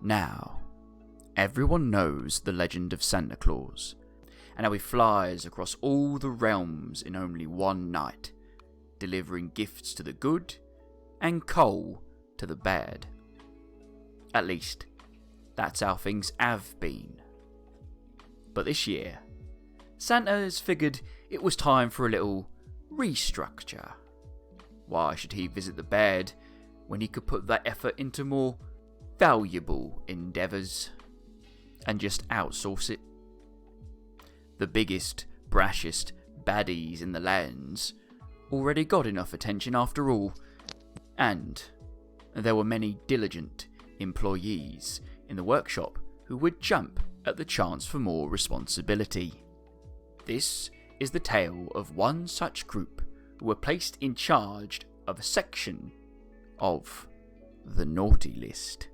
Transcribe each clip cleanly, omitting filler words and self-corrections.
Now, everyone knows the legend of Santa Claus, and how he flies across all the realms in only one night, delivering gifts to the good and coal to the bad. At least, that's how things have been. But this year, Santa has figured it was time for a little restructure. Why should he visit the bad when he could put that effort into more valuable endeavours and just outsource it? The biggest, brashest baddies in the lands already got enough attention after all, and there were many diligent employees in the workshop who would jump at the chance for more responsibility. This is the tale of one such group who were placed in charge of a section of the naughty list.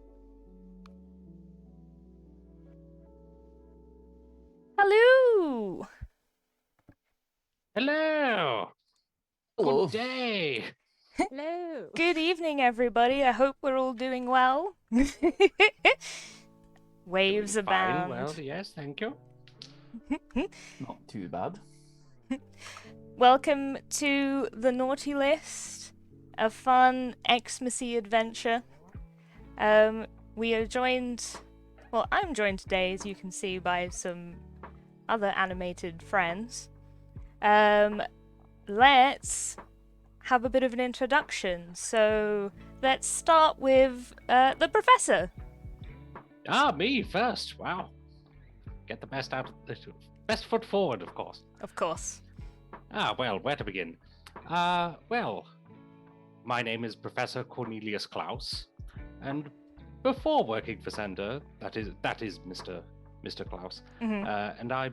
Hello! Hello! Hello. Good day! Hello. Good evening, everybody. I hope we're all doing well. Waves Doing abound. fine, well, yes, thank you. Not too bad. Welcome to the Naughty List, a fun xmasy adventure. We are joined, well, I'm joined today, as you can see, by some other animated friends. Let's have a bit of an introduction. So let's start with the professor. Ah, me first, wow. Get the best out of the best foot forward, of course. Of course. Ah, well, where to begin? Well, my name is Professor Cornelius Klaus, and before working for Santa, that is Mr. Klaus, and I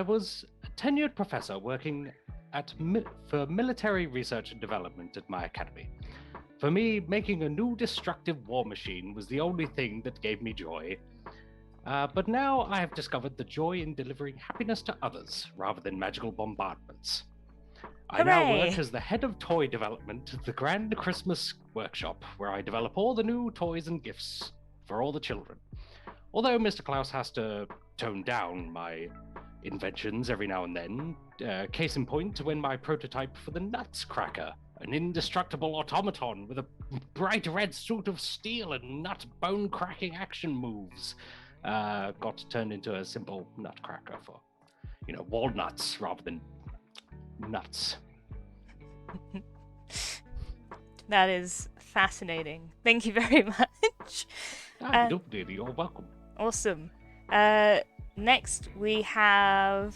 was a tenured professor working for military research and development at my academy. For me, making a new destructive war machine was the only thing that gave me joy. But now I have discovered the joy in delivering happiness to others rather than magical bombardments. I now Hooray! work as the head of toy development at the Grand Christmas Workshop, where I develop all the new toys and gifts for all the children. Although Mr. Klaus has to tone down my inventions every now and then, case in point when my prototype for the Nuts Cracker, an indestructible automaton with a bright red suit of steel and nut bone-cracking action moves, got turned into a simple nutcracker for, walnuts rather than nuts. That is fascinating. Thank you very much. You're welcome. Awesome. Next, we have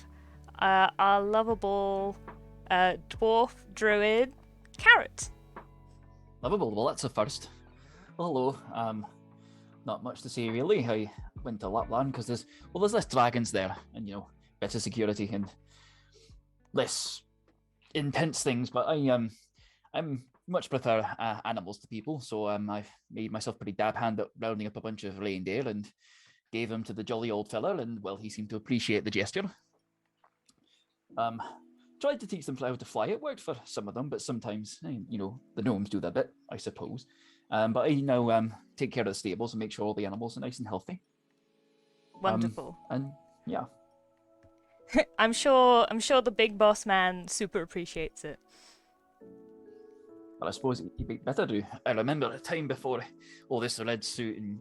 our lovable dwarf druid, Carrot. Lovable. Well, that's a first. Well, hello. Not much to say really. I went to Lapland because there's less dragons there, and better security and less intense things. But I'm much prefer animals to people, so I've made myself pretty dab hand at rounding up a bunch of reindeer and gave them to the jolly old fella, and well, he seemed to appreciate the gesture. Tried to teach them how to fly. It worked for some of them, but sometimes, the gnomes do that bit, I suppose. But I now take care of the stables and make sure all the animals are nice and healthy. Wonderful. And yeah. I'm sure the big boss man super appreciates it. Well, I suppose he'd better do. I remember a time before all this red suit and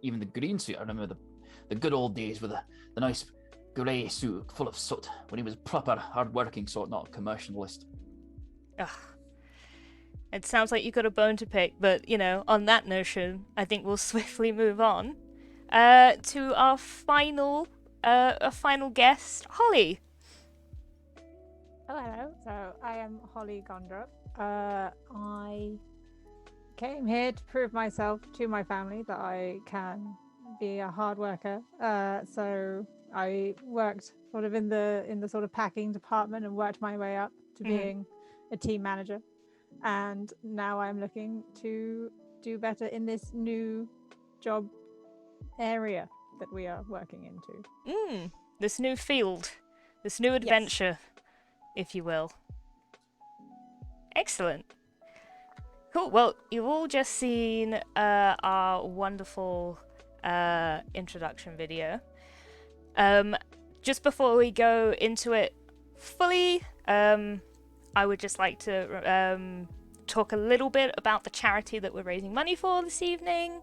even the green suit. I remember the good old days with the nice grey suit full of soot when he was proper hard-working sort, not a commercialist. Ugh. It sounds like you got a bone to pick, but, on that notion, I think we'll swiftly move on to our final guest, Holly. Oh, hello. So I am Holly Gondrup. I came here to prove myself to my family that I can be a hard worker. So I worked sort of in the sort of packing department and worked my way up to being a team manager. And now I'm looking to do better in this new job area that we are working into. This new field, this new adventure, if you will. Excellent. Cool. Well, you've all just seen our wonderful introduction video. Just before we go into it fully, I would just like to talk a little bit about the charity that we're raising money for this evening.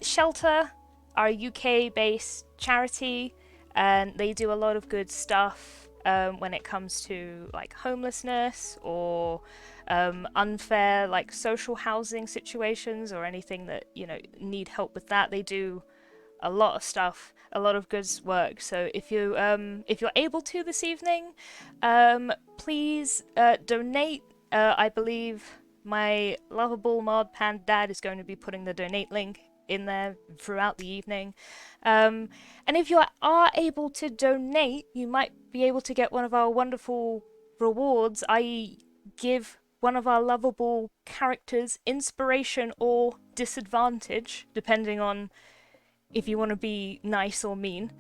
Shelter are a UK-based charity, and they do a lot of good stuff when it comes to like homelessness or unfair like social housing situations or anything that need help with that. They do a lot of stuff, a lot of good work. So if you're able to this evening, please donate. I believe my lovable mod pan dad is going to be putting the donate link in there throughout the evening. And if you are able to donate, you might be able to get one of our wonderful rewards, i.e. give one of our lovable characters inspiration or disadvantage, depending on if you want to be nice or mean.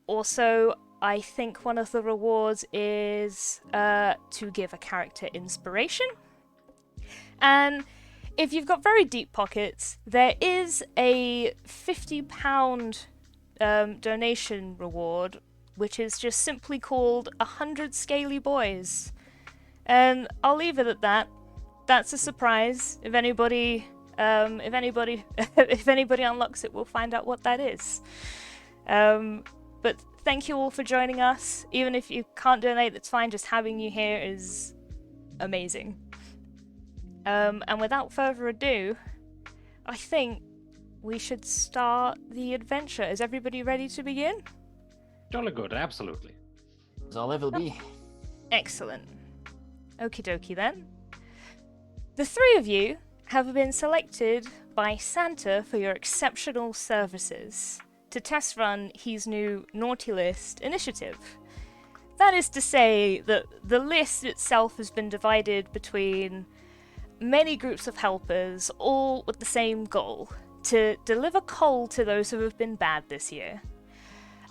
Also, I think one of the rewards is to give a character inspiration. And if you've got very deep pockets, there is a £50 donation reward, which is just simply called 100 Scaly Boys. And I'll leave it at that. That's a surprise. If anybody unlocks it, we'll find out what that is. But thank you all for joining us. Even if you can't donate, it's fine. Just having you here is amazing. And without further ado, I think we should start the adventure. Is everybody ready to begin? Jolly good, absolutely. As I'll ever be. Excellent. Okie dokie then. The three of you have been selected by Santa for your exceptional services to test run his new Naughty List initiative. That is to say that the list itself has been divided between many groups of helpers, all with the same goal: to deliver coal to those who have been bad this year.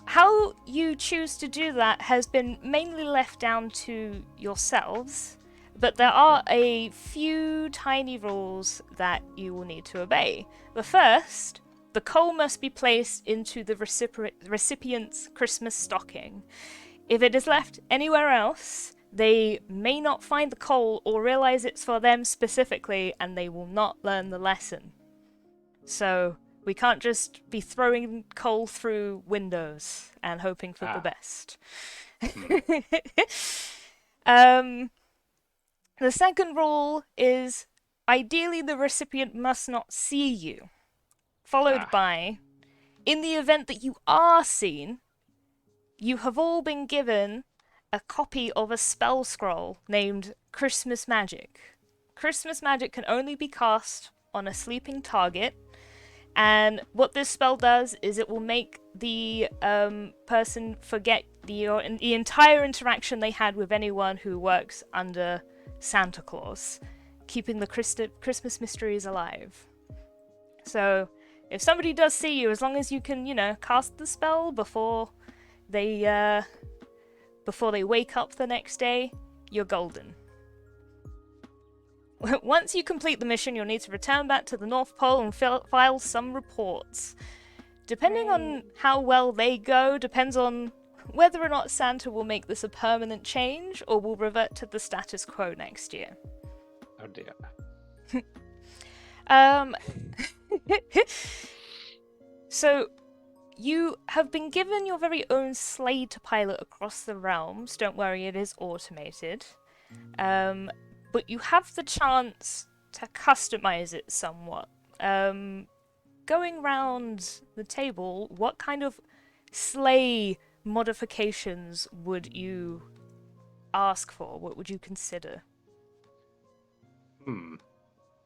How you choose to do that has been mainly left down to yourselves, but there are a few tiny rules that you will need to obey. The first, the coal must be placed into the recipient's Christmas stocking. If it is left anywhere else, they may not find the coal or realize it's for them specifically, and they will not learn the lesson. So we can't just be throwing coal through windows and hoping for the best. The second rule is ideally the recipient must not see you. Followed by, in the event that you are seen, you have all been given a copy of a spell scroll named Christmas Magic. Christmas Magic can only be cast on a sleeping target, and what this spell does is it will make the person forget the entire interaction they had with anyone who works under Santa Claus, keeping the Christmas mysteries alive. So, if somebody does see you, as long as you can, cast the spell before they wake up the next day, you're golden. Once you complete the mission, you'll need to return back to the North Pole and file some reports. Depending on how well they go, depends on whether or not Santa will make this a permanent change or will revert to the status quo next year. Oh dear. So, you have been given your very own sleigh to pilot across the realms. Don't worry, it is automated. But you have the chance to customize it somewhat. Going round the table, what kind of sleigh modifications would you ask for? What would you consider?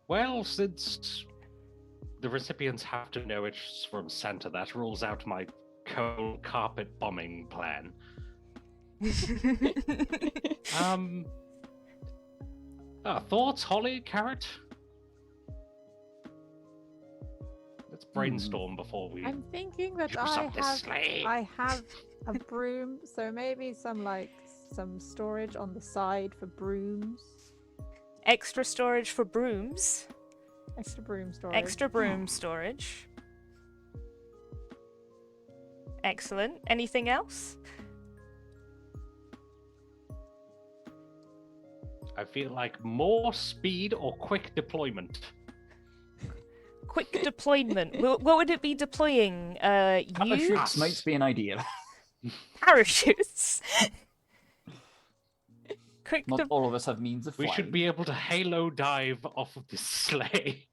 Well, since the recipients have to know it's from Santa, that rules out my coal carpet bombing plan. Thoughts, Holly, Carrot? Let's brainstorm before we I'm thinking that use up this sleigh. I have a broom, so maybe some storage on the side for brooms. extra storage for brooms. Extra broom storage. Extra broom storage. Excellent. Anything else? I feel like more speed or quick deployment. Quick deployment. What would it be deploying? You? Parachutes might be an idea. Parachutes. Quick Not all of us have means of We flying. should be able to halo dive off of this sleigh.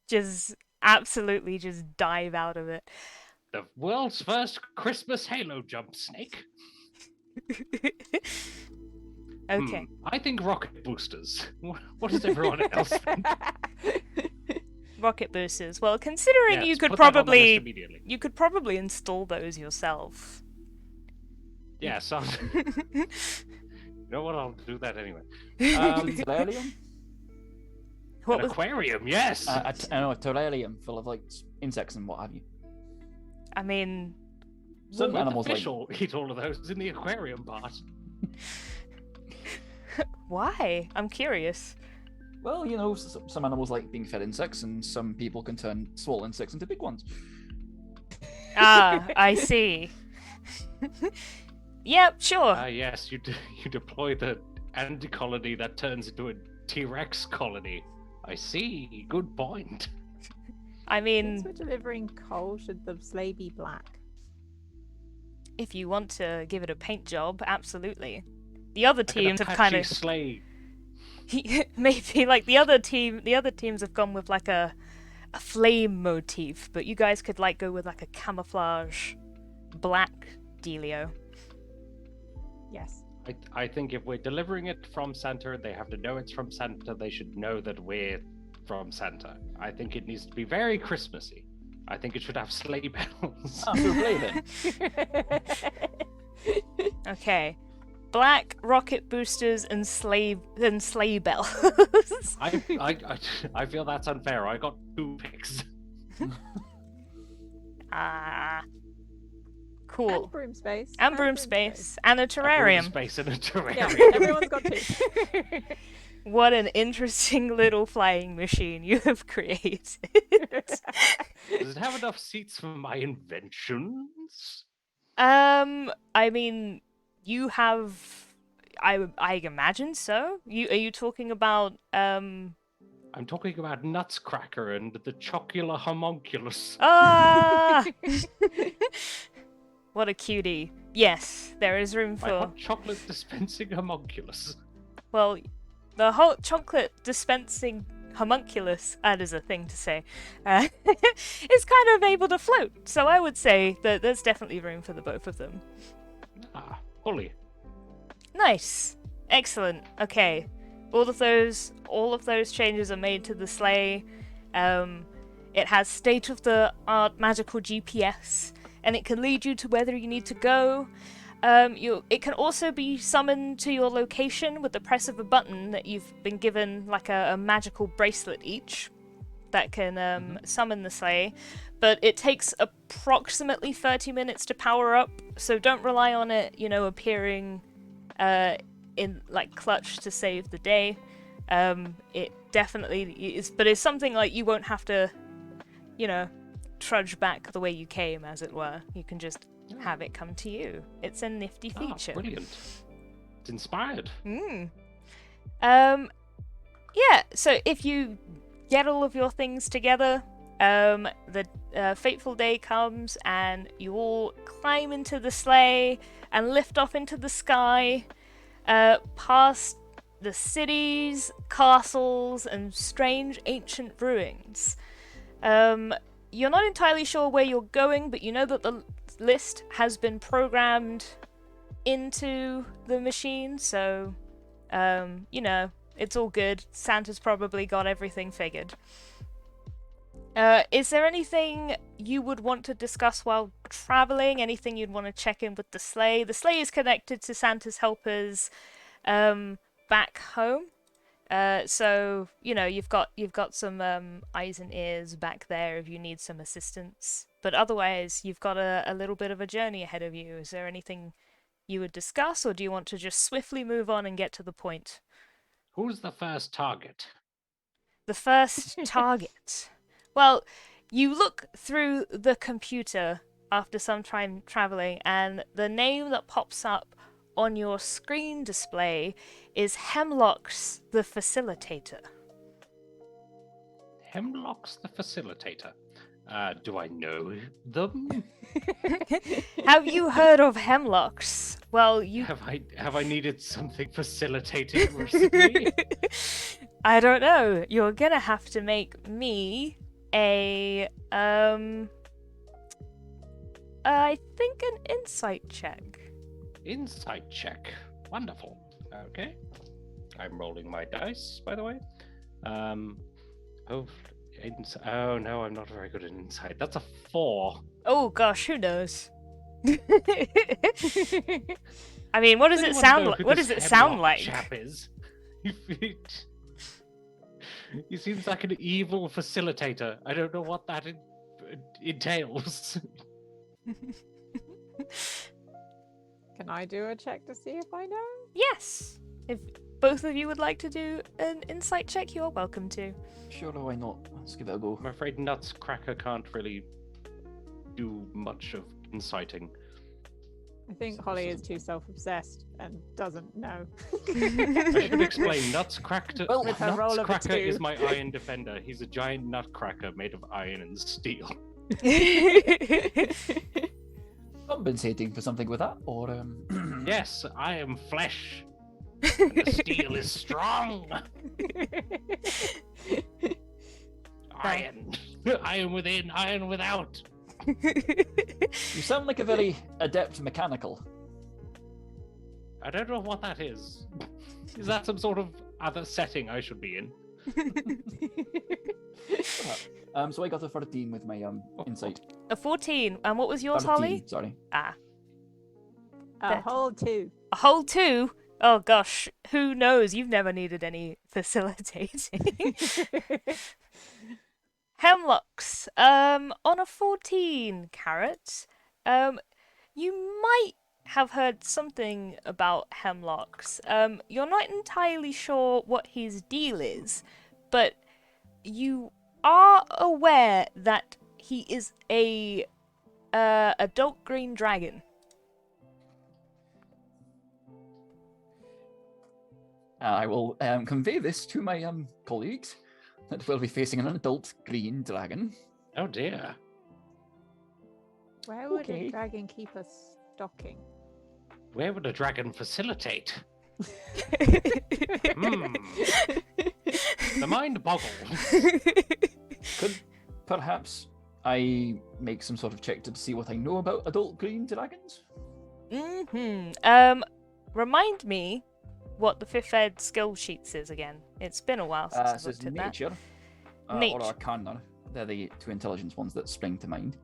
Just absolutely just dive out of it. The world's first Christmas halo jump, Snake. Okay. I think rocket boosters. What does everyone else think? Rocket boosters. Well, considering Yes, you could put that on the list probably immediately. install those yourself. Yeah, so you know what? I'll do that anyway. Terrarium? What An was? aquarium, yes. I know, a terrarium full of like insects and what have you. I mean, Some Well, animals the like fish will eat all of those in the aquarium part. why? I'm curious. well, you know, some animals like being fed insects, and some people can turn small insects into big ones. Ah, I see. Yep, sure. Ah, yes, you deploy the ant colony that turns into a T-Rex colony. I see. Good point. I Since mean, we're delivering coal, should the sleigh be black? if you want to give it a paint job, absolutely. The other Like an teams have Apache kind of sleigh. maybe like the other teams have gone with like a flame motif, but you guys could like go with like a camouflage black dealio. Yes. I think if we're delivering it from Santa, they have to know it's from Santa. They should know that we're from Santa. I think it needs to be very Christmassy. I think it should have sleigh bells. Ah, fair play then. Okay. Black rocket boosters and sleigh bells. I feel that's unfair. I got 2 picks. Ah. And Cool. broom space. And broom space. And a A broom terrarium. space and a Yeah, terrarium. everyone's got 2. What an interesting little flying machine you have created. Does it have enough seats for my inventions? I mean, you have. I imagine so. Are you talking about I'm talking about Nutscracker and the Chocular Homunculus. Ah! What a cutie. Yes, there is room My for. hot chocolate dispensing homunculus. Well, the hot chocolate dispensing homunculus, that is a thing to say, is kind of able to float. So I would say that there's definitely room for the both of them. Ah, Holly. Nice. Excellent. Okay. All of those changes are made to the sleigh. It has state-of-the-art magical GPS, and it can lead you to whether you need to go. It can also be summoned to your location with the press of a button that you've been given, like a magical bracelet each, that can summon the sleigh. But it takes approximately 30 minutes to power up, so don't rely on it, appearing in like clutch to save the day. It definitely is, but it's something like you won't have to, trudge back the way you came, as it were. You can just have it come to you. It's a nifty feature. Brilliant. It's inspired. Yeah, so if you get all of your things together, the fateful day comes and you all climb into the sleigh and lift off into the sky, past the cities, castles, and strange ancient ruins. You're not entirely sure where you're going, but you know that the list has been programmed into the machine, so, it's all good. Santa's probably got everything figured. Is there anything you would want to discuss while traveling? Anything you'd want to check in with the sleigh? The sleigh is connected to Santa's helpers back home. So, you've got some eyes and ears back there if you need some assistance. But otherwise, you've got a little bit of a journey ahead of you. Is there anything you would discuss, or do you want to just swiftly move on and get to the point? Who's the first target? The first target. Well, you look through the computer after some time traveling, and the name that pops up on your screen display is Hemlock's the Facilitator. Hemlock's the facilitator. Do I know them? Have you heard of Hemlocks? Well, you... Have I needed something facilitated recently? I don't know. You're gonna have to make me a, I think an insight check. Insight check. Wonderful. Okay. I'm rolling my dice, by the way. Oh no, I'm not very good at insight. That's a 4. Oh gosh, who knows? I mean, what does it Anyone sound know like? who What this does it sound Hemlock like? Chap is? He seems like an evil facilitator. I don't know what that entails. Can I do a check to see if I know? Yes. If both of you would like to do an insight check, you're welcome to. Sure, why not? Let's give it a go. I'm afraid Nutcracker can't really do much of inciting. I think Holly is too self-obsessed and doesn't know. I should explain. Nutcracker, Well, with her roll of a Nutcracker 2. is my iron defender. He's a giant nutcracker made of iron and steel. Compensating for something with that, or Yes, I am flesh. And the steel is strong. Iron. Iron within, iron without. you sound like a very adept mechanical. I don't know what that is. Is that some sort of other setting I should be in? So I got a 13 with my insight. A 14. And what was yours, Holly? 13, sorry. Ah, A whole 2. a whole 2? Oh gosh, who knows? You've never needed any facilitating. Hemlocks. On a 14, Carrot. You might have heard something about Hemlocks. You're not entirely sure what his deal is, but you are aware that he is a adult green dragon. I will convey this to my colleagues that we'll be facing an adult green dragon. Oh dear. Where would Okay. a dragon keep us stocking? Where would a dragon facilitate? The mind boggles. Could perhaps I make some sort of check to see what I know about adult green dragons? Remind me what the 5th ed skill sheets is again. It's been a while since I've So it's looked at that. nature, Nature. or arcana. They're the 2 intelligence ones that spring to mind.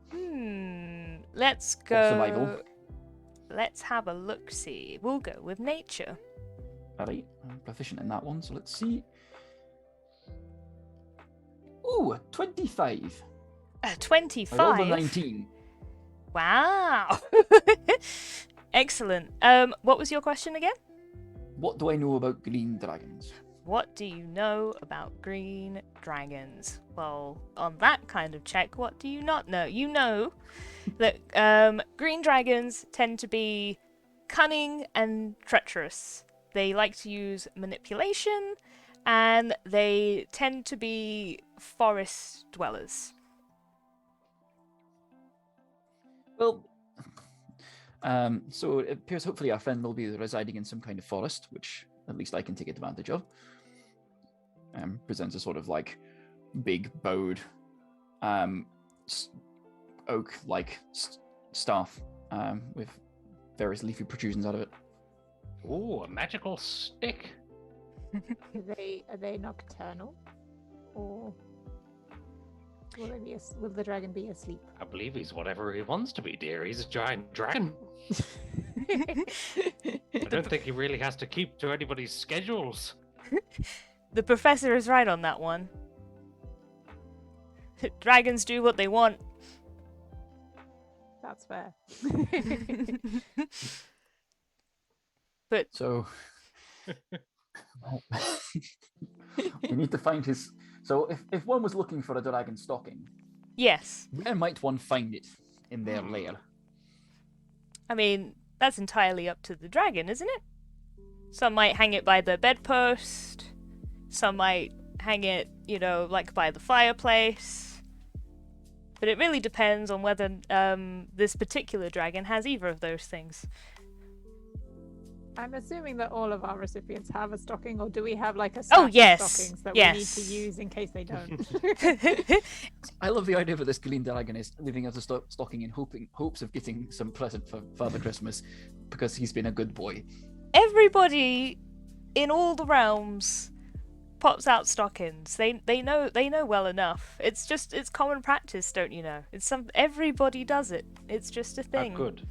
Let's Or go. survival. Let's have a look. See, we'll go with nature. All right, I'm proficient in that one, so let's see. Ooh, 25. 25. I rolled a 19. Wow. Excellent. What was your question again? What do I know about green dragons? What do you know about green dragons? Well, on that kind of check, what do you not know? You know that green dragons tend to be cunning and treacherous. They like to use manipulation, and they tend to be forest dwellers. Well, so it appears hopefully our friend will be residing in some kind of forest, which at least I can take advantage of. Presents a sort of like big bowed oak-like staff with various leafy protrusions out of it. Ooh, a magical stick. Are they nocturnal, or will the dragon be asleep? I believe he's whatever he wants to be, dear. He's a giant dragon. I don't think he really has to keep to anybody's schedules. The professor is right on that one. Dragons do what they want. That's fair. But So we need to find his. So if one was looking for a dragon stocking, yes, where might one find it in their lair? I mean, that's entirely up to the dragon, isn't it? Some might hang it by the bedpost. Some might hang it, like by the fireplace. But it really depends on whether this particular dragon has either of those things. I'm assuming that all of our recipients have a stocking, or do we have like a Oh, stack of yes, stockings that yes. we need to use in case they don't? I love the idea that this green dragon is leaving us a stocking in hopes of getting some present for Father Christmas because he's been a good boy. Everybody in all the realms pops out stockings. They know well enough. It's common practice, don't you know? Everybody does it. It's just a thing. Oh, good.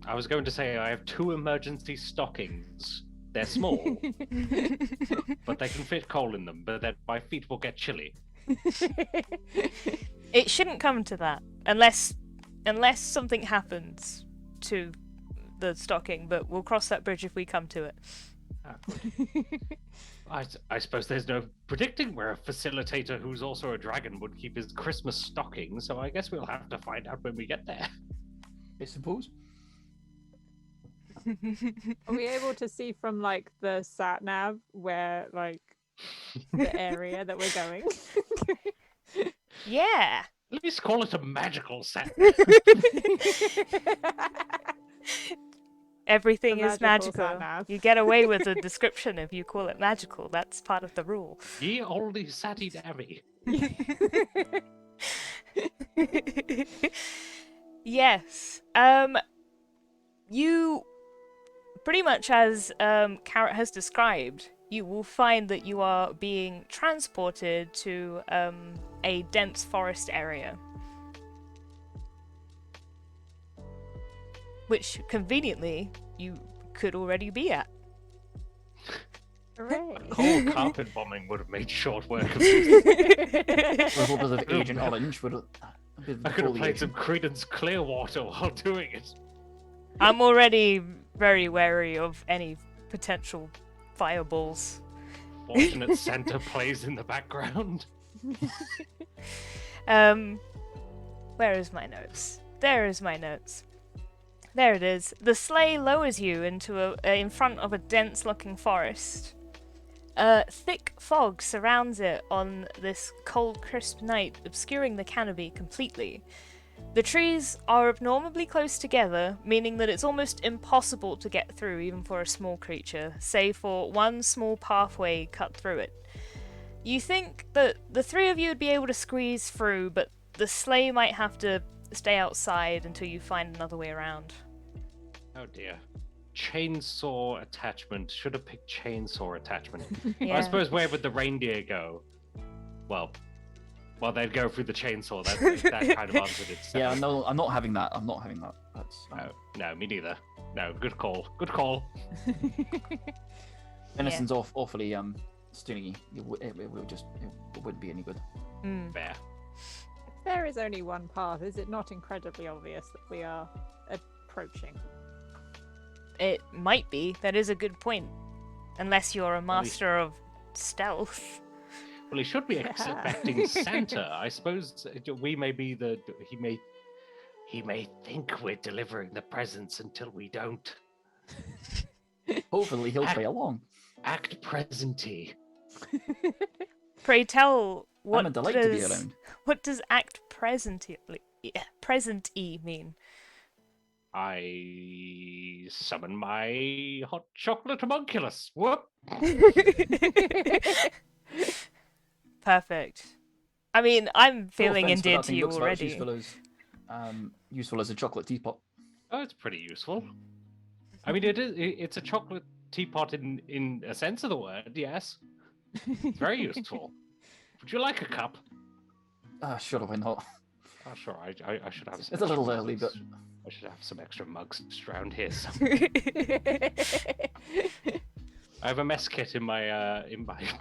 I was going to say I have 2 emergency stockings. They're small, but they can fit coal in them, but then my feet will get chilly. It shouldn't come to that unless something happens to the stocking, but we'll cross that bridge if we come to it. I suppose there's no predicting where a facilitator who's also a dragon would keep his Christmas stocking, so I guess we'll have to find out when we get there. I suppose. Are we able to see from like the sat nav where like the area that we're going? Yeah. At least call it a magical set. Everything The is magical magical. sat-nav. You get away with a description if you call it magical. That's part of the rule. Ye olde satty dammy. Yes. You pretty much as Carrot has described, you will find that you are being transported to a dense forest area. Which, conveniently, you could already be at. Hooray. Cold carpet bombing would have made short work of this. With a little bit of Agent Orange. With a bit of I could have played foliation. some Creedence Clearwater while doing it. I'm already very wary of any potential fireballs. Fortunate Santa plays in the background. Where is my notes? There is my notes. There it is. The sleigh lowers you into in front of a dense-looking forest. Thick fog surrounds it on this cold, crisp night, obscuring the canopy completely. The trees are abnormally close together, meaning that it's almost impossible to get through even for a small creature, save for one small pathway cut through it. You think that the 3 of you would be able to squeeze through, but the sleigh might have to stay outside until you find another way around. Oh dear. Chainsaw attachment. Should have picked chainsaw attachment. Yeah. I suppose where would the reindeer go? Well, they'd go through the chainsaw. That kind of answered itself. Yeah, no, I'm not having that. That's No, me neither. No, good call. Good call. Venison's awfully stingy. It wouldn't be any good. Fair. If there is only one path, is it not incredibly obvious that we are approaching? It might be. That is a good point. Unless you're a master of stealth. Well, he should be expecting Santa. I suppose we may be he may think we're delivering the presents until we don't. Hopefully he'll play along. Act presenty. Pray tell, I'm a delight to be around. what does act present-y mean? I summon my hot chocolate homunculus. Whoop! Perfect. I mean, I'm feeling No offense, but endeared that to thing you looks about as already. useful as a chocolate teapot. Oh, it's pretty useful. I mean, it's a chocolate teapot in a sense of the word, yes. It's very useful. Would you like a cup? Sure, why not? Oh, sure. I should have some. It's a little extra early, mugs. but I should have some extra mugs just around here somewhere. I have a mess kit in my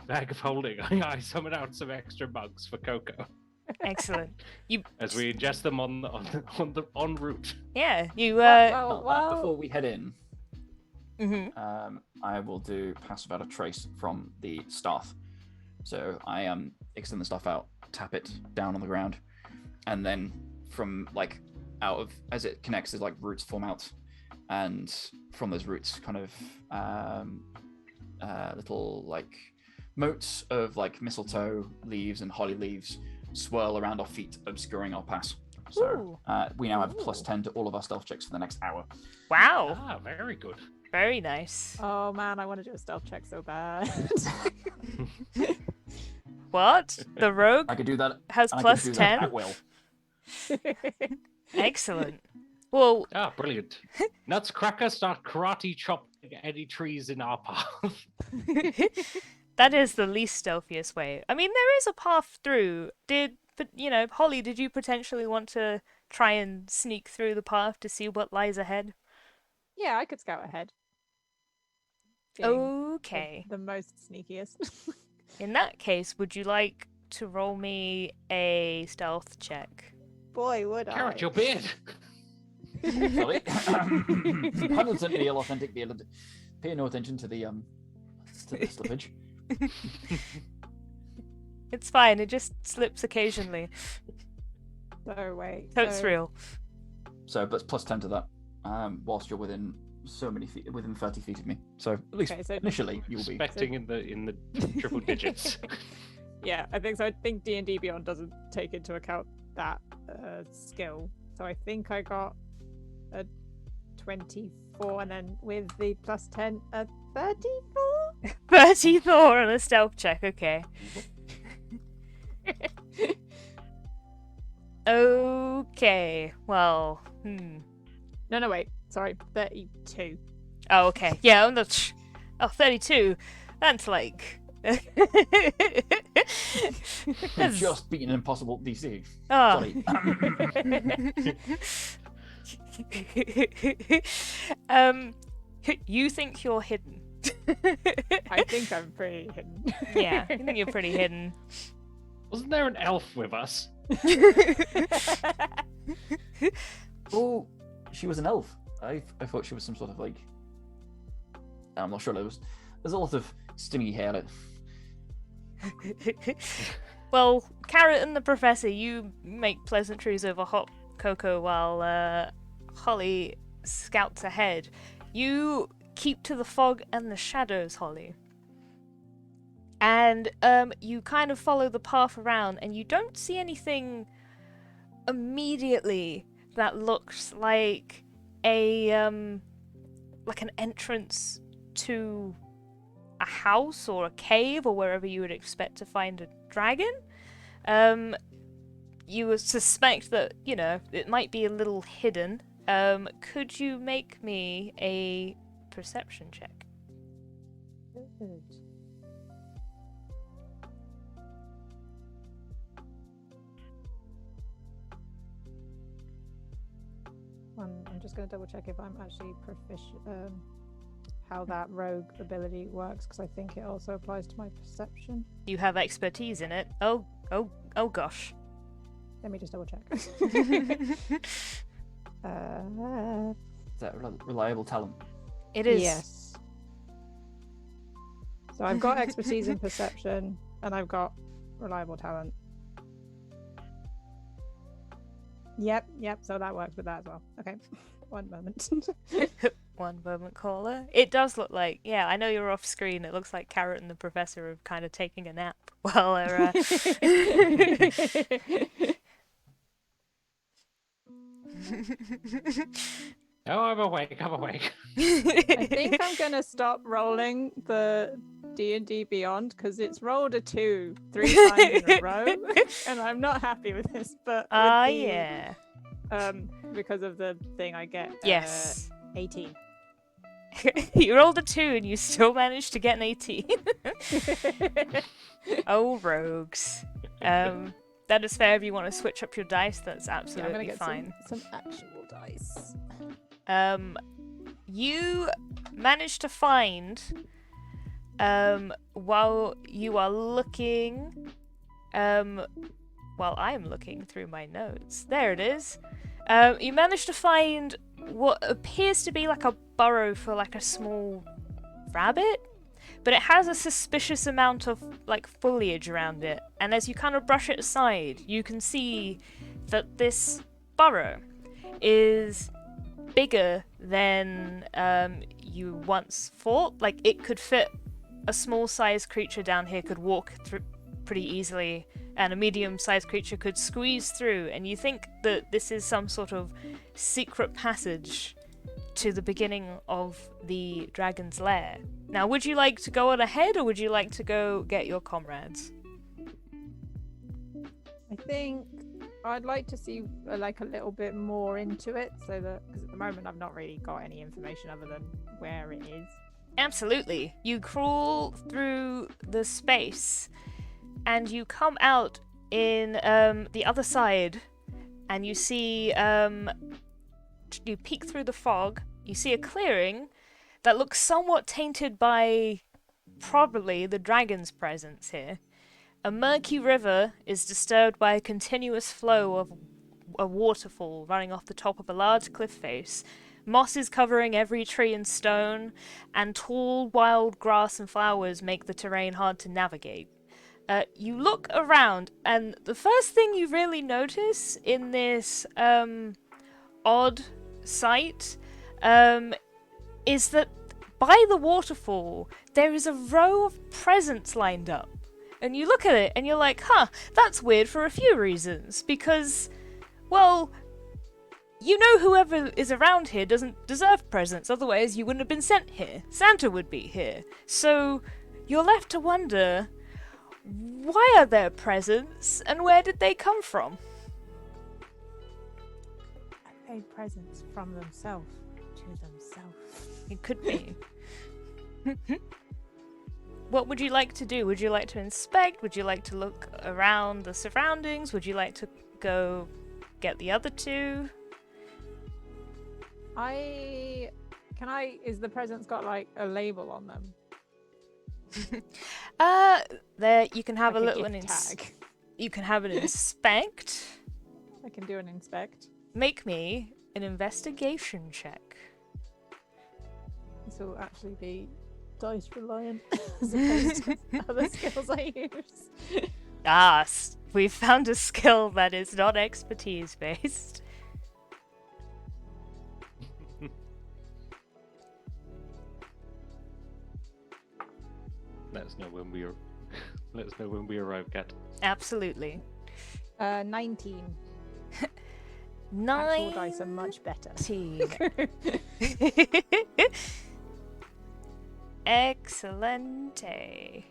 bag of holding. I summon out some extra mugs for Coco Excellent. as we ingest them en route. Yeah, you Well, before we head in, I will do pass without a trace from the staff. So I extend the staff out, tap it down on the ground, and then from like out of as it connects, there's like roots form out, and from those roots, kind of little like motes of like mistletoe leaves and holly leaves swirl around our feet, obscuring our pass. So we now have +10 to all of our stealth checks for the next hour. Wow. Ah, very good. Very nice. Oh man, I want to do a stealth check so bad. What? The rogue I could do that. has I could do that +10? at will. Excellent. Well, Ah, brilliant. Nutcracker start karate chopping any trees in our path. that is the least stealthiest way. I mean, there is a path through. Holly, did you potentially want to try and sneak through the path to see what lies ahead? Yeah, I could scout ahead. Being Okay. The most sneakiest. In that case, would you like to roll me a stealth check? Boy, would Carrot, I. your beard. Sorry. 100% real, authentic beard. Pay no attention to the slippage. It's fine, it just slips occasionally. So wait. So it's real. So, but +10 to that. Whilst you're within so many feet, within 30 feet of me. So at least Okay, so- initially you'll be. Expecting in the triple digits. Yeah, I think so. I think D&D Beyond doesn't take into account that skill. So I think I got a 24, and then with the +10, a 34. 34 on a stealth check, okay. Okay, well, No, wait. Sorry, 32. Oh, okay. Yeah, I'm not. 32. That's like. You've just beaten an impossible DC. Oh. Sorry. You think you're hidden. I think I'm pretty hidden. Yeah, you think you're pretty hidden. Wasn't there an elf with us? Oh, she was an elf. I thought she was some sort of like. I'm not sure. There's a lot of stingy hair. Well, Carrot and the Professor, you make pleasantries over hot cocoa while Holly scouts ahead. You keep to the fog and the shadows, Holly. And you kind of follow the path around, and you don't see anything immediately that looks like an entrance to a house or a cave or wherever you would expect to find a dragon. You would suspect that, it might be a little hidden. Could you make me a perception check? Good. I'm just going to double check if I'm actually proficient, how that rogue ability works, because I think it also applies to my perception. You have expertise in it. Oh gosh. Let me just double check. Is that reliable talent? It is. Yes. So I've got expertise in perception, and I've got reliable talent. Yep, so that works with that as well. Okay, one moment. One moment, caller. It does look like, I know you're off screen. It looks like Carrot and the Professor are kind of taking a nap while they're. Oh, I'm awake. I think I'm gonna stop rolling the D&D Beyond because it's rolled a 2 3 times in a row, and I'm not happy with this. But yeah. Because of the thing I get. Yes. 18. You rolled a 2 and you still managed to get an 18. Oh, rogues. That is fair if you want to switch up your dice. That's Yeah, I'm gonna absolutely get fine. some actual dice. You managed to find, while you are looking, while I'm looking through my notes, there it is. You managed to find what appears to be like a burrow for like a small rabbit, but it has a suspicious amount of like foliage around it, and as you kind of brush it aside, you can see that this burrow is bigger than you once thought. Like, it could fit a small-sized creature down here, could walk through pretty easily, and a medium-sized creature could squeeze through, and you think that this is some sort of secret passage to the beginning of the dragon's lair. Now, would you like to go on ahead, or would you like to go get your comrades? I think I'd like to see like a little bit more into it, so that because at the moment I've not really got any information other than where it is. Absolutely. You crawl through the space, and you come out in the other side, and you see you peek through the fog. You see a clearing that looks somewhat tainted by probably the dragon's presence here. A murky river is disturbed by a continuous flow of a waterfall running off the top of a large cliff face. Moss is covering every tree and stone, and tall wild grass and flowers make the terrain hard to navigate. You look around, and the first thing you really notice in this odd sight is that by the waterfall there is a row of presents lined up. And you look at it and you're like, huh, that's weird for a few reasons. Because, well, you know whoever is around here doesn't deserve presents, otherwise you wouldn't have been sent here. Santa would be here. So you're left to wonder, why are there presents and where did they come from? Are they presents from themselves to themselves? It could be. What would you like to do? Would you like to inspect? Would you like to look around the surroundings? Would you like to go get the other two? Is the presents got like a label on them? There you can have Like a little tag. You can have an inspect. I can do an inspect. Make me an investigation check. This will actually be dice reliant as opposed to other skills I use. We've found a skill that is not expertise based. Let us know when we arrive, Kat. Absolutely. 19. Actual dice are much better. 19. Excelente.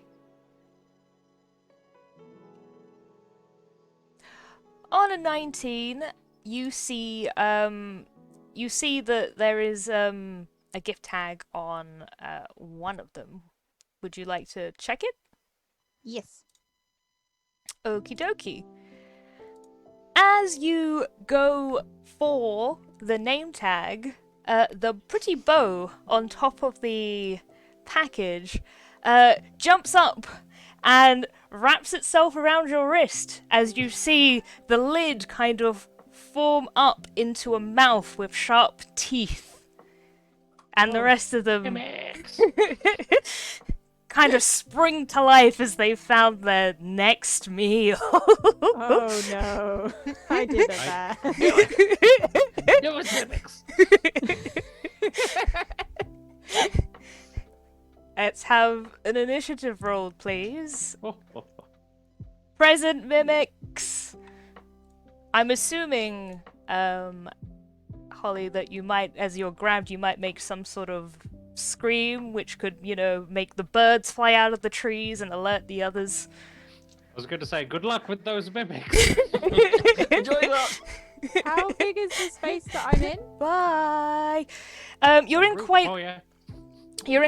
On a 19, you see that there is a gift tag on one of them. Would you like to check it? Yes. Okie dokie. As you go for the name tag, the pretty bow on top of the package jumps up and wraps itself around your wrist as you see the lid kind of form up into a mouth with sharp teeth, and the rest of them kind of spring to life as they found their next meal. Oh no, I did it bad. It was mimics. Let's have an initiative roll, please. Present mimics. I'm assuming, Holly, that you might, as you're grabbed, you might make some sort of scream, which could, make the birds fly out of the trees and alert the others. I was going to say, good luck with those mimics. Enjoy that. How big is the space that I'm in? Bye. You're in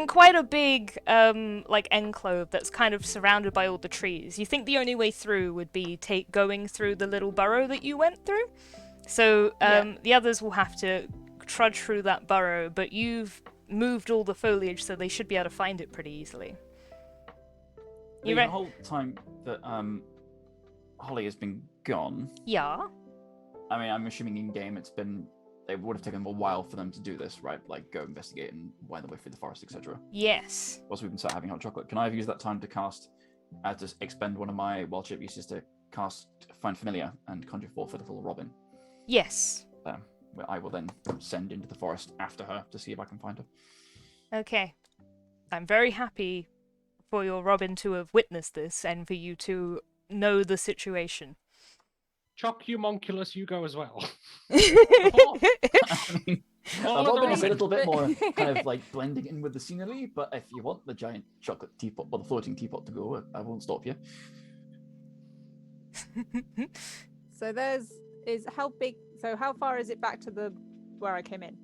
quite a big enclave that's kind of surrounded by all the trees. You think the only way through would be going through the little burrow that you went through. So the others will have to trudge through that burrow, but you've moved all the foliage, so they should be able to find it pretty easily. The whole time that Holly has been gone. Yeah. I mean, I'm assuming in game it's it would have taken them a while for them to do this, right? Like go investigate and wind their way through the forest, etc. Yes. Whilst we've been sat having hot chocolate, can I have used that time to to expend one of my wild shape uses to cast Find Familiar and conjure forth a little robin? Yes. Where I will then send into the forest after her to see if I can find her. Okay. I'm very happy for your Robin to have witnessed this and for you to know the situation. Chocumonculus, you go as well. I mean, All a of the robin is a robin. little bit more kind of like blending in with the scenery, but if you want the giant chocolate teapot or the floating teapot to go, I won't stop you. So how far is it back to the where I came in?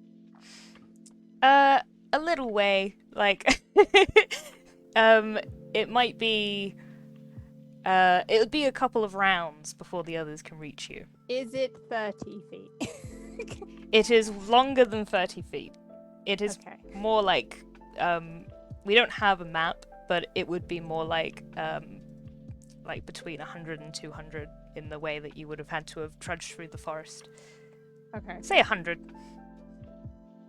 A little way. Like, it might be. It would be a couple of rounds before the others can reach you. Is it 30 feet? It is longer than 30 feet. It is Okay. more like, we don't have a map, but it would be more like between 100 and 200 in the way that you would have had to have trudged through the forest. Okay. Say 100.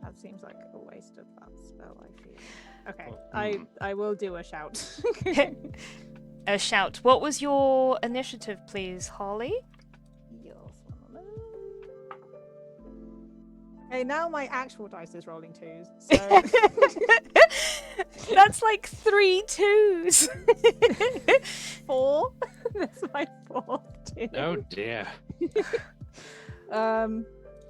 That seems like a waste of that spell, I feel. Okay. Well, I will do a shout. A shout. What was your initiative, please, Holly? Okay, now my actual dice is rolling 2s, so... That's like 3 2s. 4? That's my 4th 2. Oh dear.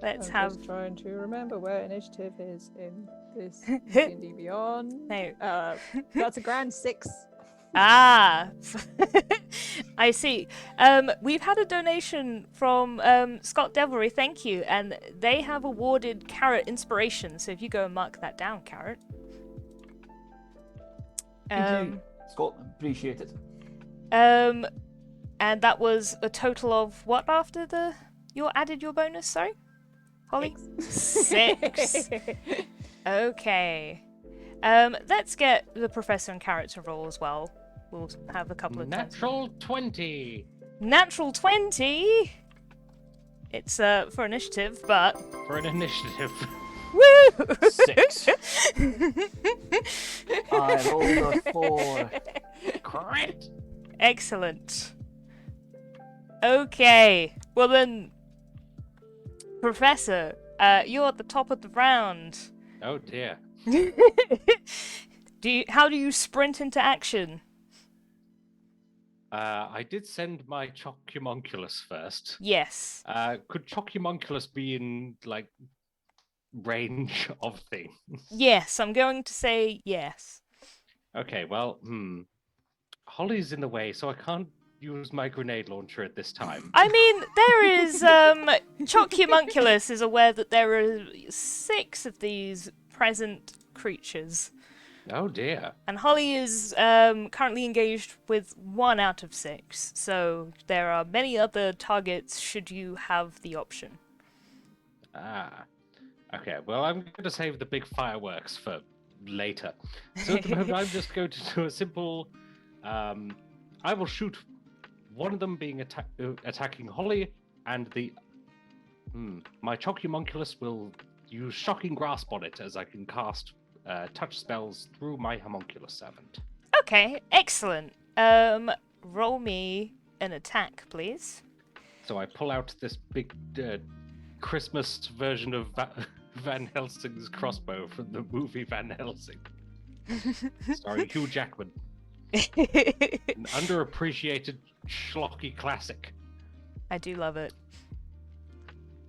Let's I'm have. just trying to remember where initiative is in this D&D Beyond. No. That's a grand 6. Ah, I see. We've had a donation from Scott Devilry, thank you, and they have awarded Carrot inspiration. So if you go and mark that down, Carrot. Thank you, Scott. Appreciate it. And that was a total of what after you added your bonus? Sorry, Holly. 6. Okay. Let's get the Professor and Carrot to roll as well. We'll have a couple of Natural 20. Natural 20. It's for initiative, but For an initiative. woo! 6. I rolled a 4. Crit. Excellent. Okay. Well then, Professor, you're at the top of the round. Oh dear. How do you sprint into action? I did send my Chocumonculus first. Yes. Could Chocumonculus be in like range of things? Yes, I'm going to say yes. Okay, well, Holly's in the way, so I can't use my grenade launcher at this time. I mean, there is Chocumunculus is aware that there are 6 of these present creatures. Oh dear. And Holly is currently engaged with 1 out of 6, so there are many other targets should you have the option. Ah. Okay, well, I'm going to save the big fireworks for later. So at the moment, I'm just going to do a simple... I will shoot one of them being attacking Holly, and the... my Chocumunculus will use Shocking Grasp on it as I can cast touch spells through my Homunculus Servant. Okay, excellent. Roll me an attack, please. So I pull out this big Christmas version of Van Helsing's crossbow from the movie Van Helsing. Starring Hugh Jackman. An underappreciated schlocky classic. I do love it.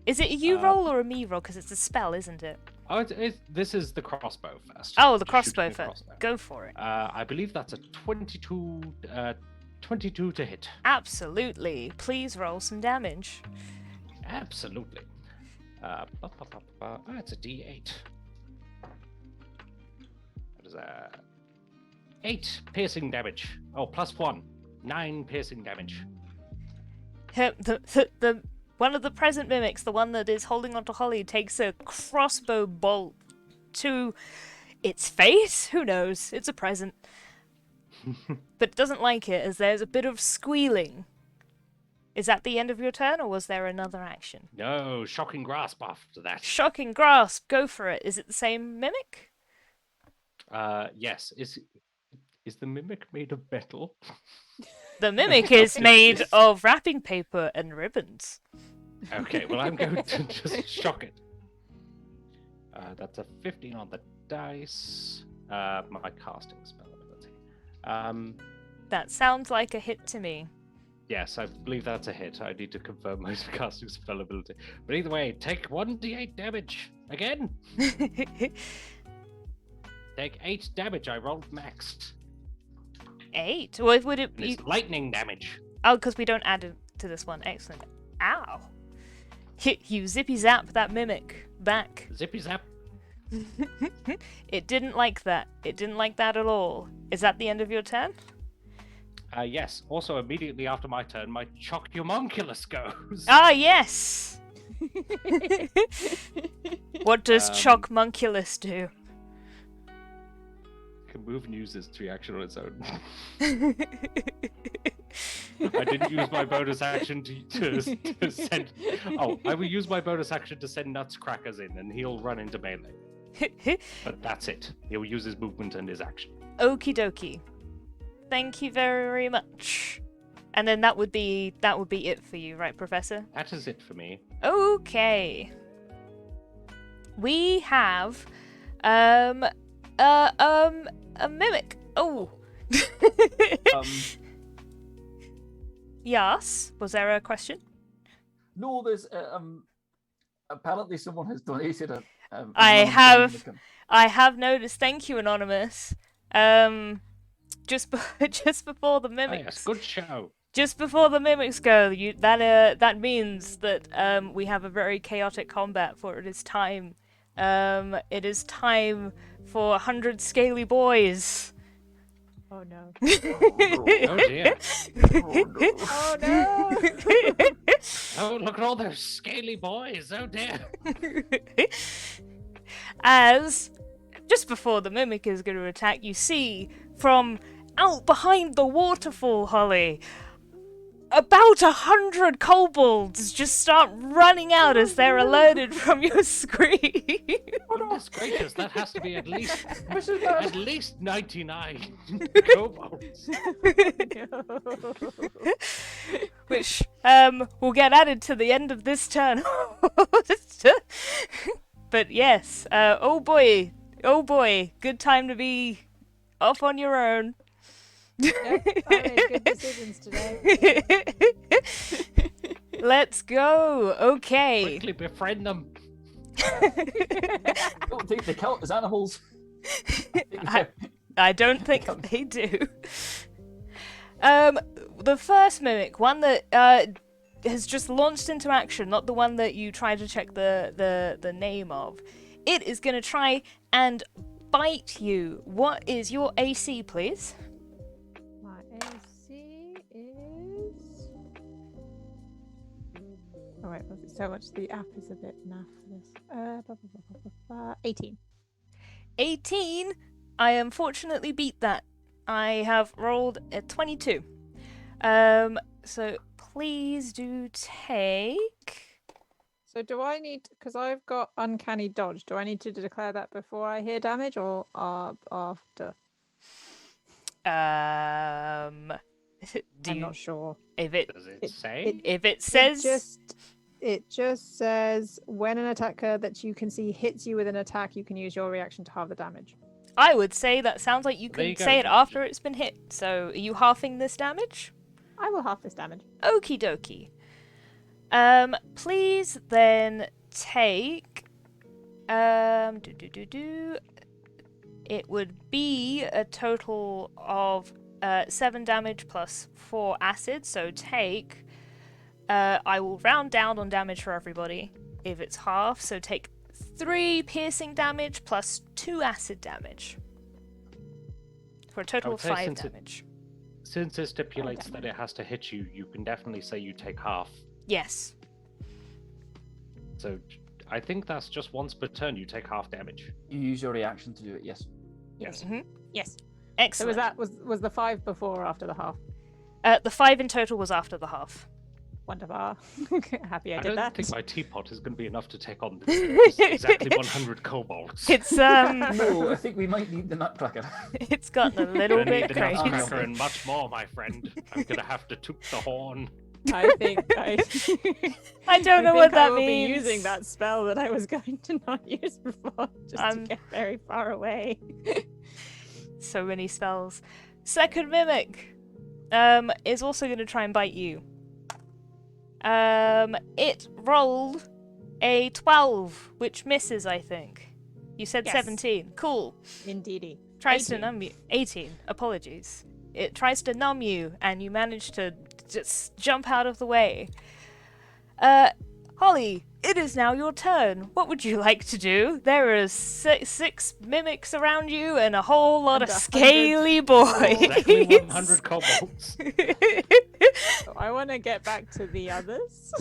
Is it a you roll or a me roll? Because it's a spell, isn't it? Oh, this is the crossbow first. Oh, the Just crossbow shooting the first. Go for it. I believe that's a 22 to hit. Absolutely. Please roll some damage. Absolutely. It's a D8. That is 8 piercing damage. Oh, +1. 9 piercing damage. The one of the present mimics, the one that is holding onto Holly, takes a crossbow bolt to its face. Who knows? It's a present. But it doesn't like it, as there's a bit of squealing Is that the end of your turn, or was there another action? No, shocking grasp after that. Shocking grasp. Go for it. Is it the same mimic? Yes. Is the mimic made of metal? The mimic is made of wrapping paper and ribbons. Okay, well, I'm going to just shock it. That's a 15 on the dice. My casting spell ability. That sounds like a hit to me. Yes, I believe that's a hit. I need to confirm my casting spell ability. But either way, take 1d8 damage. Again. Take 8 damage. I rolled max. 8? What would it And be? it's lightning damage. Oh, because we don't add it to this one. Excellent. Ow. You zippy zap that mimic back. Zippy zap. It didn't like that. It didn't like that at all. Is that the end of your turn? Yes. Also, immediately after my turn, my Chocumulus goes. Ah, yes! What does Um, Chocmunculus do? Can move and use its reaction on its own. I didn't use my bonus action to send. Oh, I will use my bonus action to send Nutscrackers in, and he'll run into melee. But that's it. He'll use his movement and his action. Okie dokie. Thank you very much. And then that would be it for you, right, Professor? That is it for me. Okay. We have a mimic. Oh. Yes. Was there a question? No, there's apparently someone has donated a. I anonymous have. I have noticed. Thank you, Anonymous. Just before the Oh, mimics. yes, good show. Just before the mimics go, that means that we have a very chaotic combat. For it is time. It is time for 100 scaly boys. Oh no. Oh dear. Oh no. Oh, look at all those scaly boys. Oh dear. As just before the mimic is going to attack, you see from out behind the waterfall, Holly, about 100 kobolds just start running out as they're alerted from your screen. Goodness gracious, that has to be at least 99 kobolds. Which will get added to the end of this turn. But yes, oh boy, good time to be off on your own. Yep, I made good decisions today. Let's go. Okay. Quickly befriend them. Don't take the count as animals. I don't think they do. The first mimic, one that has just launched into action, not the one that you try to check the name of. It is going to try and bite you. What is your AC, please? My AC is. Oh wait, was it so much? The app is a bit naff for this. 18. 18. I unfortunately beat that. I have rolled a 22. So please do take. So do I need, because I've got uncanny dodge, do I need to declare that before I hear damage or after? I'm not sure. If it Does it say? if it says It just says when an attacker that you can see hits you with an attack, you can use your reaction to halve the damage. I would say that sounds like you There can you go. say it after it's been hit. So are you halving this damage? I will half this damage. Okie dokie. Please then take it would be a total of 7 damage plus 4 acid, so take I will round down on damage for everybody if it's half, so take 3 piercing damage plus 2 acid damage for a total of say 5 since damage. Since it stipulates that it has to hit you, you can definitely say you take half. Yes. So I think that's just once per turn you take half damage. You use your reaction to do it, yes. Yes. Yes. So Excellent. was the 5 before or after the half? The 5 in total was after the half. Wonderful. Happy I I did don't that. think my teapot is going to be enough to take on this exactly 100 kobolds. It's No, I think we might need the Nutcracker. it's gotten a little Gonna need bit the crazy. nutcracker and much more, my friend. I'm gonna have to toot the horn. I think I don't know think what I that will means. be using that spell that I was going to not use before, just to get very far away. So many spells. Second mimic is also going to try and bite you. It rolled a 12, which misses, I think. You said Yes. 17. Cool. Indeedy. Tries 18. to numb you. 18. Apologies. It tries to numb you, and you manage to just jump out of the way. Holly, it is now your turn. What would you like to do? There are six mimics around you and a whole lot And of 100 scaly boys. Exactly 100 kobolds. I want to get back to the others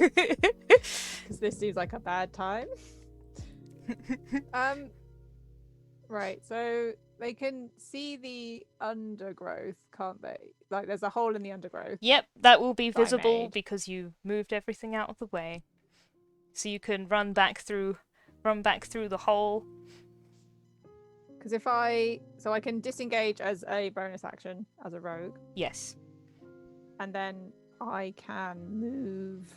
because this seems like a bad time. Right. So they can see the undergrowth, can't they? Like, there's a hole in the undergrowth. Yep, that will be That I visible made. because you moved everything out of the way. So you can run back through the hole. Because so I can disengage as a bonus action as a rogue, Yes. and then I can move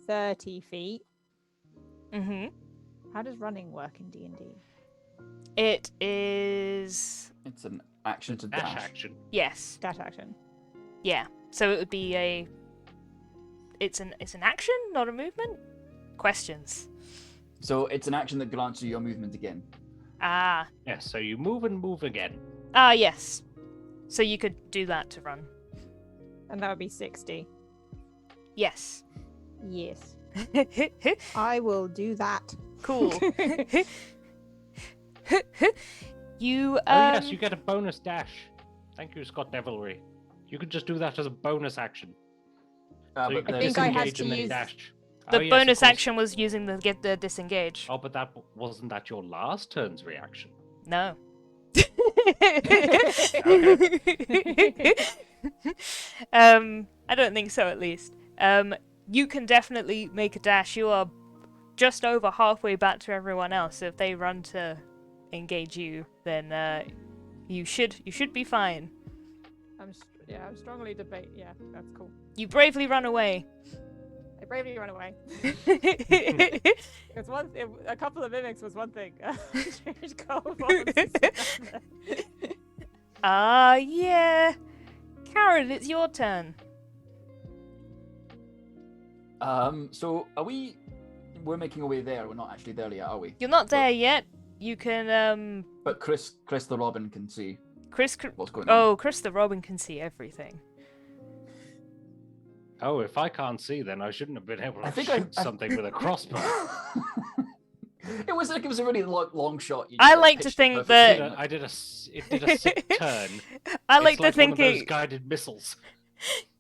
30 feet. Mhm. How does running work in D&D? It is It's an action to Dash dash. action. yes. Dash action. Yeah. So it would be it's an action, not a movement? Questions. So it's an action that grants you your movement again. Ah. Yes, so you move and move again. Ah, yes. So you could do that to run. And that would be 60. Yes. Yes. I will do that. Cool. You Oh yes, you get a bonus dash. Thank you, Scott Devilry. You could just do that as a bonus action. So you But can I think I had disengage to and then use- dash. the Oh, yes, of bonus course. action was using the disengage. Oh, but wasn't that your last turn's reaction? No. I don't think so, at least. You can definitely make a dash. You are just over halfway back to everyone else. So if they run to engage you, then you should be fine. I'm strongly debate. Yeah, that's cool. You bravely run away. I bravely run away. Ah, A couple of mimics was one thing. Change kobolds is another. Yeah. Karen, it's your turn. So are we? We're making our way there. We're not actually there yet, are we? You're not there yet. You can But Chris the Robin can see Chris what's going on. Oh, Chris the Robin can see everything. Oh, if I can't see, then I shouldn't have been able to I think shoot something with a crossbow. It was a really long shot. You I just like to pitched think perfectly. that- It did a sick turn. I like It's to like think one of those it guided missiles.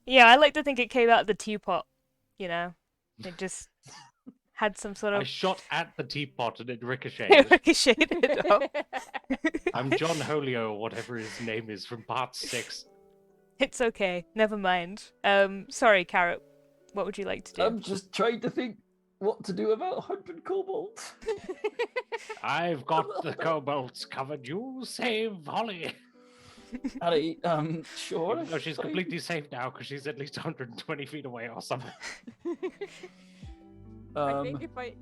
Yeah, I like to think it came out of the teapot, you know. It just had some sort I of shot at the teapot and it ricocheted. ricocheted off. I'm John Holio, or whatever his name is, from part 6. It's okay. Never mind. Sorry, Carrot. What would you like to do? I'm just trying to think what to do about 100 kobolds. I've got the kobolds covered. You save Holly. Alright, sure. No, she's fine. completely safe now because she's at least 120 feet away or something. I think if I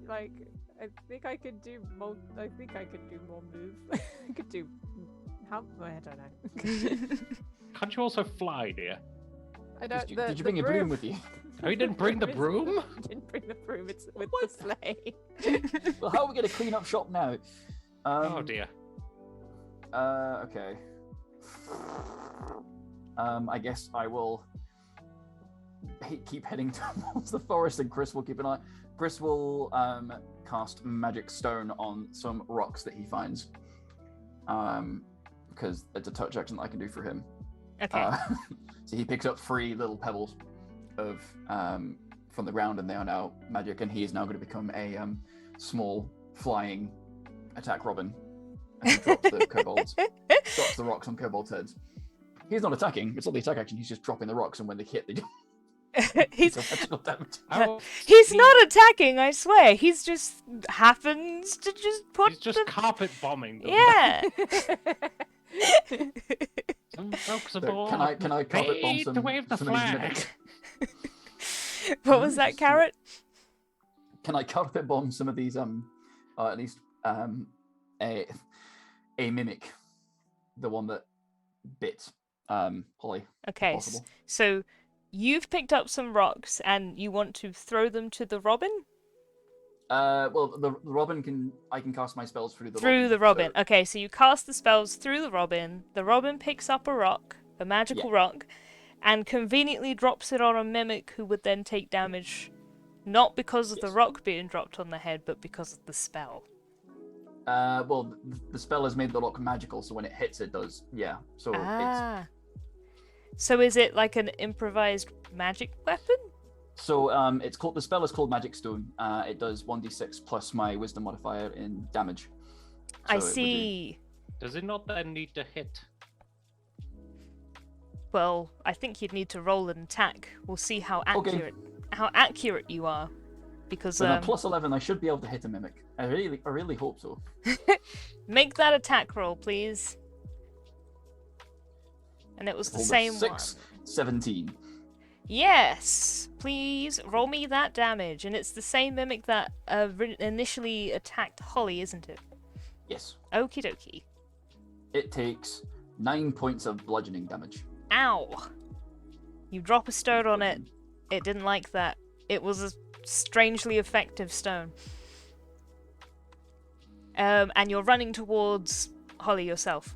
think I could do more. I think I could do more moves. I could do. How? I don't know. Can't you also fly, dear? I don't. Did you bring a broom with you? Oh, you didn't bring the broom? I didn't bring the broom. It's with the sleigh. Well, how are we going to clean up shop now? Oh dear. Okay. I guess I will keep heading towards the forest, and Chris will keep an eye. Chris will cast magic stone on some rocks that he finds, because it's a touch action that I can do for him. Okay. So he picks up 3 little pebbles of from the ground, and they are now magic, and he is now going to become a small flying attack robin. And he drops the kobolds, drops the rocks on kobolds' heads. He's not attacking. It's not the attack action. He's just dropping the rocks, and when they hit, they he's magical damage. he's not attacking, I swear. He's just happens to just put He's just carpet bombing them. Yeah. Some folks So aboard. can I carpet bomb Fade some, to wave the some of these flag. mimics? What was that, Carrot? Can I carpet bomb some of these or at least a mimic, the one that bit Holly? Okay, Possible. so you've picked up some rocks and you want to throw them to the robin? Well, the robin I can cast my spells through the robin. Through the robin. So, Okay, so you cast the spells through the robin. The robin picks up a rock, a magical rock, and conveniently drops it on a mimic who would then take damage, not because of the rock being dropped on the head, but because of the spell. well, the spell has made the rock magical, so when it hits, it does. Yeah. So it's So is it like an improvised magic weapon? so it's called the spell is called Magic Stone. It does 1d6 plus my Wisdom modifier in damage. I So it would do- see. Does it not then need to hit? Well, I think you'd need to roll an attack. We'll see how Okay. accurate you are, because With a plus 11, I should be able to hit a mimic. I really hope so. make that attack roll, please. And it was the Rolled a same 6, one. 17. Yes, please roll me that damage, and it's the same mimic that initially attacked Holly, isn't it? Yes. Okie dokie. It takes 9 points of bludgeoning damage. Ow! You drop a stone on it. It didn't like that. It was a strangely effective stone. And you're running towards Holly yourself.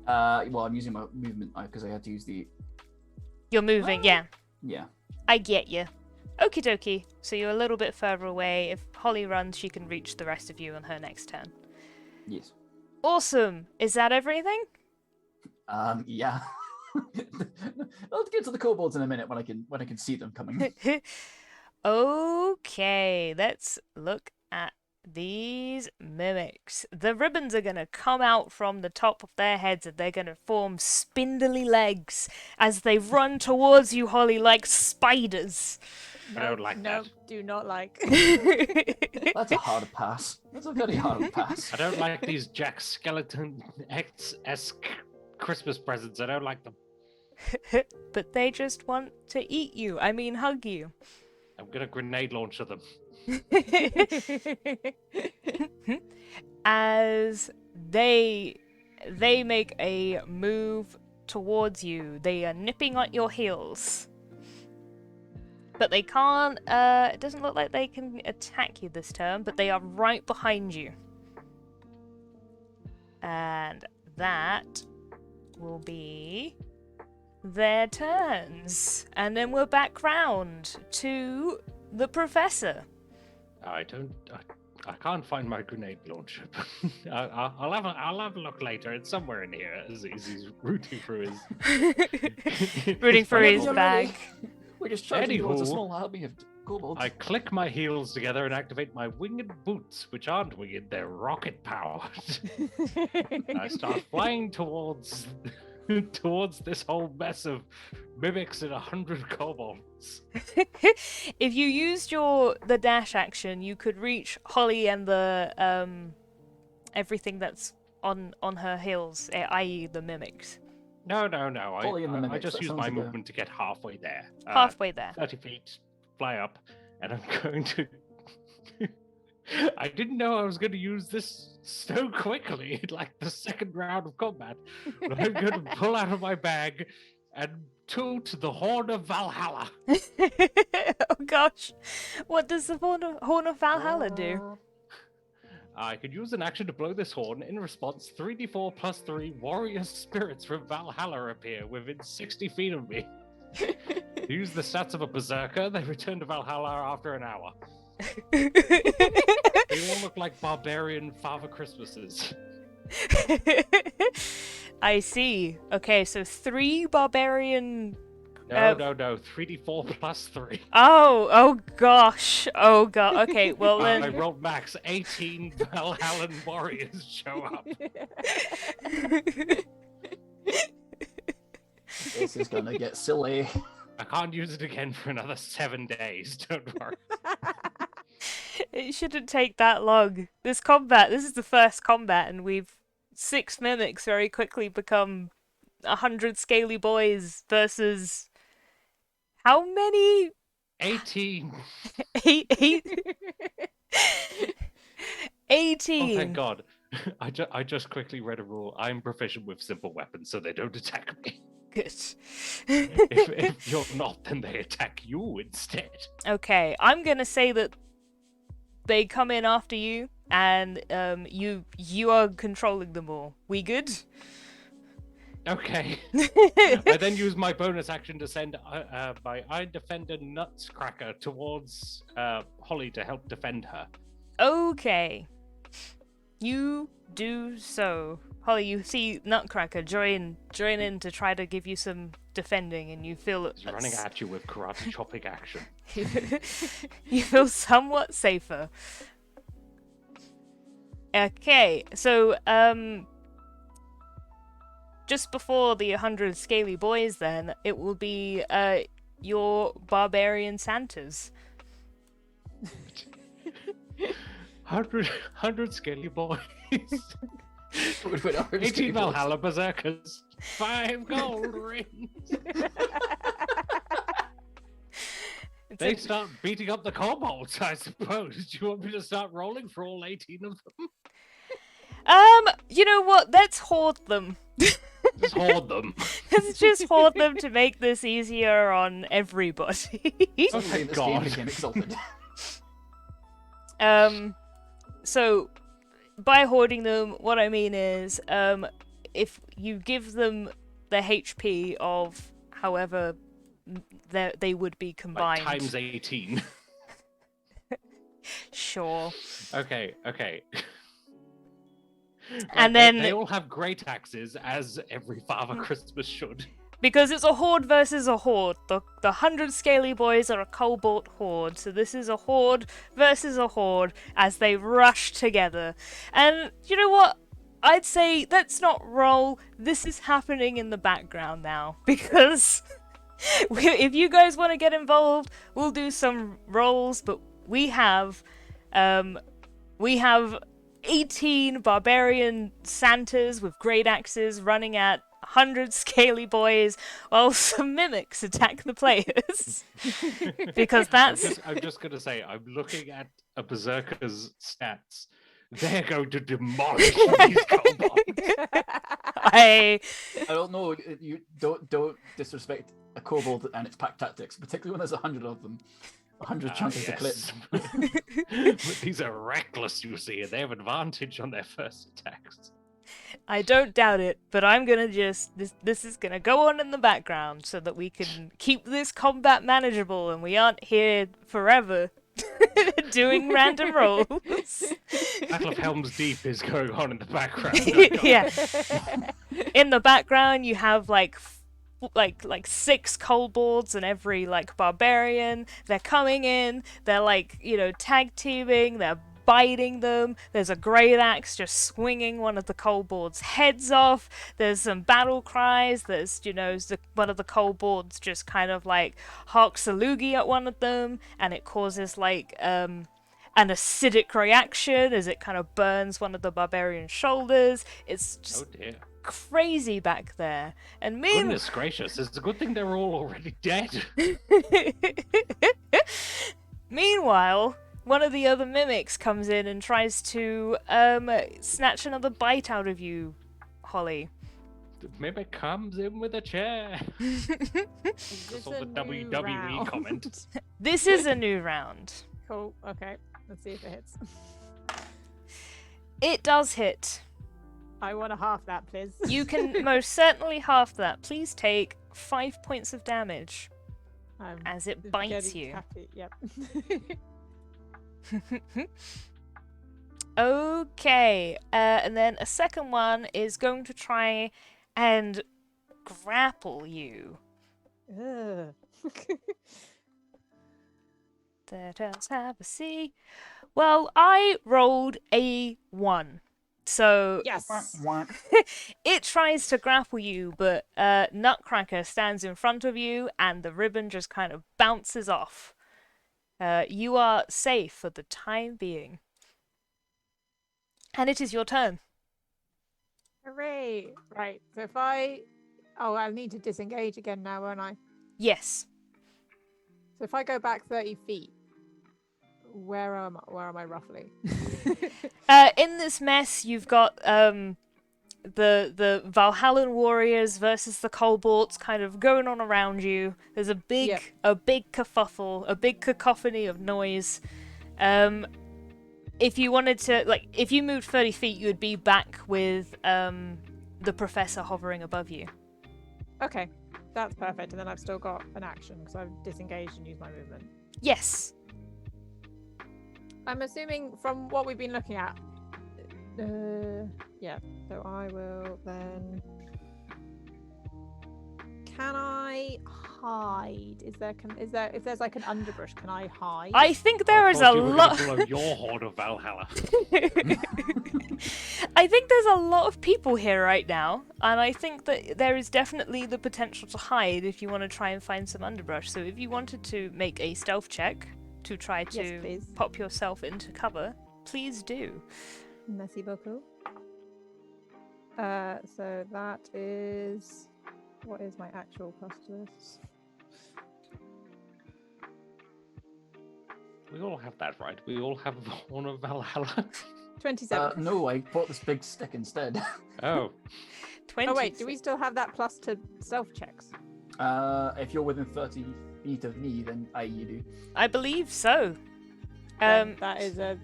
Well, I'm using my movement because I had to use the... You're moving, yeah. Yeah. I get you. Okie dokie. So you're a little bit further away. If Holly runs, she can reach the rest of you on her next turn. Yes. Awesome. Is that everything? Yeah. I'll get to the kobolds in a minute when I can see them coming. Okay, let's look at these mimics. The ribbons are going to come out from the top of their heads and they're going to form spindly legs as they run towards you, Holly, like spiders. I don't like no, that. do not like. That's a hard pass. That's a very hard pass. I don't like these Jack Skeleton-esque Christmas presents. I don't like them. But they just want to eat you. I mean, hug you. I'm gonna grenade launcher them. As they make a move towards you, they are nipping at your heels. But they can't, it doesn't look like they can attack you this turn, but they are right behind you. And that will be their turns. And then we're back round to the professor. I can't find my grenade launcher. I'll have a look later. It's somewhere in here as he's rooting through his Rooting for his Already. bag. We're just charging towards a Anywho, small army of kobolds. I click my heels together and activate my winged boots, which aren't winged, they're rocket powered. I start flying towards this whole mess of mimics and 100 kobolds. If you used the dash action, you could reach Holly and the everything that's on her heels, i.e. the mimics. No. Fully in the I mimics, just that use sounds my like a- movement to get halfway there. Halfway there. 30 feet, fly up, and I'm going to... I didn't know I was going to use this so quickly, like the second round of combat. But I'm going to pull out of my bag and toot the horn of Valhalla. Oh gosh. What does the Horn of Valhalla do? I could use an action to blow this horn. In response, 3d4 plus 3 warrior spirits from Valhalla appear within 60 feet of me. Use the stats of a berserker. They return to Valhalla after an hour. They all look like barbarian Father Christmases. I see. Okay, so 3 barbarian... No. 3d4 plus 3. Oh gosh. Oh god. Okay, well I then... rolled max. 18 Valhallan warriors show up. This is gonna get silly. I can't use it again for another 7 days. Don't worry. It shouldn't take that long. This is the first combat, and we've 6 mimics very quickly become 100 scaly boys versus how many? 18. Eight, Oh, 18. thank God. I just quickly read a rule. I'm proficient with simple weapons, so they don't attack me. Good. If you're not, then they attack you instead. Okay, I'm gonna say that they come in after you, and you are controlling them all. We good? Okay. I then use my bonus action to send my Iron Defender Nutcracker towards Holly to help defend her. Okay. You do so. Holly, you see Nutcracker join in to try to give you some defending, and you feel He's running at you with karate chopping action. you feel somewhat safer. Okay, so just before the 100 scaly boys, then it will be your barbarian Santas. 100 scaly boys. Would put 100 18 scaly boys. Valhalla Berserkers. 5 gold rings. They start beating up the kobolds, I suppose. Do you want me to start rolling for all 18 of them? You know what? Let's hoard them. Just hoard them. Let's just hoard them to make this easier on everybody. Oh, Suddenly thank this game God. became exalted. So by hoarding them, what I mean is, if you give them the HP of however they would be combined. Like times 18. Sure. Okay. And Right, then they all have great axes, as every Father Christmas should. because it's a horde versus a horde, the 100 scaly boys are a cobalt horde, so this is a horde versus a horde as they rush together. And you know what? I'd say let's not roll. This is happening in the background now because if you guys want to get involved, we'll do some rolls. But we have 18 barbarian Santas with great axes running at 100 scaly boys while some mimics attack the players. Because that's... I'm just going to say, I'm looking at a Berserker's stats. They're going to demolish these kobolds. I don't know. You don't disrespect a kobold and its pack tactics, particularly when there's 100 of them. 100 chances to clip. But these are reckless, you see, and they have advantage on their first attacks. I don't doubt it, but I'm gonna just... This is gonna go on in the background so that we can keep this combat manageable and we aren't here forever doing random rolls. Battle of Helm's Deep is going on in the background. Yeah. In the background, you have like 6 kobolds and every like barbarian. They're coming in. They're like, you know, tag teaming. They're biting them. There's a great axe just swinging one of the kobolds' heads off. There's some battle cries. There's, you know, one of the kobolds just kind of like harks a loogie at one of them, and it causes like an acidic reaction as it kind of burns one of the barbarian's shoulders. It's just crazy back there. And goodness gracious, it's a good thing they're all already dead. Meanwhile, one of the other mimics comes in and tries to snatch another bite out of you, Holly. The mimic comes in with a chair. That's all the WWE comment. This is a new round. Cool. Okay. Let's see if it hits. It does hit. I want to half that, please. You can most certainly half that. Please take 5 points of damage as it bites you. Happy. Yep. Okay, and then a second one is going to try and grapple you. Ugh. Let us have a see. Well, I rolled a 1. So Yes. it tries to grapple you, but Nutcracker stands in front of you, and the ribbon just kind of bounces off. You are safe for the time being. And it is your turn. Hooray! Right. So if I'll need to disengage again now, won't I? Yes. So if I go back 30 feet, where am I roughly? In this mess, you've got the Valhallan warriors versus the Kobolds kind of going on around you. There's a big kerfuffle, a big cacophony of noise. If you wanted to, if you moved 30 feet, you would be back with the professor hovering above you. Okay, that's perfect. And then I've still got an action because I've disengaged and used my movement. Yes. I'm assuming from what we've been looking at. Yeah. So I will then. Can I hide? Is there if there's like an underbrush, can I hide? I think there is a lot. Blow your horn of Valhalla. I think there's a lot of people here right now, and I think that there is definitely the potential to hide if you want to try and find some underbrush. So if you wanted to make a stealth check to try to Yes, please. pop yourself into cover, please do. Merci beaucoup. So that is. What is my actual plus to this? We all have that, right? We all have the horn of Valhalla. 27. No, I bought this big stick instead. Oh. 20. Oh wait, do we still have that plus to stealth checks? If you're within 30 feet of me, then you do. I believe so. Then that is then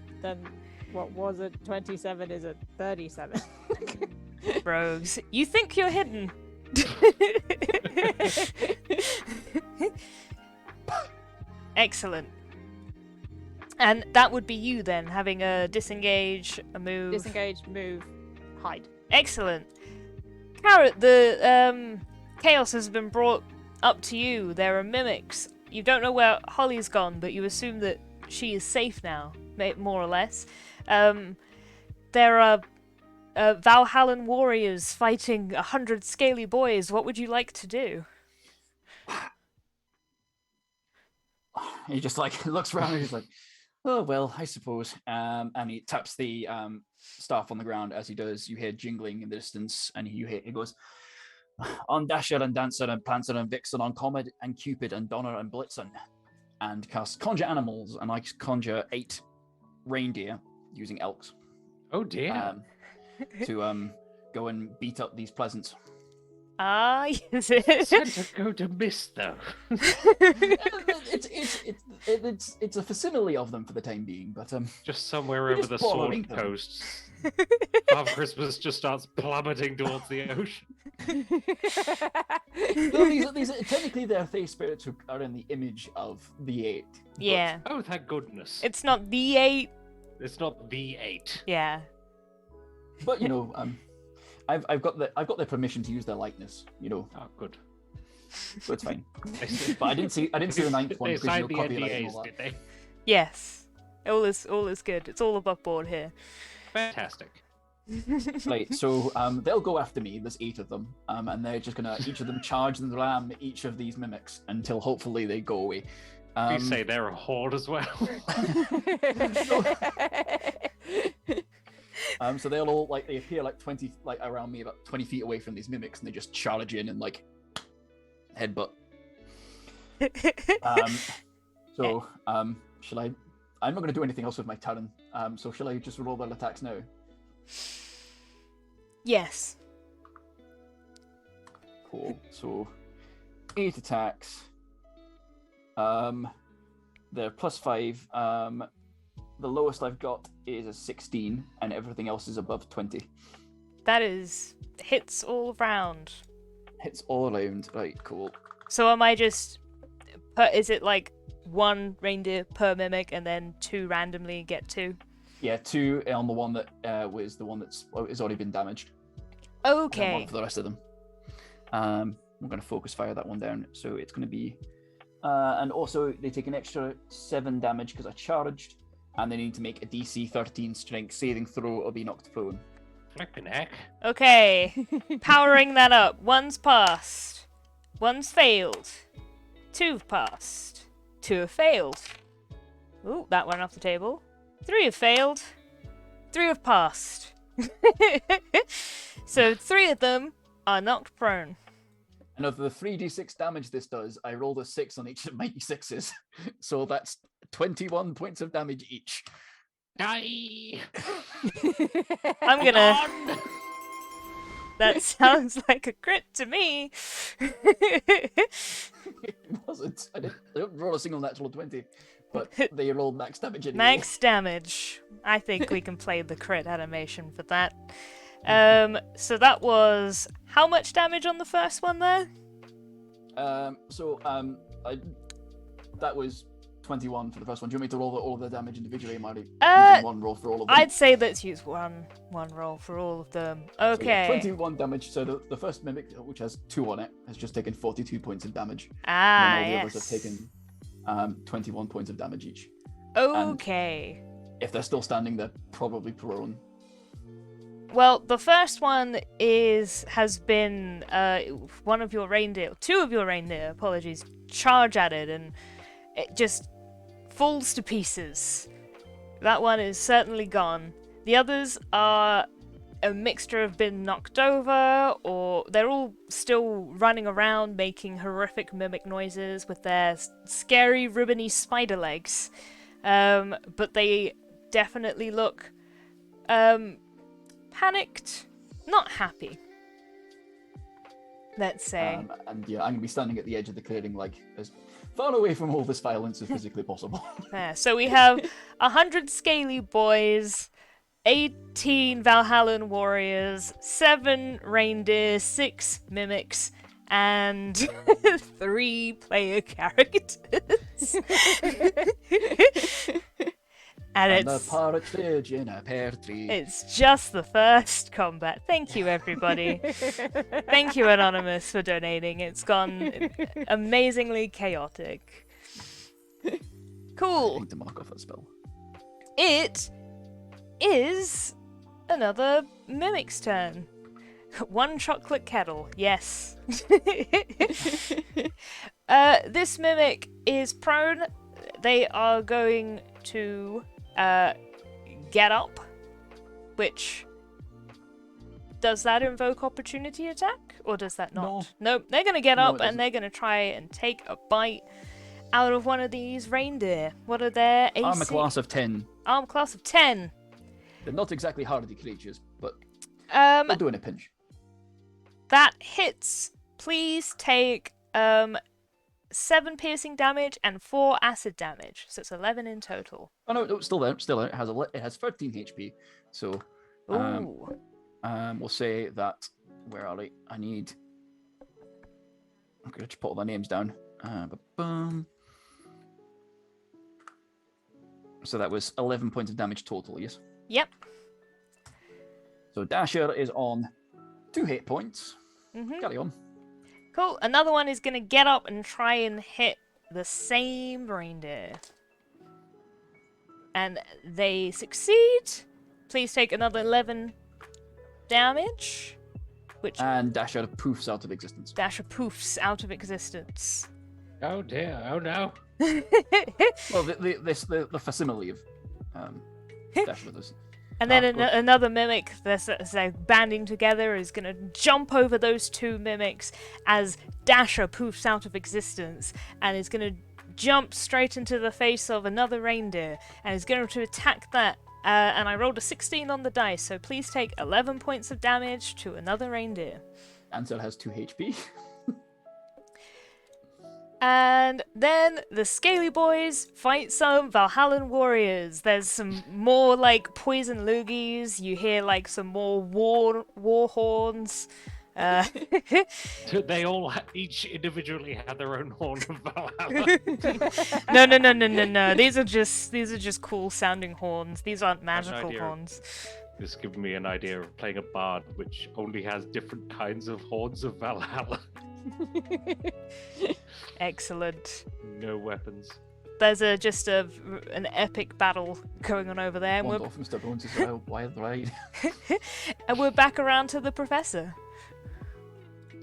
what was a 27 is a 37. Rogues, you think you're hidden? Excellent. And that would be you then, having a disengage, a move. Disengage, move, hide. Excellent. Carrot, the chaos has been brought up to you. There are mimics. You don't know where Holly's gone, but you assume that she is safe now, more or less. There are Valhallan warriors fighting 100 scaly boys. What would you like to do? He just looks around and he's like, oh well, I suppose. And he taps the staff on the ground. As he does, you hear jingling in the distance, and he goes, on Dasher and Dancer and Prancer and Vixen, on Comet and Cupid and Donner and Blitzen, and cast Conjure Animals, and I conjure 8 reindeer using elks. Oh dear. To go and beat up these pleasants. Ah, yes. Santa go to miss though. It's a facsimile of them for the time being, but just somewhere over the sword coast. Father Christmas just starts plummeting towards the ocean. No, these technically they're Fae spirits who are in the image of the 8. Yeah. Oh, thank goodness. It's not the 8. It's not the 8. Yeah. But I've got their permission to use their likeness. Oh, good. So it's fine. But I didn't see the 9th one They because signed the copyright and NDAs, all that. did they? Yes. All is good. It's all above board here. Fantastic. Right, so they'll go after me. There's 8 of them, and they're just gonna each of them charge and ram each of these mimics until hopefully they go away. You say they're a horde as well. So they'll all they appear 20 around me, about 20 feet away from these mimics, and they just charge in and headbutt. Shall I? I'm not going to do anything else with my turn. So shall I just roll their attacks now? Yes. Cool. So 8 attacks. They're +5. The lowest I've got is a 16, and everything else is above 20. That is hits all round. Hits all around. Right, cool. So am I just... is it 1 reindeer per mimic and then 2 randomly get 2? Yeah, 2 on the one that was the one that's already been damaged. Okay. And 1 for the rest of them. We're going to focus fire that one down. So it's going to be... and also, they take an extra 7 damage because I charged. And they need to make a DC 13 strength saving throw or be knocked prone. Flippin' heck. Okay, powering that up. One's passed. One's failed. 2 have passed. 2 have failed. Ooh, that went off the table. 3 have failed. 3 have passed. So 3 of them are knocked prone. And of the 3d6 damage this does, I rolled a 6 on each of my d6s. So that's 21 points of damage each. Die! I'm gonna... On! That sounds like a crit to me. It wasn't. I didn't roll a single natural 20, but they rolled max damage anyway. Max damage. I think we can play the crit animation for that. So that was how much damage on the first one there? That was 21 for the first one. Do you want me to roll all the damage individually, Marty? Using one roll for all of them? I'd say let's use one roll for all of them. Okay. So yeah, 21 damage. So the first mimic, which has 2 on it, has just taken 42 points of damage. Ah, and then all the yes. others have taken 21 points of damage each. Okay. If they're still standing, they're probably prone. Well, the first one has been one of your reindeer, 2 of your reindeer, apologies, charge at it, and it just falls to pieces. That one is certainly gone. The others are a mixture of been knocked over, or they're all still running around making horrific mimic noises with their scary ribbony spider legs. But they definitely look panicked, not happy. Let's say. And yeah, I'm gonna be standing at the edge of the clearing, like as far away from all this violence as physically possible. Yeah, so we have 100 scaly boys, 18 Valhallan warriors, 7 reindeer, 6 mimics, and 3 player characters. And it's a partridge in a pear tree. It's just the first combat. Thank you, everybody. Thank you, Anonymous, for donating. It's gone amazingly chaotic. I Cool. need to mark off that spell. It is another mimic's turn. 1 chocolate kettle, yes. This mimic is prone. They are going to get up, which does that invoke opportunity attack, or does that not? No. Nope, they're gonna get No, up it and they're gonna try and take a bite out of one of these reindeer. What are their AC? Armor class of 10. Armor class of 10. They're not exactly hardy creatures, but they'll do in a pinch. That hits. Please take 7 piercing damage and 4 acid damage, so it's 11 in total. Oh no, still there. It has 13 HP. So, Ooh. we'll say that. Where are they? I'm gonna just put all their names down. So that was 11 points of damage total. Yes. Yep. So Dasher is on 2 hit points. Mhm. Carry on. Cool. Another one is gonna get up and try and hit the same reindeer. And they succeed. Please take another 11 damage. Which And Dasher poofs out of existence. Dasher poofs out of existence. Oh dear, oh no. Well, the facsimile of Dasher does. And then good. another mimic that's banding together is going to jump over those 2 mimics as Dasher poofs out of existence and is going to jump straight into the face of another reindeer and is going to attack that. And I rolled a 16 on the dice, so please take 11 points of damage to another reindeer. Ansel has 2 HP. And then the Scaly Boys fight some Valhallan warriors. There's some more like poison loogies. You hear like some more war horns. They all each individually had their own horn of Valhalla. No. These are just cool sounding horns. These aren't magical idea. horns. This gives me an idea of playing a bard which only has different kinds of horns of Valhalla. Excellent. No weapons. there's an epic battle going on over there, and One off Mr. Bones as well. Wild ride. and we're back around to the professor.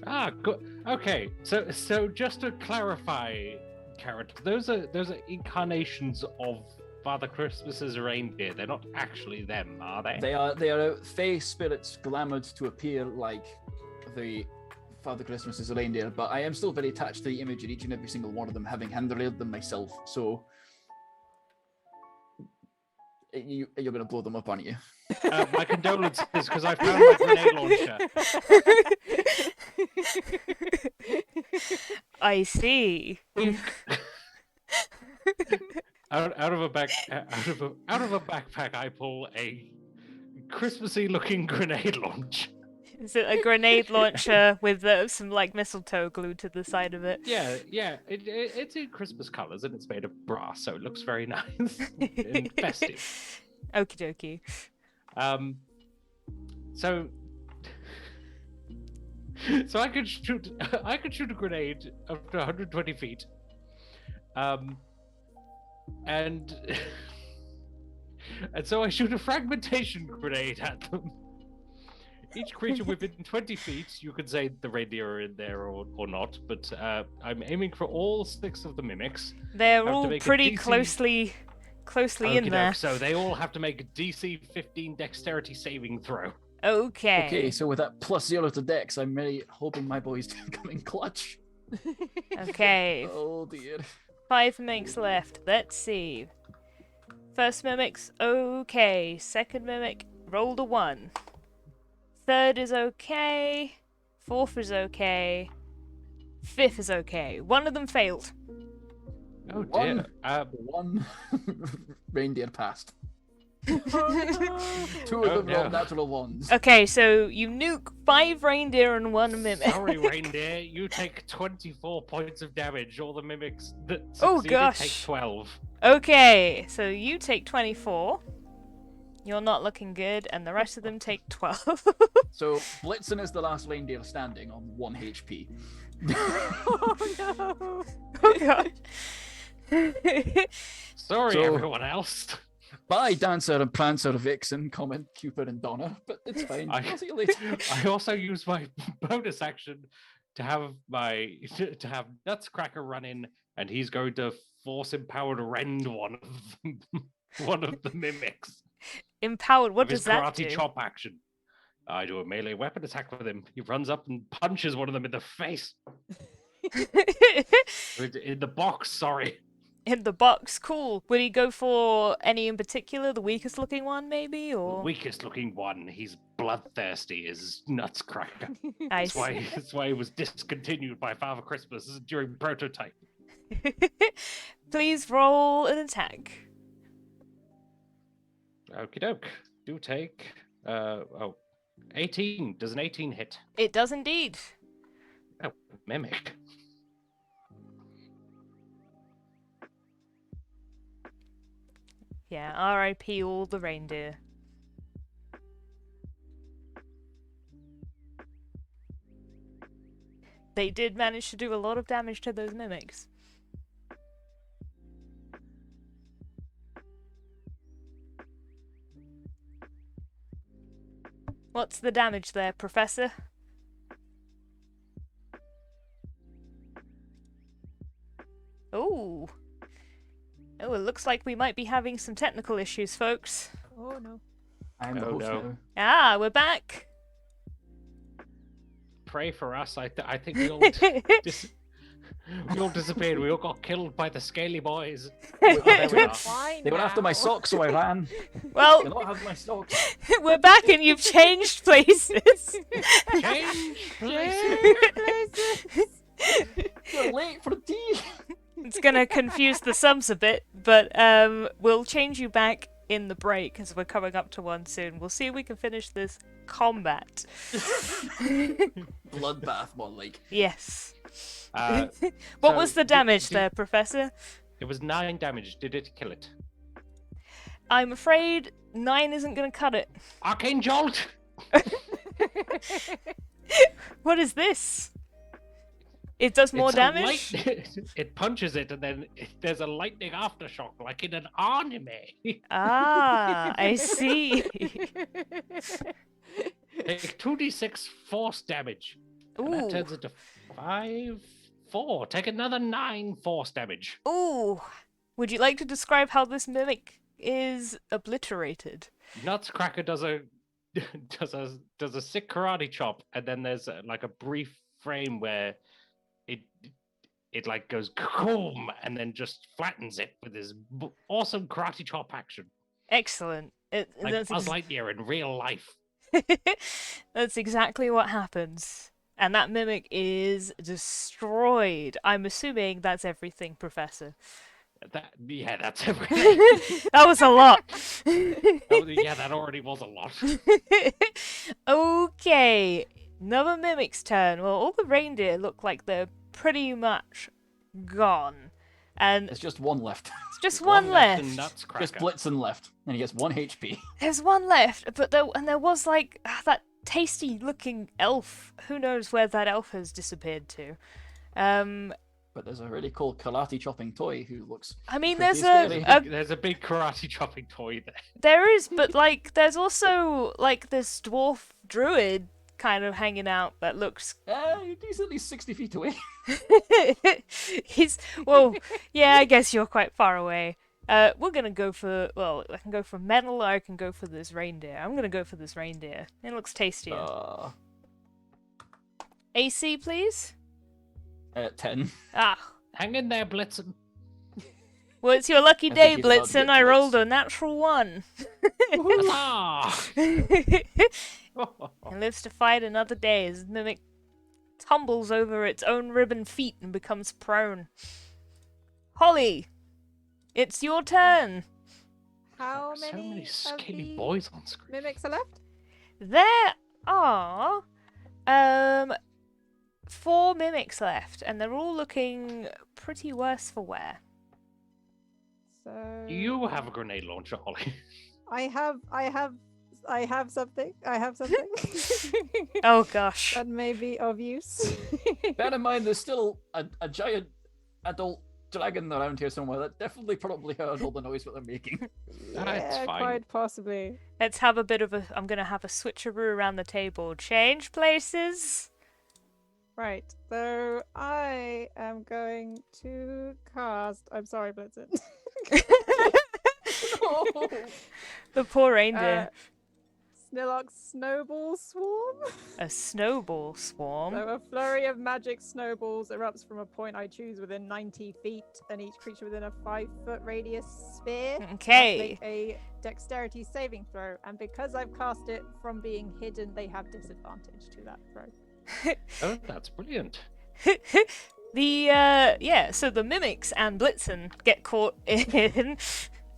Ah, good. Okay, so just to clarify, Carrot, those are incarnations of Father Christmas's reindeer. They're not actually them, are they? They are fae spirits glamoured to appear like the Father Christmas's reindeer, but I am still very attached to the image of each and every single one of them, having hand-reared them myself. So you're going to blow them up, aren't you? My condolences, because I found my grenade launcher. I see. Out of a backpack, I pull a Christmassy-looking grenade launch. Is it a grenade launcher with some like mistletoe glued to the side of it? Yeah. It's in Christmas colours and it's made of brass, so it looks very nice and festive. Okie dokie. So I could shoot a grenade up to 120 feet. And so I shoot a fragmentation grenade at them. Each creature within 20 feet, you could say the reindeer are in there or not, but I'm aiming for all 6 of the mimics. They're all pretty closely in there. So they all have to make a DC 15 dexterity saving throw. Okay. Okay, so with that +0 to dex, I'm really hoping my boys do come in clutch. Okay. Oh dear. 5 mimics left. Let's see. First mimic's okay. Second mimic rolled a 1. Third is okay. Fourth is okay. Fifth is okay. One of them failed. Oh dear. One reindeer passed. Oh, no. 2 of them rolled natural ones. Okay, so you nuke 5 reindeer and 1 mimic. Sorry, reindeer. You take 24 points of damage. All the mimics that Oh, succeeded gosh. take 12. Okay, so you take 24. You're not looking good, and the rest of them take 12. So Blitzen is the last reindeer standing on 1 HP. Oh no. Oh god. Sorry, So- everyone else. Bye, Dancer and Prancer, Vixen, Comet, Cupid, and Donna. But it's fine. I'll see you later. I also use my bonus action to have Nutscracker run in, and he's going to force empowered rend one of the mimics. Empowered, what with his does that karate do? chop action. I do a melee weapon attack with him. He runs up and punches one of them in the face. In the box, sorry. In the box, cool. Would he go for any in particular? The weakest looking one, maybe? The Or weakest looking one. He's bloodthirsty as Nutscracker. I That's why he was discontinued by Father Christmas during prototype. Please roll an attack. Okie doke. Do take 18. Does an 18 hit? It does indeed. Oh, mimic. Yeah, R.I.P. all the reindeer. They did manage to do a lot of damage to those mimics. What's the damage there, Professor? Ooh. Oh, it looks like we might be having some technical issues, folks. Oh no. I'm the Oh, host no. now. Ah, we're back. Pray for us. I think we all we all disappeared. We all got killed by the scaly boys. There we are. Fine They were after my now. socks, so I ran. Well, They not have my socks. we're back and you've changed places. Change You're late for tea. It's gonna confuse the sums a bit, but we'll change you back in the break as we're coming up to one soon. We'll see if we can finish this combat. Bloodbath, more like. Yes. What What was the damage there, Professor? It was 9 damage. Did it kill it? I'm afraid 9 isn't gonna cut it. Arcane Jolt! What is this? It does more It's a damage? it punches it, and then there's a lightning aftershock, like in an anime. Ah, I see. Take 2d6 force damage. And that Ooh. turns into 5, 4. Take another 9 force damage. Ooh. Would you like to describe how this mimic is obliterated? Nutcracker does a does a sick karate chop, and then there's like a brief frame where it like goes boom, and then just flattens it with his awesome karate chop action, Excellent. like That's Buzz Lightyear in real life. That's exactly what happens. And that mimic is destroyed. I'm assuming that's everything, Professor. That's everything. That was a lot. That already was a lot. Okay, another mimic's turn. Well, all the reindeer look like they're pretty much gone. And There's just one left. it's just one left. And Nutcracker. Just Blitzen left, and he gets 1 HP. There's one left, but there was like that tasty looking elf. Who knows where that elf has disappeared to? But there's a really cool karate chopping toy who looks. I mean, pretty there's scary. There's a big karate chopping toy there. there is, but like there's also like this dwarf druid kind of hanging out that looks. He's at least 60 feet away. He's well, yeah. I guess you're quite far away. We're gonna go for I can go for metal, or I can go for this reindeer. I'm gonna go for this reindeer. It looks tastier. AC, please. 10. Ah, Hang in there, Blitzen. well, it's your lucky I day, think he's about to Blitzen. get I to rolled us. a natural 1. Ah! And lives to fight another day as Mimic tumbles over its own ribbon feet and becomes prone. Holly, it's your turn. How So many of skinny the boys on screen. mimics are left? There are 4 mimics left, and they're all looking pretty worse for wear. So You have a grenade launcher, Holly. I have something. Oh gosh. That may be of use. Bear in mind, there's still a giant adult dragon around here somewhere that definitely probably heard all the noise that they're making. That's Yeah, fine. quite possibly. Let's have a bit of a. I'm gonna have a switcheroo around the table. Change places. Right. So I am going to cast. I'm sorry, Blitzen. The poor reindeer. Snillock's Snowball Swarm. A snowball swarm. So a flurry of magic snowballs erupts from a point I choose within 90 feet, and each creature within a 5-foot radius sphere must Okay. make a dexterity saving throw. And because I've cast it from being hidden, they have disadvantage to that throw. Oh, that's brilliant. So the mimics and Blitzen get caught in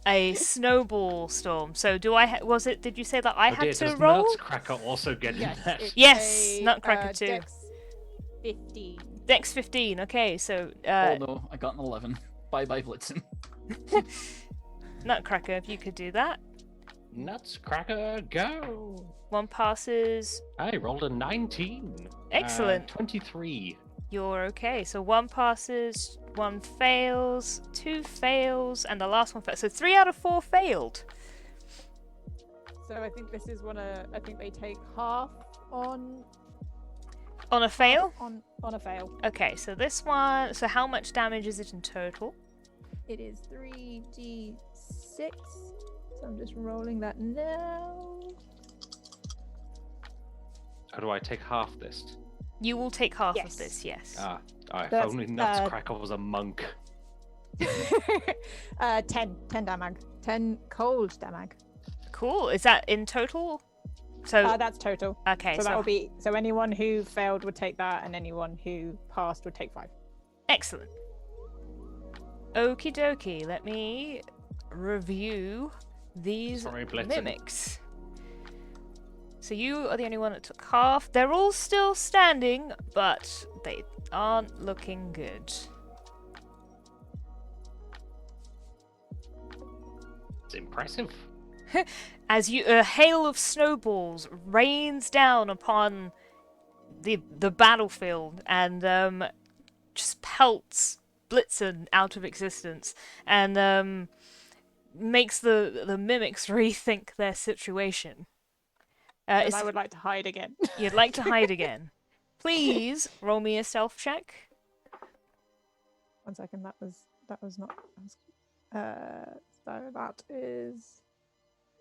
a snowball storm. So did you say that I Oh had dear, to does roll? Nutcracker also get in that? it's Yes, a, Nutcracker too. Dex 15. Dex 15. Okay, so Oh no, I got an 11. Bye bye, Blitzen. Nutcracker, if you could do that. Nutcracker, go! 1 passes. I rolled a 19. Excellent. 23. You're okay. So 1 passes, 1 fails, 2 fails, and the last one fails. So 3 out of 4 failed. So I think this is I think they take half on On a fail? on a fail. Okay, so this one. So how much damage is it in total? It is 3d6. So I'm just rolling that now. How do I take half this? You will take half Yes. of this, yes. If That's, only Nutcracker was a monk. 10 damage. 10 cold damage. Cool. Is that in total? So That's total. okay, So that will be anyone who failed would take that, and anyone who passed would take 5. excellent. Okie dokie. Let me review these Sorry, Blitzen. mimics. So you are the only one that took half. They're all still standing, but they aren't looking good. It's impressive. As a hail of snowballs rains down upon the battlefield, and just pelts Blitzen out of existence and makes the mimics rethink their situation. And I would like to hide again. You'd like to hide again. Please roll me a stealth check. 1 second, that was not. So that is.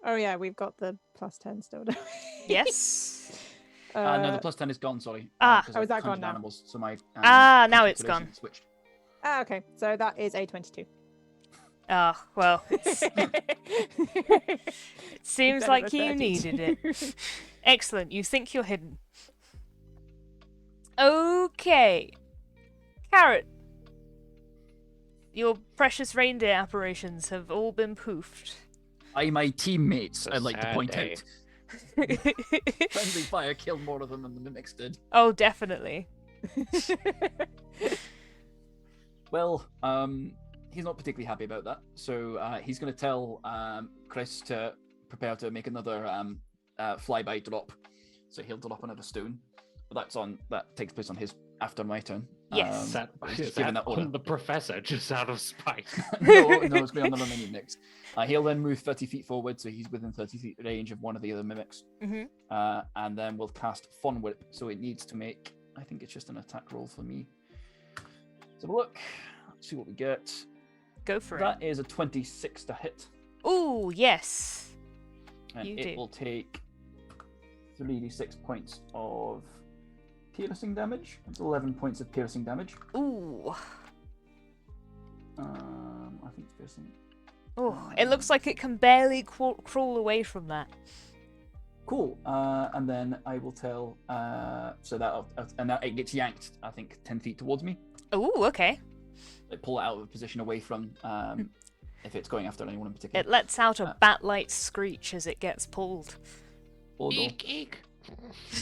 Oh yeah, we've got the +10 still. Don't we? Yes. No, the +10 is gone. Sorry. Ah. 'cause Oh, is I've that gone counted now? Animals, so my now it's consideration gone. Switched. Okay, so that is a 22. Ah, well, it seems Better like than you 32. needed it. Excellent. You think you're hidden. Okay. Carrot. Your precious reindeer apparitions have all been poofed. My teammates, It's a I'd like to sad point day. out. Friendly fire killed more of them than the mimics did. Oh, definitely. Well, he's not particularly happy about that, so he's going to tell Chris to prepare to make another flyby drop. So he'll drop another stone. But that takes place on his after my turn. Yes. Is that, He's is given that that order. on the professor just out of spite? no, it's going to be on the remaining mimics. He'll then move 30 feet forward, so he's within 30 feet range of one of the other mimics. Mm-hmm. And then we'll cast Fun Whip, so it needs to make, I think it's just an attack roll for me. Let's have a look, let's see what we get. Go for That is a 26 to hit, it. Ooh, yes. and You it do. will take 3d6 points of piercing damage. It's 11 points of piercing damage. Ooh. I think it's piercing. Oh, it looks like it can barely crawl away from that. Cool. And then I will tell. So that it gets yanked. I think 10 feet towards me. Ooh, okay. Like pull it out of a position away from. If it's going after anyone in particular. It lets out a bat-like screech as it gets pulled. Or no. Eek, eek.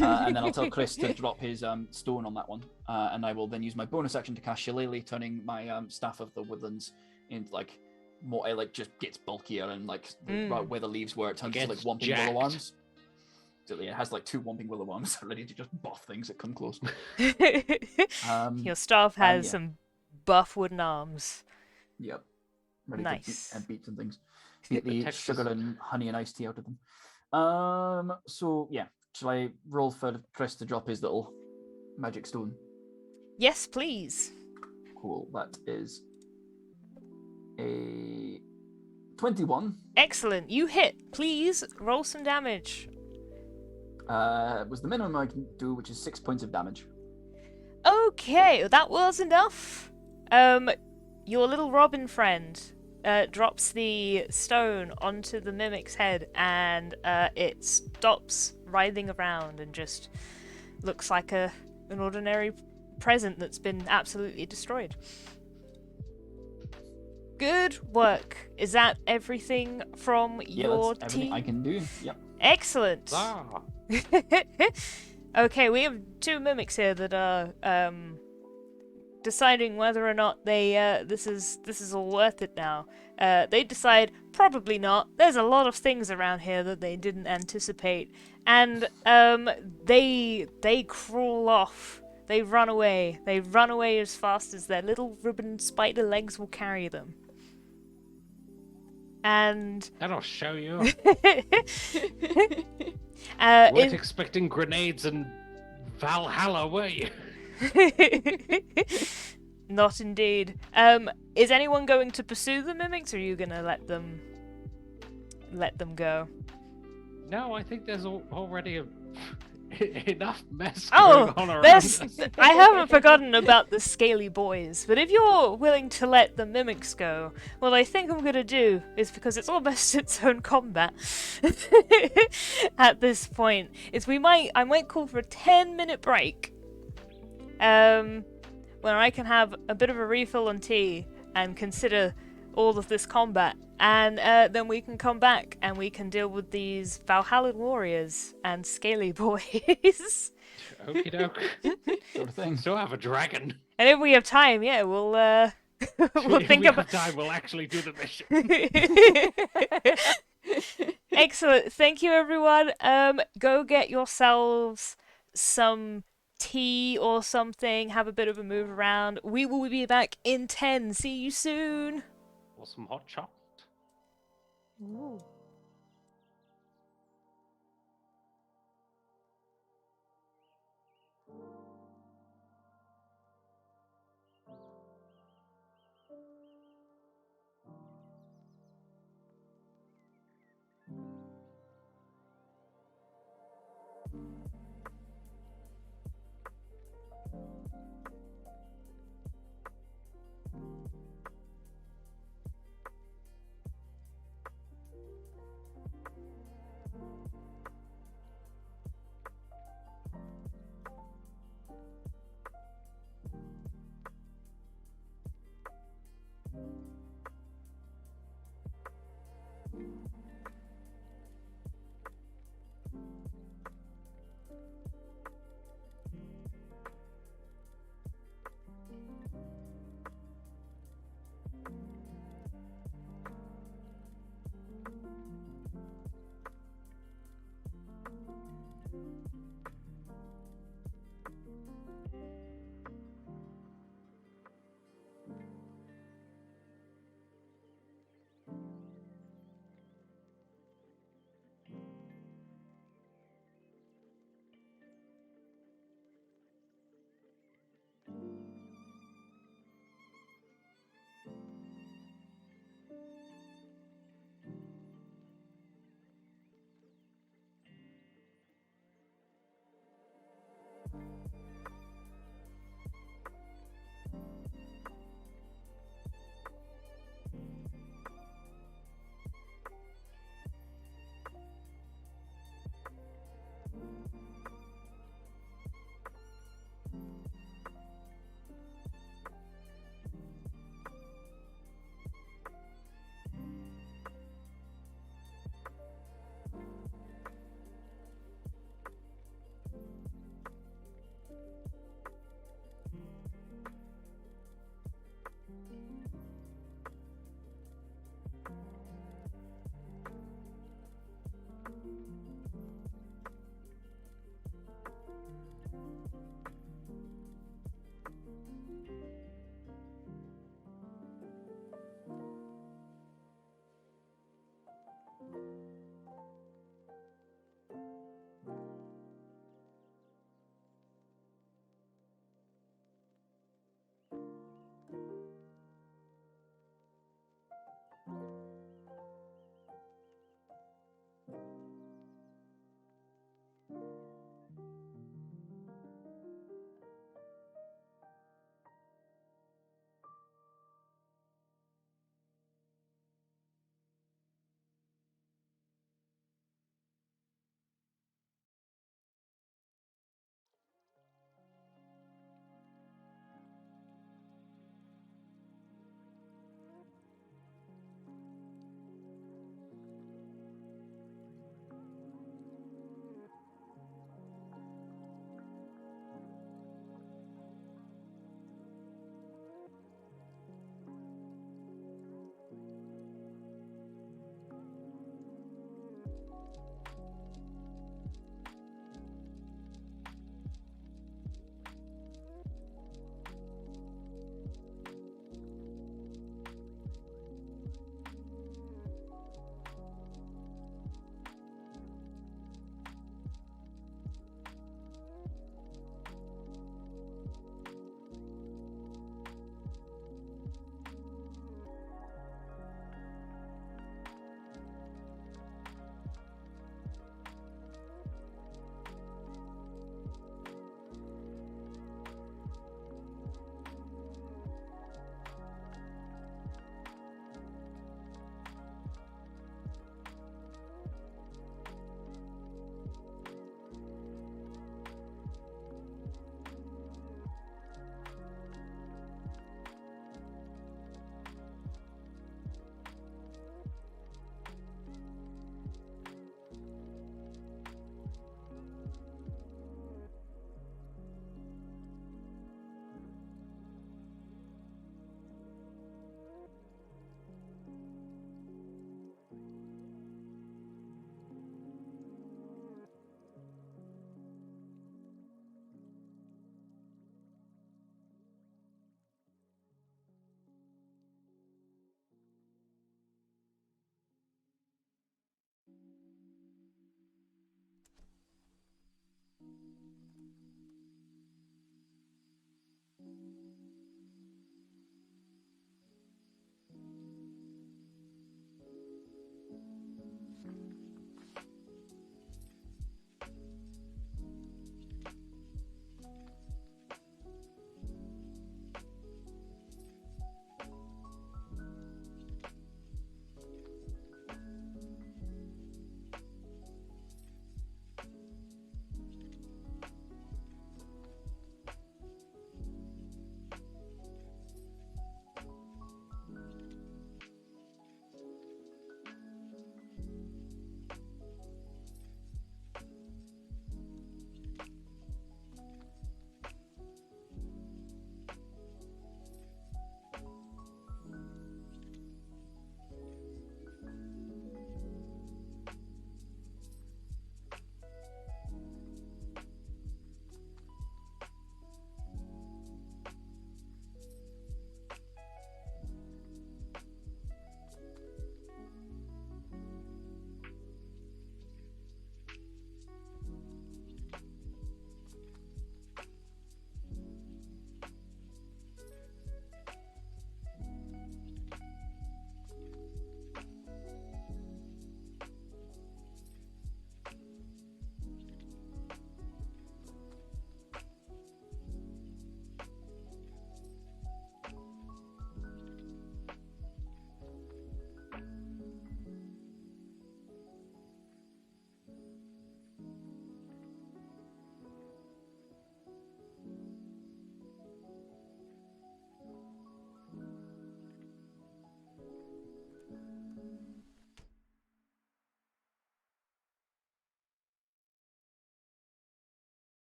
And then I'll tell Chris to drop his stone on that one, and I will then use my bonus action to cast Shillelagh, turning my staff of the woodlands into like more. It like just gets bulkier and like right where the leaves were, it turns into like Gets whomping jacked. willow arms. So yeah, it has like 2 whomping willow arms ready to just buff things that come close. Your staff has yeah. some buff wooden arms. Yep. Ready Nice. to beat some things. Beat The the textures- sugar and honey and iced tea out of them. So yeah, shall I roll for Chris to drop his little magic stone? Yes, please. Cool. That is a 21. Excellent. You hit. Please roll some damage. Was the minimum I can do, which is 6 points of damage. Okay, that was enough. Your little robin friend drops the stone onto the mimic's head, and it stops writhing around and just looks like an ordinary present that's been absolutely destroyed. Good work. Is that everything from your that's everything team? I can do. Yep. Excellent. Ah, Okay, we have 2 mimics here that are deciding whether or not they this is all worth it now. They decide probably not. There's a lot of things around here that they didn't anticipate, and they crawl off. They run away. They run away as fast as their little ribbon spider legs will carry them. And that'll show you. uh, Weren't expecting grenades and Valhalla, were you? Not indeed. Is anyone going to pursue the mimics, or are you gonna let them go? No, I think there's already enough mess Oh, going on around there's. us. I haven't forgotten about the scaly boys, but if you're willing to let the mimics go, what I think I'm gonna do is, because it's almost its own combat at this point, is I might call for a 10-minute break. Where I can have a bit of a refill on tea and consider all of this combat, and then we can come back and we can deal with these Valhalla warriors and scaly boys. Okie doke. Sort of thing. Still have a dragon. And if we have time, yeah, we'll we'll If think we about. have time, we'll actually do the mission. Excellent. Thank you, everyone. Go get yourselves some tea or something, have a bit of a move around. We will be back in 10. See you soon. Or some hot chocolate. Ooh.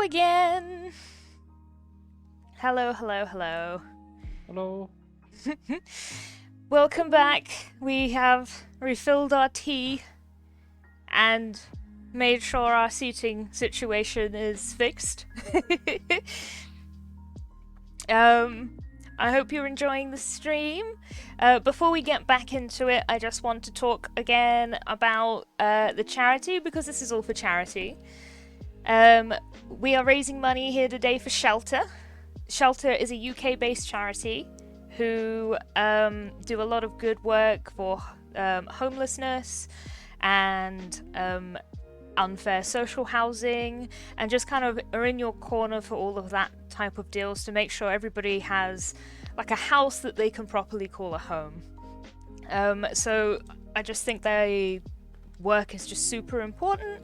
Hello again. Hello, hello, hello. Hello. Welcome back. We have refilled our tea and made sure our seating situation is fixed. I hope you're enjoying the stream. Before we get back into it, I just want to talk again about the charity, because this is all for charity. We are raising money here today for Shelter. Shelter is a UK-based charity who do a lot of good work for homelessness and unfair social housing, and just kind of are in your corner for all of that type of deals to make sure everybody has like a house that they can properly call a home. So I just think their work is just super important.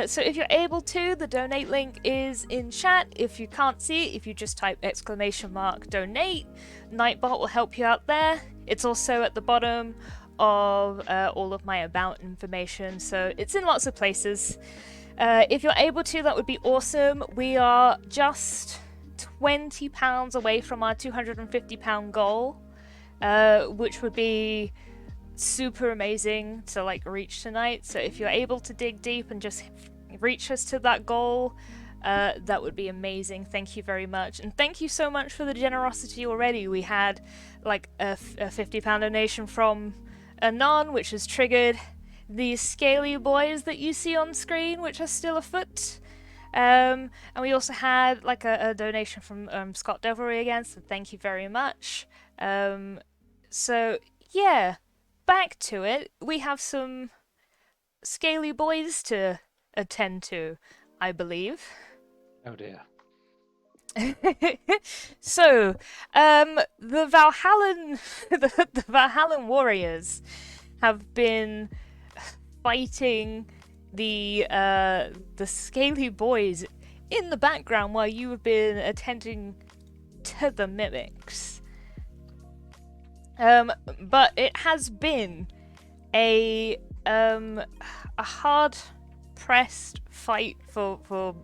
So if you're able to, the donate link is in chat. If you can't see it, if you just type !donate, Nightbot will help you out there. It's also at the bottom of all of my about information, so it's in lots of places. If you're able to, that would be awesome. We are just £20 away from our £250 goal, which would be super amazing to like reach tonight. So if you're able to dig deep and just reach us to that goal, that would be amazing. Thank you very much, and thank you so much for the generosity already. We had like a £50 donation from Anon, which has triggered these scaly boys that you see on screen, which are still afoot. And we also had like a donation from Scott Devilry again, so thank you very much. So yeah, back to it. We have some scaly boys to attend to, I believe. Oh dear. So, the Valhallan, the Valhallan warriors have been fighting the scaly boys in the background while you have been attending to the mimics. But it has been a hard pressed fight for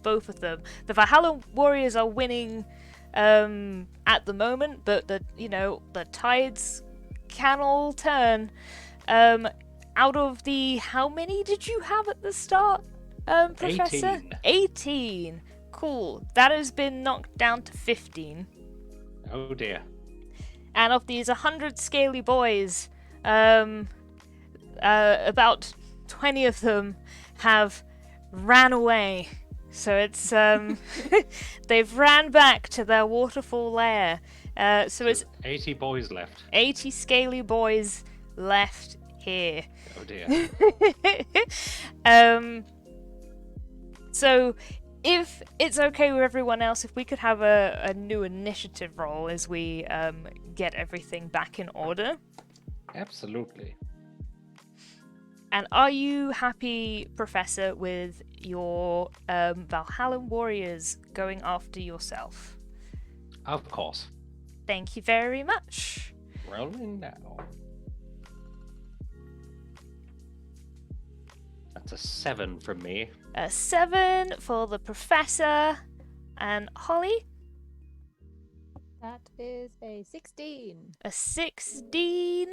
both of them. The Valhalla warriors are winning at the moment, but the tides can all turn. Out of the, how many did you have at the start, Professor? 18. Cool. That has been knocked down to 15. Oh dear. And of these 100 scaly boys, about 20 of them have ran away. So it's they've ran back to their waterfall lair. So it's 80 boys left. 80 scaly boys left here. Oh dear. So if it's okay with everyone else, if we could have a new initiative roll as we get everything back in order. Absolutely. And are you happy, Professor, with your Valhallan warriors going after yourself? Of course. Thank you very much. Rolling now. That's a 7 from me. A 7 for the Professor. And Holly? That is a 16. A 16.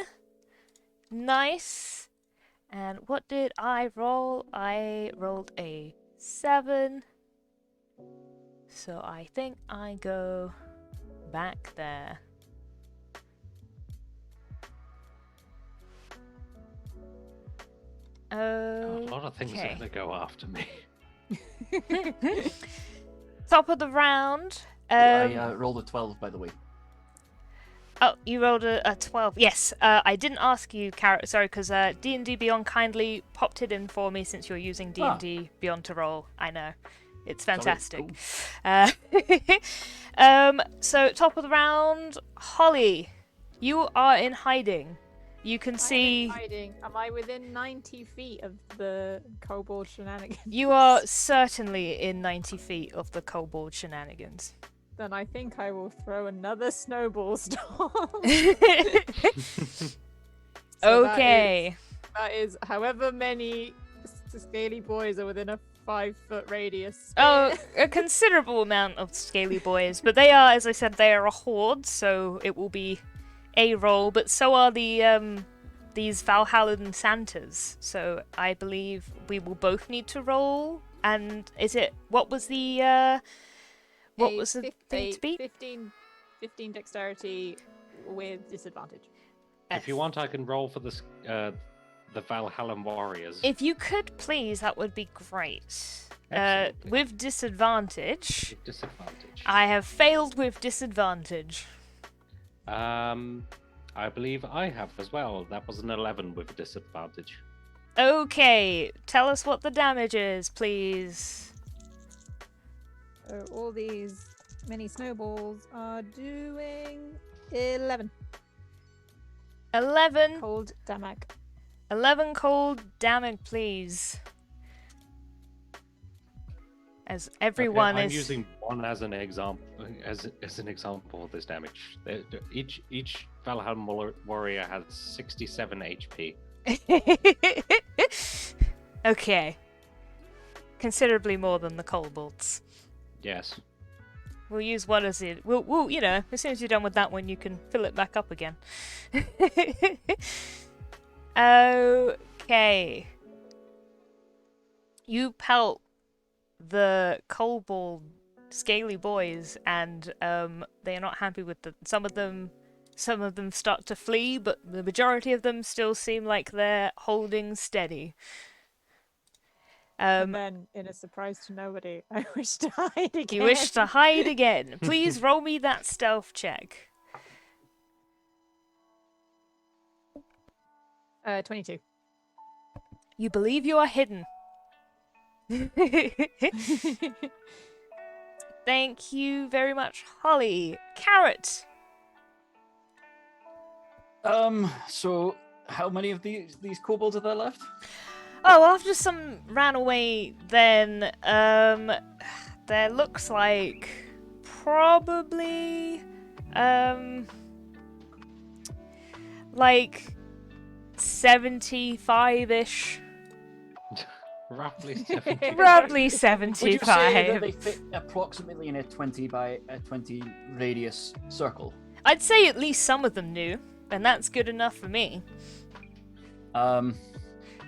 Nice. And what did I roll? I rolled a 7. So I think I go back there. Oh, a lot of things are going to go after me. Top of the round. I rolled a 12, by the way. Oh, you rolled a 12. Yes, I didn't ask you, Carrot. Sorry, because D&D Beyond kindly popped it in for me since you're using D&D Beyond to roll. I know. It's fantastic. Sorry, cool. So, top of the round, Holly, you are in hiding. You can see... Hiding. Am I within 90 feet of the kobold shenanigans? You are certainly in 90 feet of the kobold shenanigans. Then I think I will throw another snowball storm. Okay. That is however many scaly boys are within a 5-foot radius. Oh, a considerable amount of scaly boys, but they are, as I said, they are a horde, so it will be a roll. But so are these Valhallan Santas. So I believe we will both need to roll. And what was the thing to beat? 15 dexterity with disadvantage. If you want, I can roll for the Valhallan warriors. If you could, please, that would be great. Absolutely. With disadvantage. With disadvantage. I have failed with disadvantage. I believe I have as well. That was an 11 with a disadvantage. Okay, tell us what the damage is, please. So all these mini snowballs are doing 11 11 cold damage. 11 cold damage, please. As everyone I'm is using one as an example. As an example of this damage. Each Valhallan warrior has 67 HP. Okay. Considerably more than the kobolds. Yes. We'll use one as it. We'll, as soon as you're done with that one, you can fill it back up again. Okay. You pelt the kobold scaly boys, and they are not happy with the. Some of them start to flee, but the majority of them still seem like they're holding steady. And then, in a surprise to nobody, I wish to hide again. You wish to hide again. Please roll me that stealth check. 22. You believe you are hidden. Thank you very much, Holly. Carrot. So how many of these kobolds are there left? Oh, after some ran away, then there looks like probably like 75-ish. Roughly 70. Roughly Would you say that 75. they fit approximately in a 20 by a 20 radius circle? I'd say at least some of them knew, and that's good enough for me.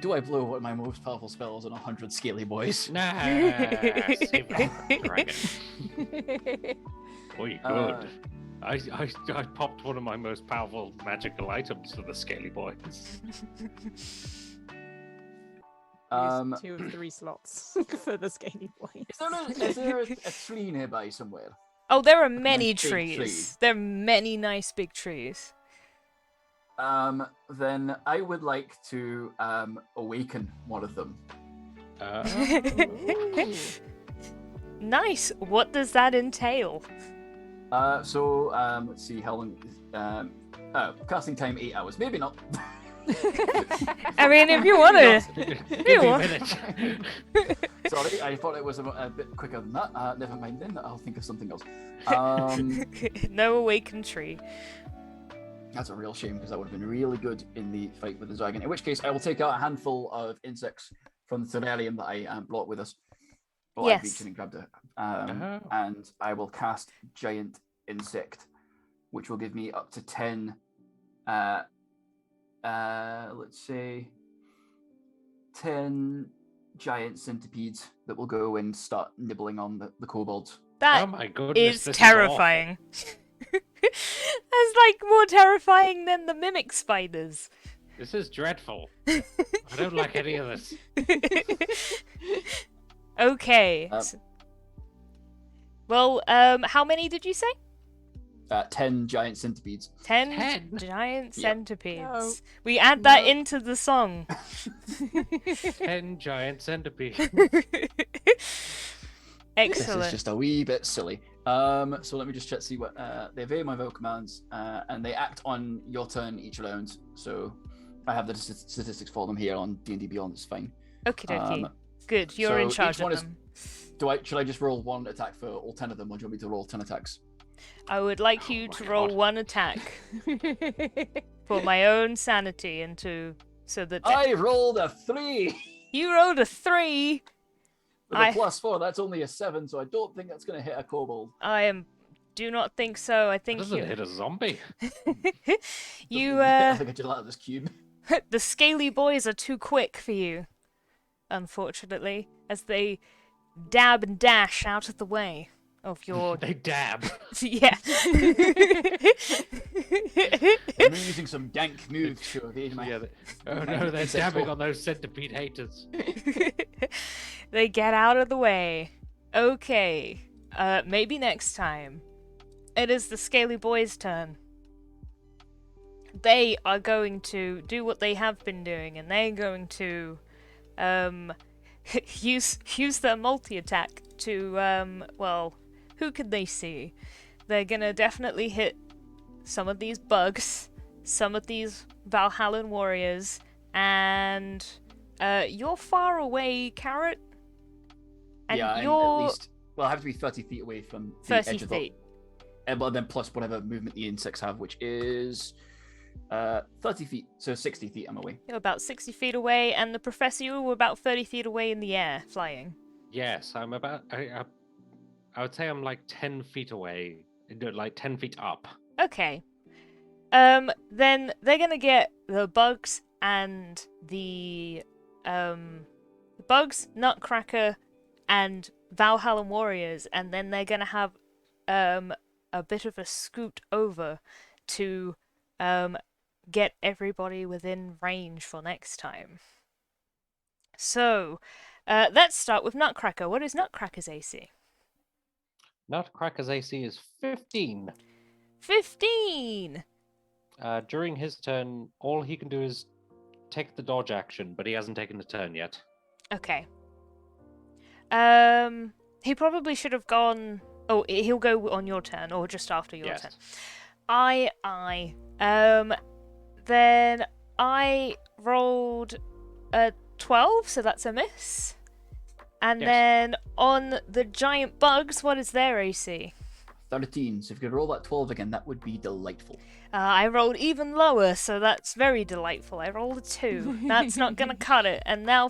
Do I blow one of my most powerful spells on 100 scaly boys? Nah, save that dragon. Boy, good. I popped one of my most powerful magical items for the scaly boys. Use 2 of 3 slots for the scaly boy. Is there a tree nearby somewhere? Oh, there are nice many big trees. tree. There are many nice big trees. Then I would like to awaken one of them. Nice. What does that entail? Let's see how long. Casting time 8 hours. Maybe not. I mean, if you want to. Give me a minute. Sorry, I thought it was a bit quicker than that. Never mind then. I'll think of something else. No awakened tree. That's a real shame because that would have been really good in the fight with the dragon. In which case, I will take out a handful of insects from the terrarium that I brought with us. Well, Yes. I reached in and grabbed it. And I will cast Giant Insect, which will give me up to 10. Let's say 10 giant centipedes that will go and start nibbling on the kobolds. That Oh my goodness, is this terrifying. That's like more terrifying than the mimic spiders. This is dreadful. I don't like any of this. Okay. Well, how many did you say? 10 giant centipedes. 10 giant Yep. centipedes. No. We add that No. into the song. 10 giant centipedes. This Excellent. is just a wee bit silly. So let me just check see what they obey my vote commands, and they act on your turn each round. So I have the statistics for them here on D&D Beyond. It's fine. Okie dokie. Um, Good. You're so in charge each one of is- them. Should I just roll one attack for all 10 of them, or do you want me to roll 10 attacks? I would like you Oh to my roll God. one attack for my own sanity and so that I rolled a 3. You rolled a 3. With a +4, that's only a 7, so I don't think that's going to hit a kobold. Do not think so. I It think doesn't you. hit a zombie. You I think I just out of this cube. the scaly boys are too quick for you, unfortunately, as they dab and dash out of the way of your. They dab. Yeah. I'm using some dank moves to evade my... Yeah, oh no, they're dabbing on those centipede haters. They get out of the way. Okay. Maybe next time. It is the Scaly Boys' turn. They are going to do what they have been doing, and they're going to use their multi-attack to well, who can they see? They're gonna definitely hit some of these bugs, some of these Valhallan warriors, and you're far away, Carrot. And yeah, you're at least... Well, I have to be 30 feet away from the 30 edge of the... feet. But then plus whatever movement the insects have, which is 30 feet, so 60 feet I'm away. You're about 60 feet away, and the Professor, you were about 30 feet away in the air, flying. Yes, I'm about. I would say I'm like 10 feet away, like 10 feet up. Okay. Then they're gonna get the bugs and the bugs, Nutcracker, and Valhallan warriors, and then they're gonna have a bit of a scoot over to get everybody within range for next time. So, let's start with Nutcracker. What is Nutcracker's AC? Nutcracker's AC is 15. 15! During his turn, all he can do is take the dodge action, but he hasn't taken the turn yet. Okay. He probably should have gone... Oh, he'll go on your turn, or just after your turn. Then I rolled a 12, so that's a miss. And Yes. then on the giant bugs, what is their AC? 13, so if you could roll that 12 again, that would be delightful. I rolled even lower, so that's very delightful. I rolled a 2. That's not gonna cut it. And now,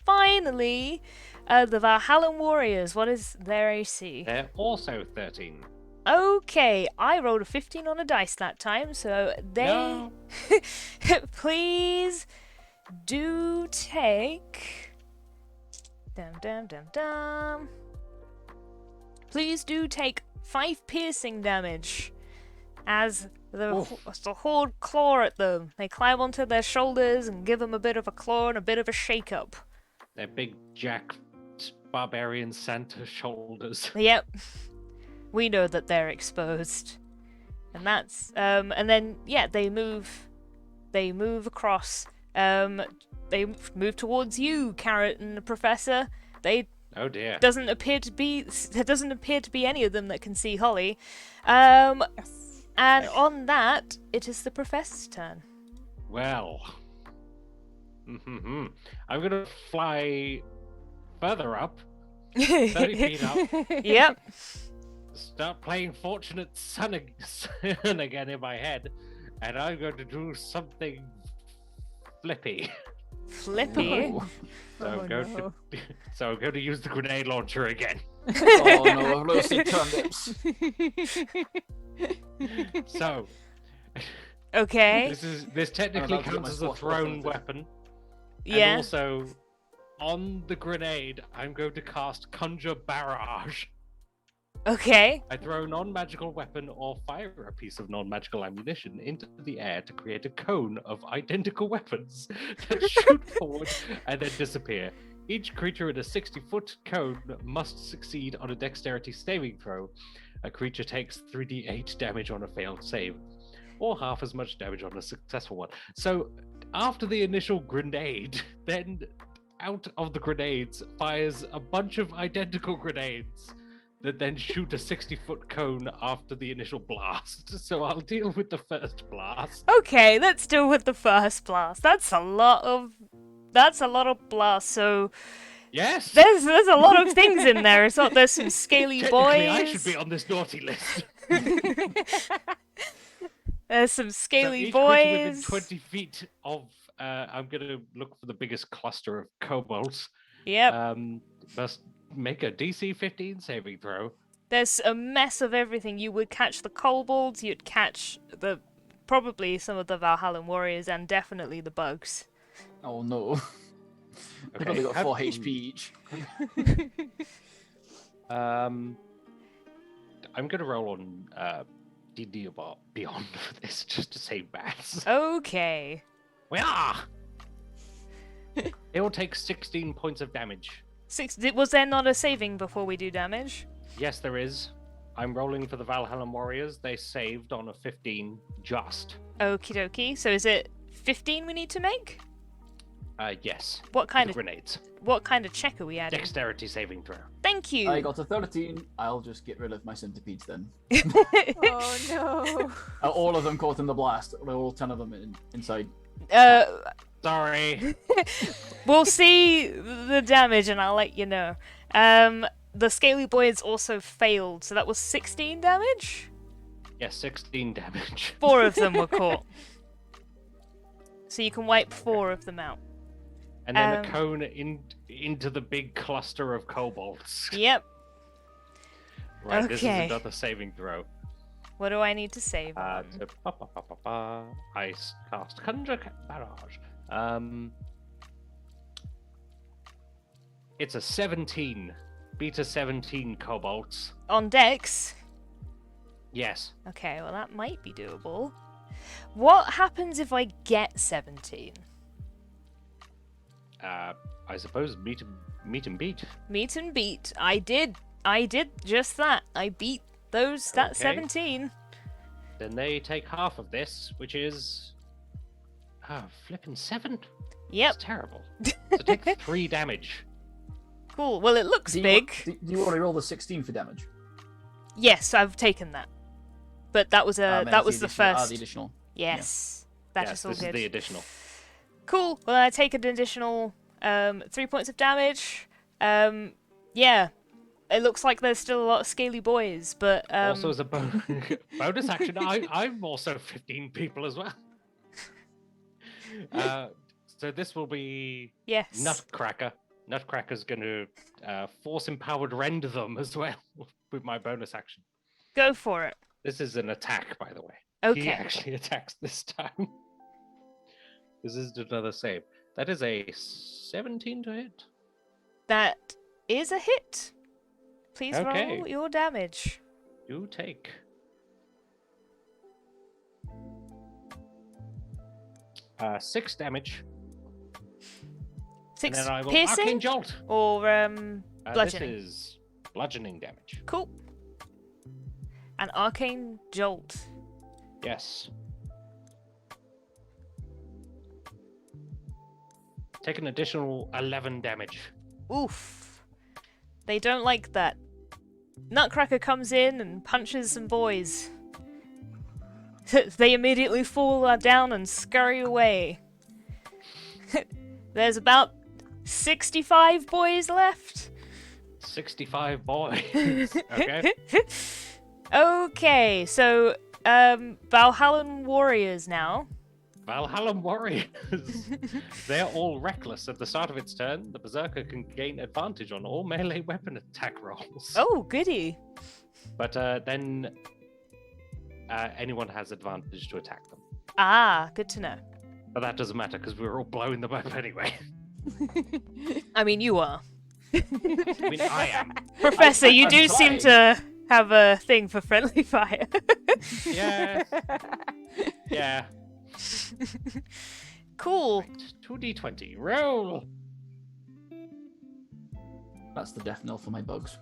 finally, the Valhallan Warriors, what is their AC? They're also 13. Okay, I rolled a 15 on a dice that time, so they... No. Please do take... Please do take 5 piercing damage as the horde claw at them. They climb onto their shoulders and give them a bit of a claw and a bit of a shake-up. They're big jack barbarian Santa shoulders. Yep. We know that they're exposed. And that's and then yeah, they move across. They move towards you, Carrot and the Professor. Oh dear. There doesn't appear to be any of them that can see Holly. And on that, it is the Professor's turn. Well. I'm gonna fly further up. 30 feet up. Yep. Start playing Fortunate Son again in my head, and I'm going to do something flippy. Flippy. So I'm going to use the grenade launcher again. Oh no, I've never seen turnips. So Okay. this technically I'll get counts my as a sword thrown weapon. weapon. Yeah. And also, on the grenade, I'm going to cast Conjure Barrage. Okay. I throw a non-magical weapon or fire a piece of non-magical ammunition into the air to create a cone of identical weapons that shoot forward and then disappear. Each creature in a 60-foot cone must succeed on a dexterity saving throw. A creature takes 3d8 damage on a failed save, or half as much damage on a successful one. So, after the initial grenade, then out of the grenades fires a bunch of identical grenades that then shoot a 60-foot cone after the initial blast. So I'll deal with the first blast. Okay, let's deal with the first blast. That's a lot of blasts. So Yes. there's a lot of things in there. It's not there's some scaly Technically, boys. I should be on this naughty list. There's some So scaly each creature within boys. 20 feet of I'm gonna look for the biggest cluster of kobolds. Yep. Must make a DC 15 saving throw. There's a mess of everything. You would catch the kobolds, you'd catch probably some of the Valhallan warriors, and definitely the bugs. Oh no. They've only got 4 HP each. I'm gonna roll on D&D Beyond for this, just to save maths. Okay. We are. It will take 16 points of damage. Was there not a saving before we do damage? Yes, there is. I'm rolling for the Valhallan warriors. They saved on a 15 just. Okie dokie. So is it 15 we need to make? Yes. What kind of grenades? What kind of check are we adding? Dexterity saving throw. Thank you. I got a 13. I'll just get rid of my centipedes then. Oh no. All of them caught in the blast. All 10 of them inside. Sorry. We'll see the damage and I'll let you know. The Scaly Boys also failed, so that was 16 damage? Yes, 16 damage. 4 of them were caught. So you can wipe 4 of them out. And then a cone into the big cluster of kobolds. Yep. Right, this is Okay. another saving throw. What do I need to save on? I cast Conjure Barrage. It's a 17. Beat a 17 kobolds. On Dex? Yes. Okay, well that might be doable. What happens if I get 17? I suppose meet and beat. Meet and beat. I did just that. I beat that Okay. 17. Then they take half of this, which is flipping 7. Yep. It's terrible. So take 3 damage. Cool. Well, it looks Do big. you already roll the 16 for damage? Yes, I've taken that. But that was that was the first. the additional. Yes. That Yes, is all this good. is the additional. Cool. Well, I take an additional 3 points of damage. Yeah. It looks like there's still a lot of scaly boys, but Also, as a bonus action, I'm also 15 people as well. So this will be yes. Nutcracker. Nutcracker's going to force empowered rend them as well with my bonus action. Go for it. This is an attack, by the way. Okay. He actually attacks this time. This is another save. That is a 17 to hit. That is a hit. Please Okay. roll your damage. You take 6 damage. 6 and then I will piercing Arcane Jolt. or bludgeoning. This is bludgeoning damage. Cool. An arcane jolt. Yes. Take an additional 11 damage. Oof. They don't like that. Nutcracker comes in and punches some boys. They immediately fall down and scurry away. There's about 65 boys left. 65 boys. Okay. Okay, so Valhallan warriors now. Valhallan warriors. They're all reckless. At the start of its turn, the Berserker can gain advantage on all melee weapon attack rolls. Oh, goody. But then anyone has advantage to attack them. Ah, good to know. But that doesn't matter because we're all blowing them up anyway. I mean, you are. I mean, I am. Professor, you I'm do seem to have a thing for friendly fire. Yeah. Yeah. Cool. Right. 2d20. Roll. That's the death knell for my bugs.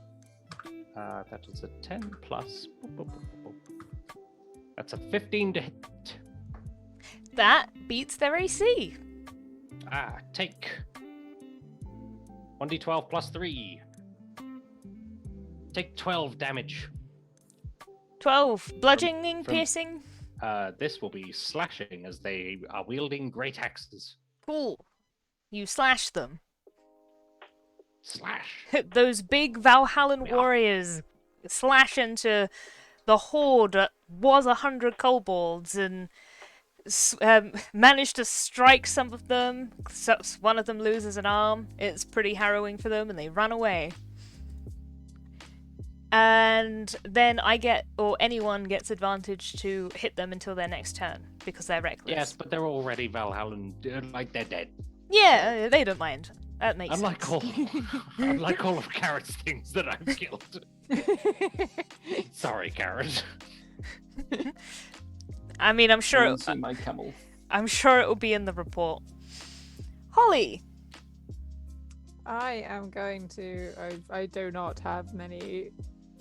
That is a 10 plus. Boop, boop, boop, boop, boop. That's a 15 to hit. That beats their AC. Take 1d12 plus 3. Take 12 damage. 12. Bludgeoning, from- piercing. This will be slashing as they are wielding great axes. Cool. You slash them. Slash. Those big Valhallan Yeah. warriors slash into the horde that was 100 kobolds, and manage to strike some of them. So one of them loses an arm. It's pretty harrowing for them, and they run away. And then I get, or anyone gets advantage to hit them until their next turn, because they're reckless. Yes, but they're already Valhalla, like they're dead. Yeah, they don't mind. That makes Unlike sense. unlike all of Carrot's things that I've killed. Sorry, Carrot. I mean, I'm sure. See my camel. I'm sure it will be in the report. Holly. I am going to. I do not have many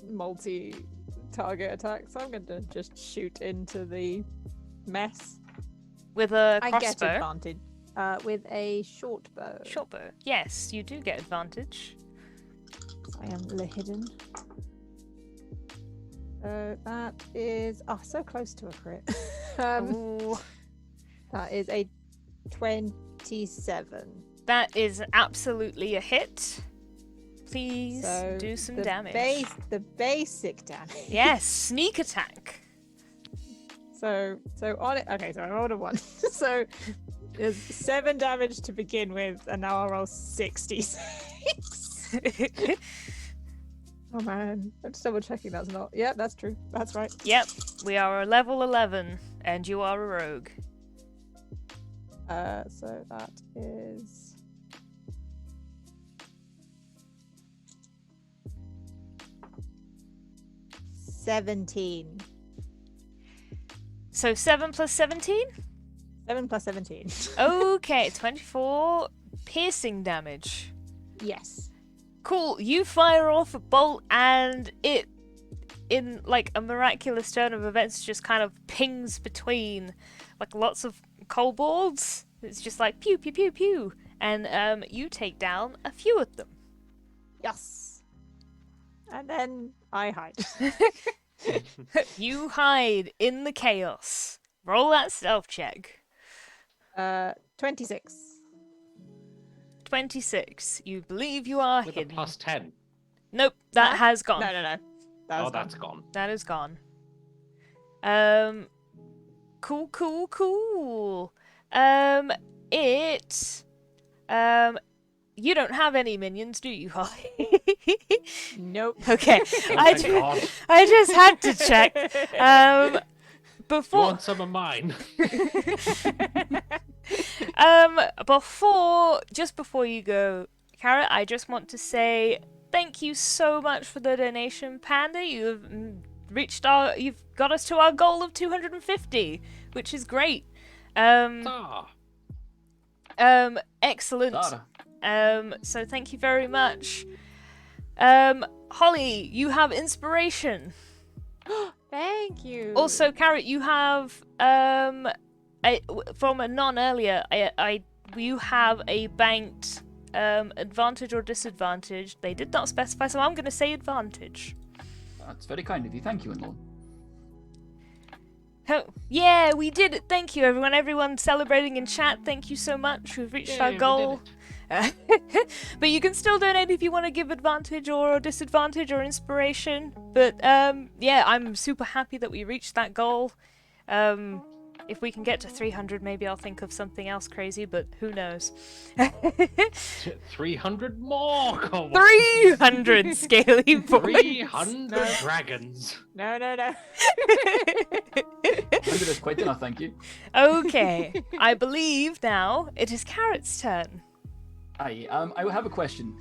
multi-target attacks. So I'm going to just shoot into the mess. With a I get crossbow. advantage with a short bow. Short bow. Yes, you do get advantage. I am hidden. So that is so close to a crit. Ooh, That is a 27. that is absolutely a hit. Please So do some the damage. The basic damage. Yes, sneak attack. So on it. Okay, so I rolled a 1. So there's 7 damage to begin with, and now I'll roll 66. Oh man, I'm just double checking that's not. Yeah, that's true. That's right. Yep, we are a level 11, and you are a rogue. So that is 17. So 7 plus 17? 7 plus 17. Okay, 24 piercing damage. Yes. Cool, you fire off a bolt and it, in like a miraculous turn of events, just kind of pings between like lots of kobolds. It's just like pew pew pew pew, and you take down a few of them. Yes. And then I hide. You hide in the chaos. Roll that stealth check. 26. 26. You believe you are With a hidden. plus 10. Nope, that Huh? has gone. No. That was That's gone. That is gone. Cool. You don't have any minions, do you, Holly? Nope. Okay, Oh my God. I just had to check. You Before want some of mine? before you go, Carrot, I just want to say thank you so much for the donation, Panda. You've got us to our goal of 250, which is great. Ah, Excellent. Dara. So thank you very much. Holly, you have inspiration. Thank you. Also, Carrot, you have from a non earlier. You have a banked advantage or disadvantage. They did not specify, so I'm going to say advantage. That's very kind of you. Thank you, Inlon. Oh, yeah, we did it. Thank you, everyone. Everyone celebrating in chat. Thank you so much. We've reached our we goal. did But you can still donate if you want to give advantage or disadvantage or inspiration. But yeah, I'm super happy that we reached that goal. If we can get to 300, maybe I'll think of something else crazy, but who knows? 300 more kobolds. 300 scaly boys. 300 dragons. No. 100 is quite enough, thank you. Okay, I believe now it is Carrot's turn. Hi, I have a question.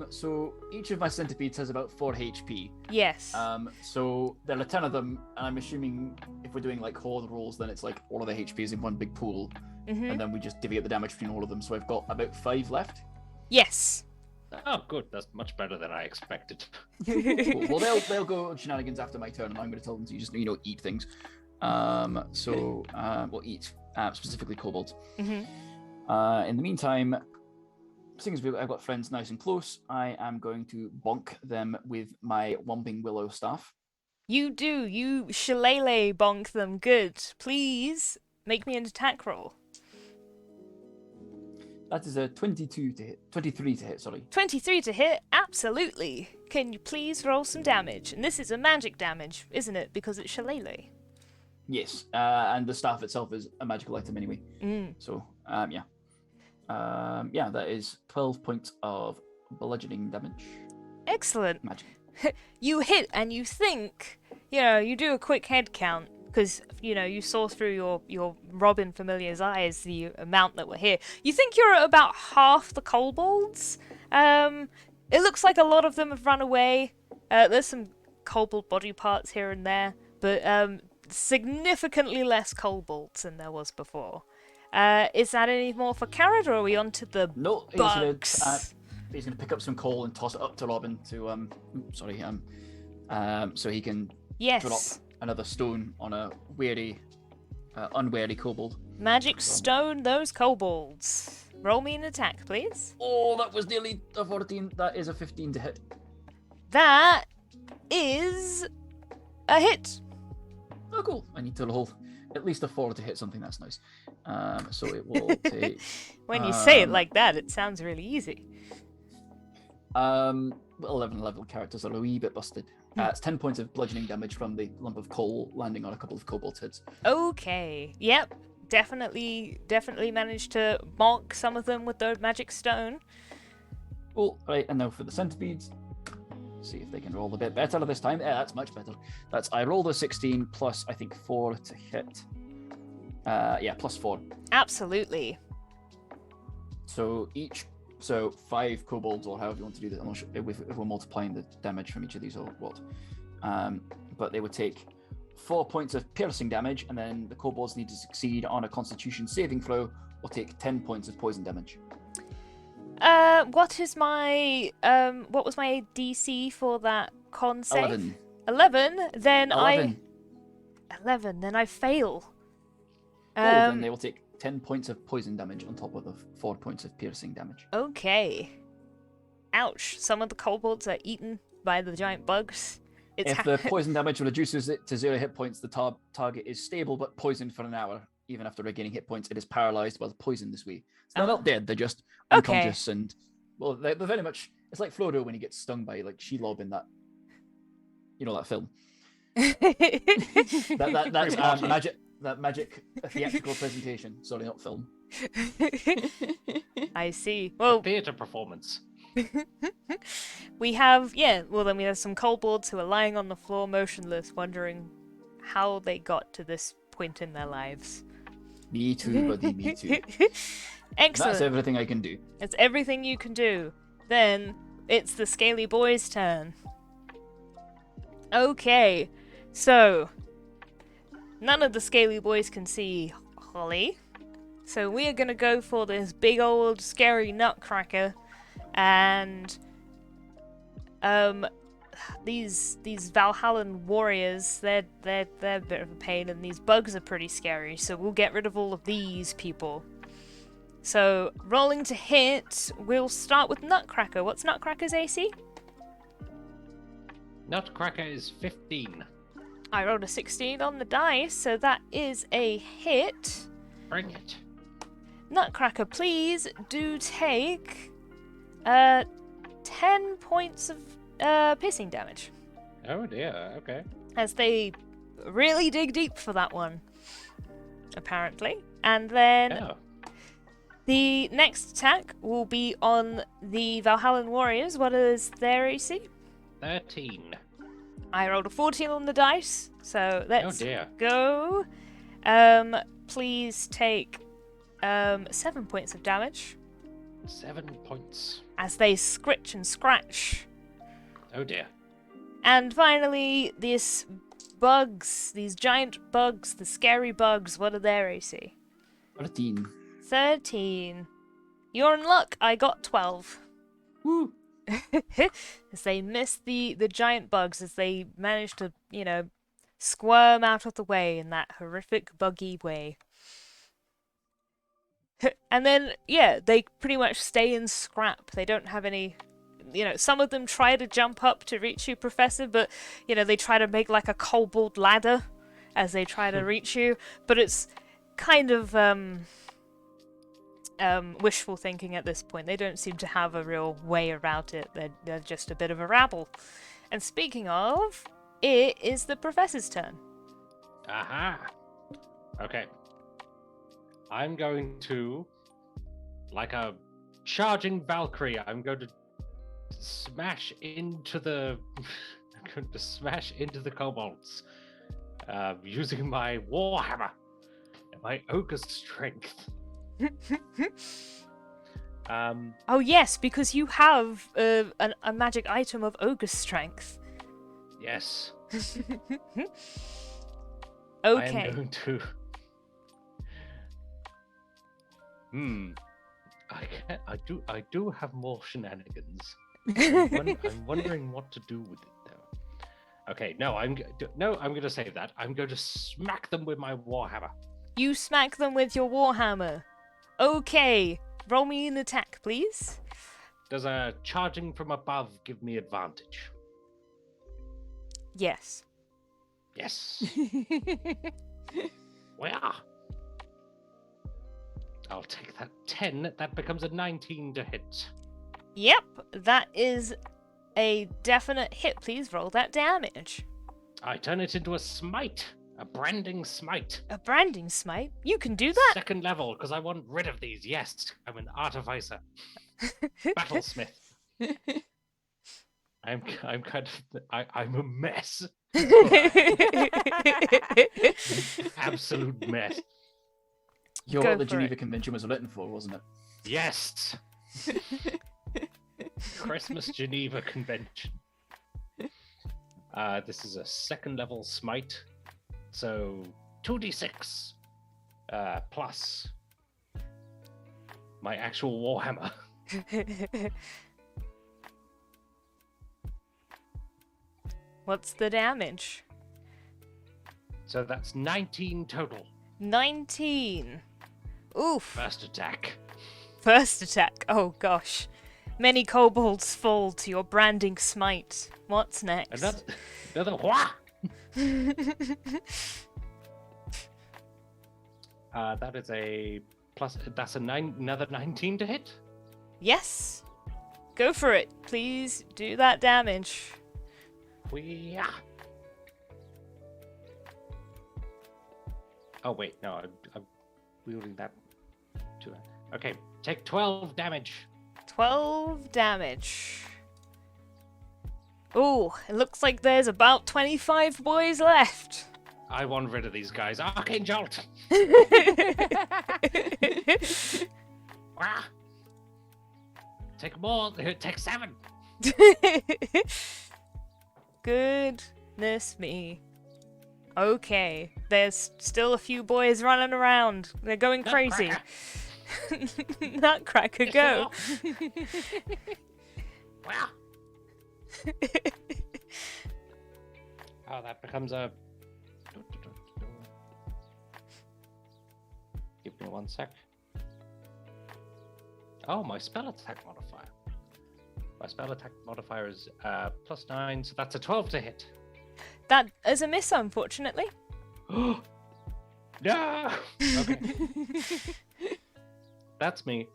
So each of my centipedes has about 4 HP. Yes. So there are 10 of them, and I'm assuming if we're doing like horde rolls, then it's like all of the HPs in one big pool, and then we just divvy up the damage between all of them. So I've got about 5 left. Yes. Oh, good. That's much better than I expected. Cool. Well, they'll go shenanigans after my turn, and I'm going to tell them to just eat things. We'll eat specifically kobolds. In the meantime, seeing as I've got friends nice and close, I am going to bonk them with my Whomping Willow staff. You do. You shillelagh bonk them good. Please make me an attack roll. That is a 23 to hit, sorry. 23 to hit? Absolutely. Can you please roll some damage? And this is a magic damage, isn't it? Because it's shillelagh. Yes, and the staff itself is a magical item anyway. Mm. So, yeah. That is 12 points of bludgeoning damage. Excellent. Magic. You hit and you think, you do a quick head count because, you saw through your Robin familiar's eyes the amount that were here. You think you're at about half the kobolds. It looks like a lot of them have run away. There's some kobold body parts here and there, but significantly less kobolds than there was before. Is that any more for Carrot, or are we on to the No, bugs? He's gonna pick up some coal and toss it up to Robin to so he can drop another stone on a unwary kobold. Magic stone those kobolds. Roll me an attack, please. Oh, that was nearly a 14. That is a 15 to hit. That is a hit. Oh, cool. I need to roll at least a 4 to hit something. That's nice. So it will take... When you say it like that, it sounds really easy. 11 level characters are a wee bit busted. It's 10 points of bludgeoning damage from the lump of coal landing on a couple of kobold heads. Okay. Yep. Definitely managed to mock some of them with the magic stone. Cool. Right, and now for the centipedes. See if they can roll a bit better this time. Yeah, that's much better. I rolled a 16 plus, I think, 4 to hit. Plus 4. Absolutely. So 5 kobolds, or however you want to do that. I'm not sure if we're multiplying the damage from each of these or what. But they would take 4 points of piercing damage, and then the kobolds need to succeed on a Constitution saving throw or take 10 points of poison damage. What was my DC for that con save? 11. 11? 11. Then I fail. Then they will take 10 points of poison damage on top of the 4 points of piercing damage. Okay. Ouch. Some of the kobolds are eaten by the giant bugs. If the poison damage reduces it to 0 hit points, the target is stable but poisoned for an hour. Even after regaining hit points, it is paralyzed while poisoned this way. So they're not dead, they're just unconscious. And, well, they're very much... It's like Frodo when he gets stung by, like, Shelob in that... that film. That's magic... That magic theatrical presentation. Sorry, not film. I see. Well, theatre performance. we have some kobolds who are lying on the floor motionless, wondering how they got to this point in their lives. Me too, buddy, me too. Excellent. That's everything I can do. It's everything you can do. Then it's the Scaly Boy's turn. Okay, so none of the Scaly Boys can see Holly, so we are gonna go for this big old scary nutcracker, and these Valhallan warriors, they're a bit of a pain, and these bugs are pretty scary, so we'll get rid of all of these people. So, rolling to hit, we'll start with Nutcracker. What's Nutcracker's AC? Nutcracker is 15. I rolled a 16 on the dice, so that is a hit. Bring it. Nutcracker, please do take 10 points of piercing damage. Oh dear, okay. As they really dig deep for that one, apparently. And then... Yeah. The next attack will be on the Valhallan warriors. What is their AC? 13. I rolled a 14 on the dice, so let's dear. go. Please take 7 points of damage 7 points. as they scritch and scratch. Oh dear. And finally, these giant bugs, the scary bugs, what are their AC? 13. 13. You're in luck, I got 12. Woo! As they miss the giant bugs, as they manage to, squirm out of the way in that horrific buggy way. And then, they pretty much stay in scrap. They don't have any... some of them try to jump up to reach you, Professor, but, they try to make like a kobold ladder as they try to reach you, but it's kind of, wishful thinking at this point. They don't seem to have a real way around it. They're just a bit of a rabble. And speaking of, it is the Professor's turn. Aha! Okay. I'm going to, like a charging Valkyrie, I'm going to smash into the kobolds using my warhammer and my ogre strength. Oh yes, because you have a magic item of ogre strength. Yes. Okay. I am going to. I do have more shenanigans. I'm wondering what to do with it though. Okay, no, I'm going to save that. I'm going to smack them with my warhammer. You smack them with your warhammer. Okay. Roll me an attack, please. Does a charging from above give me advantage? Yes. Yes. Well, I'll take that 10. That becomes a 19 to hit. Yep, that is a definite hit. Please roll that damage. I turn it into a smite. A branding smite. A branding smite? You can do that? Second level, because I want rid of these. Yes, I'm an artificer. Battlesmith. I'm kind of... I'm a mess. Absolute mess. You're Go what the for Geneva it. Convention was written for, wasn't it? Yes. Christmas Geneva Convention. This is a second level smite. So 2d6 plus my actual warhammer. What's the damage? So that's 19 total. 19. Oof. First attack. First attack. Oh gosh. Many kobolds fall to your branding smite. What's next? Another wha! That is a plus. That's another 19 to hit. Yes. Go for it. Please do that damage. Yeah. Oh wait, no, I'm wielding that. Okay, take 12 damage. 12 damage. Ooh, it looks like there's about 25 boys left. I want rid of these guys. Arcane Jolt! Wah! Take more. Take 7. Goodness me. Okay, there's still a few boys running around. They're going crazy. Nutcracker, go. Wow. Oh, that becomes a... Give me 1 sec. Oh, my spell attack modifier. My spell attack modifier is +9, so that's a 12 to hit. That is a miss, unfortunately. No! Okay. That's me.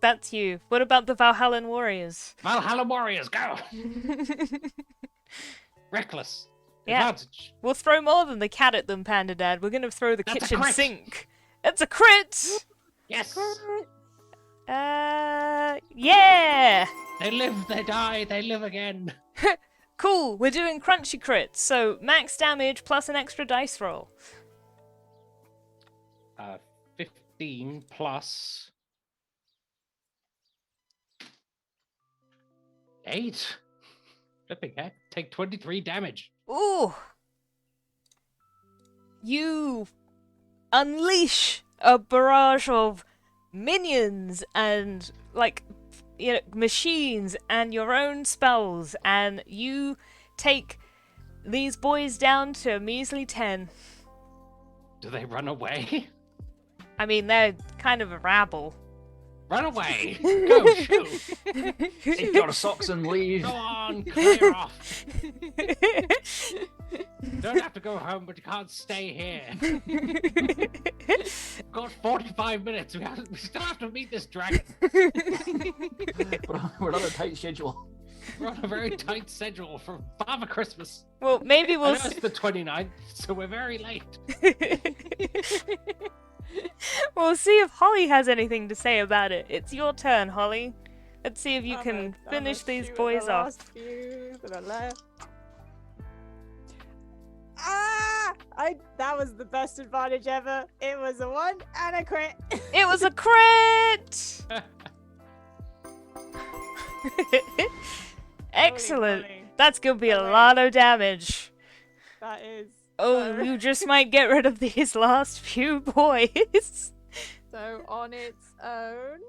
That's you. What about the Valhallan warriors? Valhalla Warriors, go! Reckless. Yeah. Advantage. We'll throw more than the cat at them, Panda Dad. We're gonna throw the That's a kitchen crit. sink. That's a crit! Yes! Yeah! They live, they die, they live again. Cool, we're doing crunchy crits, so max damage plus an extra dice roll. 15 plus 8. Flipping heck. Take 23 damage. Ooh! You unleash a barrage of minions and, machines and your own spells, and you take these boys down to a measly 10. Do they run away? I mean, they're kind of a rabble. Run away! Go, shoot! Take your socks and leave. Go on, clear off! Don't have to go home, but you can't stay here. Got 45 minutes. We still have to meet this dragon. We're on a tight schedule. We're on a very tight schedule for Father Christmas. Well, maybe I we'll. know it's the 29th, so we're very late. We'll see if Holly has anything to say about it. It's your turn, Holly. Let's see if you I'm can gonna finish these shoot at boys the off. last few that are left. Ah! That was the best advantage ever. It was a 1 and a crit. It was a crit! Excellent. moly. That's gonna be a Alright. lot of damage. That is. Oh, so- you just might get rid of these last few boys. So on its own,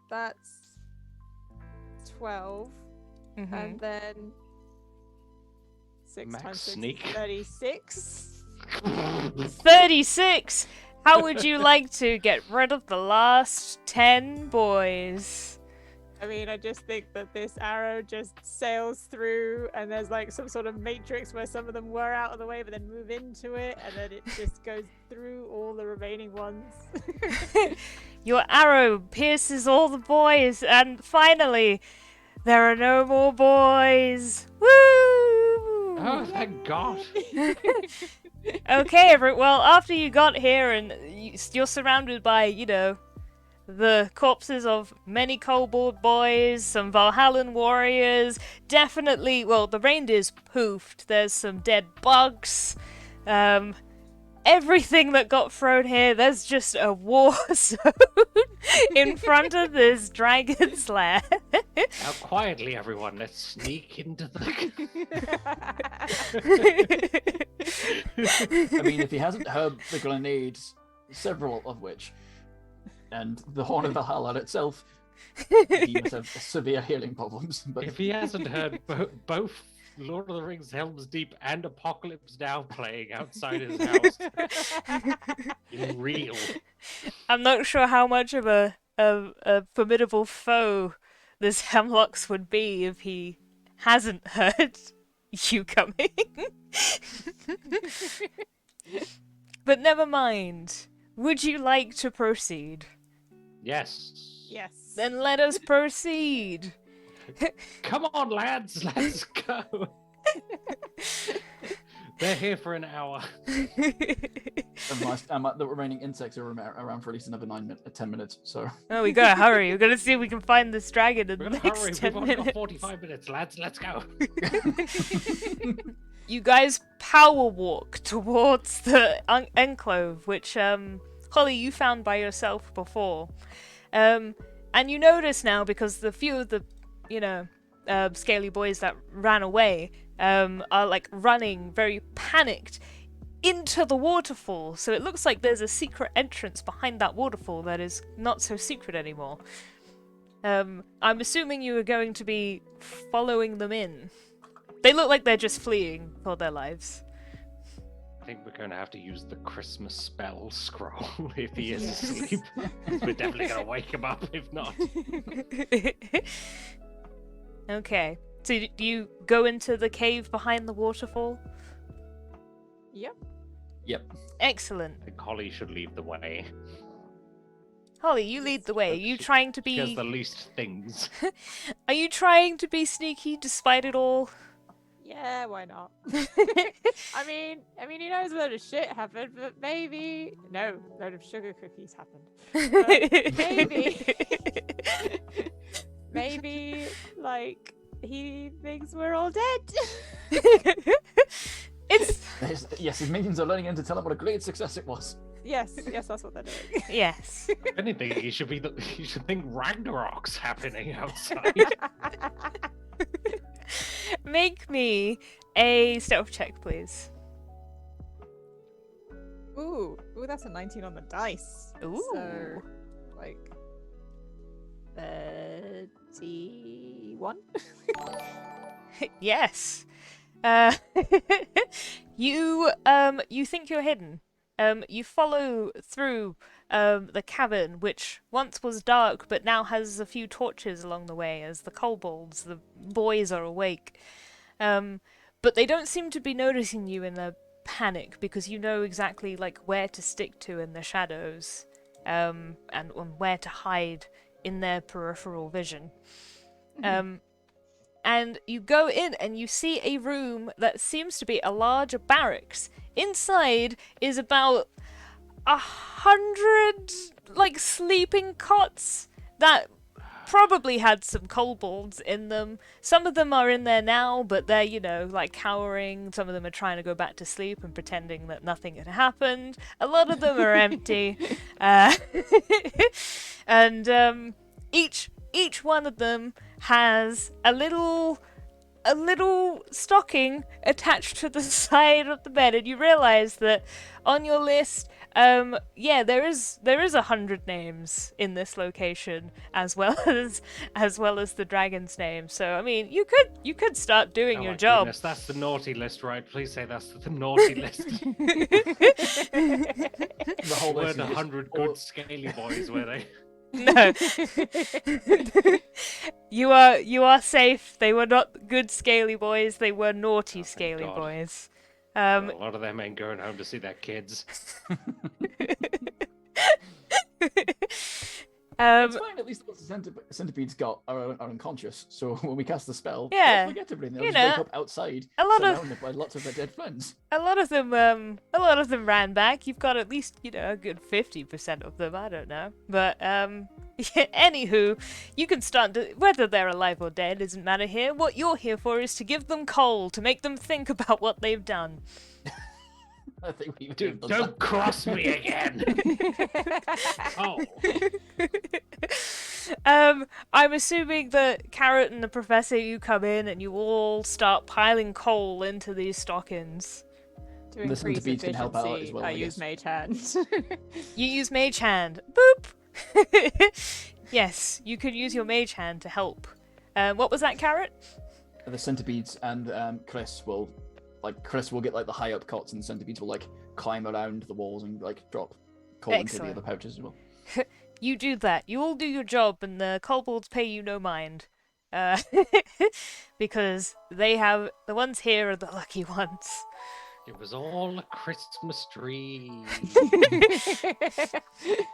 that's 12, Mhm. and then 6 Max times 6 sneak. is 36. 36! How would you like to get rid of the last 10 boys? I mean, I just think that this arrow just sails through, and there's like some sort of matrix where some of them were out of the way, but then move into it, and then it just goes through all the remaining ones. Your arrow pierces all the boys, and finally, there are no more boys. Woo! Oh, thank God. Okay, well, after you got here and you're surrounded by, the corpses of many kobold boys, some Valhallan warriors, definitely, well, the reindeer's poofed, there's some dead bugs, everything that got thrown here, there's just a war zone in front of this dragon's lair. Now, quietly, everyone, let's sneak into the. I mean, if he hasn't heard the grenades, several of which, and the Horn of Valhalla itself, he must have severe hearing problems. But If he hasn't heard both Lord of the Rings, Helm's Deep, and Apocalypse Now playing outside his house, in real. I'm not sure how much of a formidable foe this Hemlocks would be if he hasn't heard you coming. But never mind. Would you like to proceed? Yes. Yes. Then let us proceed. Come on, lads, let's go. They're here for an hour. the remaining insects are around for at least another 10 minutes. So Oh, we gotta hurry. We gotta see if we can find this dragon in We're the gonna next hurry. 10 We've only minutes. got 45 minutes, lads. Let's go. You guys power walk towards the enclave, which Holly, you found by yourself before. And you notice now, because the few of the, scaly boys that ran away are like running very panicked into the waterfall. So it looks like there's a secret entrance behind that waterfall that is not so secret anymore. I'm assuming you are going to be following them in. They look like they're just fleeing for their lives. I think we're going to have to use the Christmas spell scroll if he is asleep. We're definitely going to wake him up if not. Okay. So do you go into the cave behind the waterfall? Yep. yep. Excellent. I think Holly should lead the way. Holly, you lead the way. Are you trying to She has be... the least things. Are you trying to be sneaky despite it all? Yeah, why not? I mean, he knows a load of shit happened, but maybe no, a load of sugar cookies happened. Maybe, like he thinks we're all dead. It's... Yes, his minions are learning him to tell him what a great success it was. yes, that's what they're doing. Yes. If anything, he should think Ragnarok's happening outside. Make me a stealth check, please. Ooh, that's a 19 on the dice. Ooh. So, like, 31. Yes. You think you're hidden. You follow through the cavern, which once was dark but now has a few torches along the way as the kobolds, the boys, are awake. But they don't seem to be noticing you in their panic, because you know exactly like where to stick to in the shadows, and where to hide in their peripheral vision. and you go in and you see a room that seems to be a larger barracks. Inside is about 100 like sleeping cots that probably had some kobolds in them. Some of them are in there now, but they're, you know, like cowering. Some of them are trying to go back to sleep and pretending that nothing had happened. A lot of them are empty. And each one of them has a little stocking attached to the side of the bed, and you realize that on your list, there is 100 names in this location, as well as the dragon's name. So I mean, you could start doing your my job. Goodness, that's the naughty list, right? Please say that's the naughty list. The whole Weren't list is 100 good scaly boys, were they? No. You are safe. They were not good scaly boys. They were naughty scaly God. boys. Well, a lot of them ain't going home to see their kids. It's fine, at least once the centipedes are unconscious, so when we cast the spell, Yeah, they'll forget everything. They'll you just know, wake up outside, a lot of- surrounded by lots of their dead friends. A lot of them ran back. You've got at least, you know, a good 50% of them. I don't know, but anywho, you can start to, whether they're alive or dead doesn't matter here. What you're here for is to give them coal, to make them think about what they've done. I think we Dude, don't cross me again! Oh. I'm assuming that Carrot and the Professor, you come in and you all start piling coal into these stockings. To The increase centipedes can help out efficiency, as well, I I use guess. Mage Hand. You use Mage Hand. Boop! Yes, you could use your Mage Hand to help. What was that, Carrot? The centipedes and Chris will get like the high up cots, and the centipedes will like climb around the walls and like drop coal into the Excellent. other pouches as well. You do that. You all do your job, and the kobolds pay you no mind. Because the ones here are the lucky ones. It was all a Christmas dream.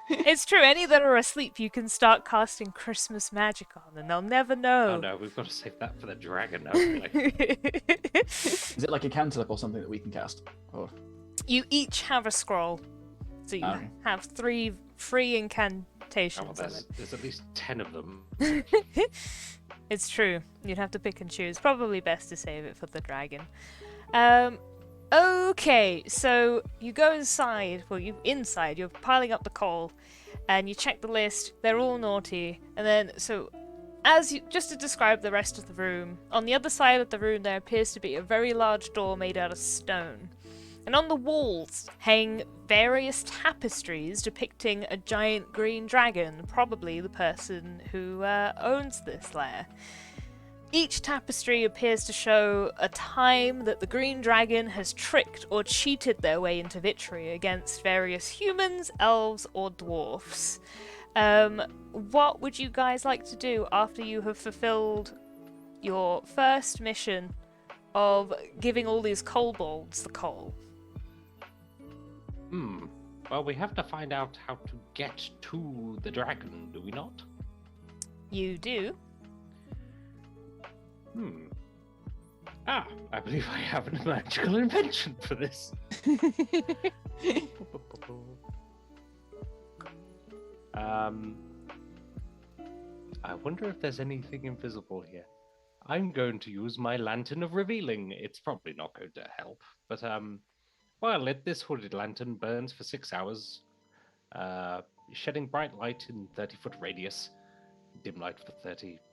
It's true, any that are asleep you can start casting Christmas magic on, and they'll never Oh know. no, we've got to save that for the dragon, haven't we? Is it like a cantrip or something that we can cast? Or You each have a scroll. So you Okay. have 3 free Oh, incantations well, of it. there's at least 10 of them. It's true. You'd have to pick and choose. Probably best to save it for the dragon. Okay, so you go inside. Well, you're piling up the coal, and you check the list. They're all naughty, and then just to describe the rest of the room, on the other side of the room there appears to be a very large door made out of stone. And on the walls hang various tapestries depicting a giant green dragon, probably the person who owns this lair. Each tapestry appears to show a time that the green dragon has tricked or cheated their way into victory against various humans, elves, or dwarfs. What would you guys like to do after you have fulfilled your first mission of giving all these kobolds the coal? Well, we have to find out how to get to the dragon, do we not? You do. I believe I have a magical invention for this. I wonder if there's anything invisible here. I'm going to use my lantern of revealing. It's probably not going to help, but this hooded lantern burns for 6 hours, shedding bright light in 30-foot radius. Dim light for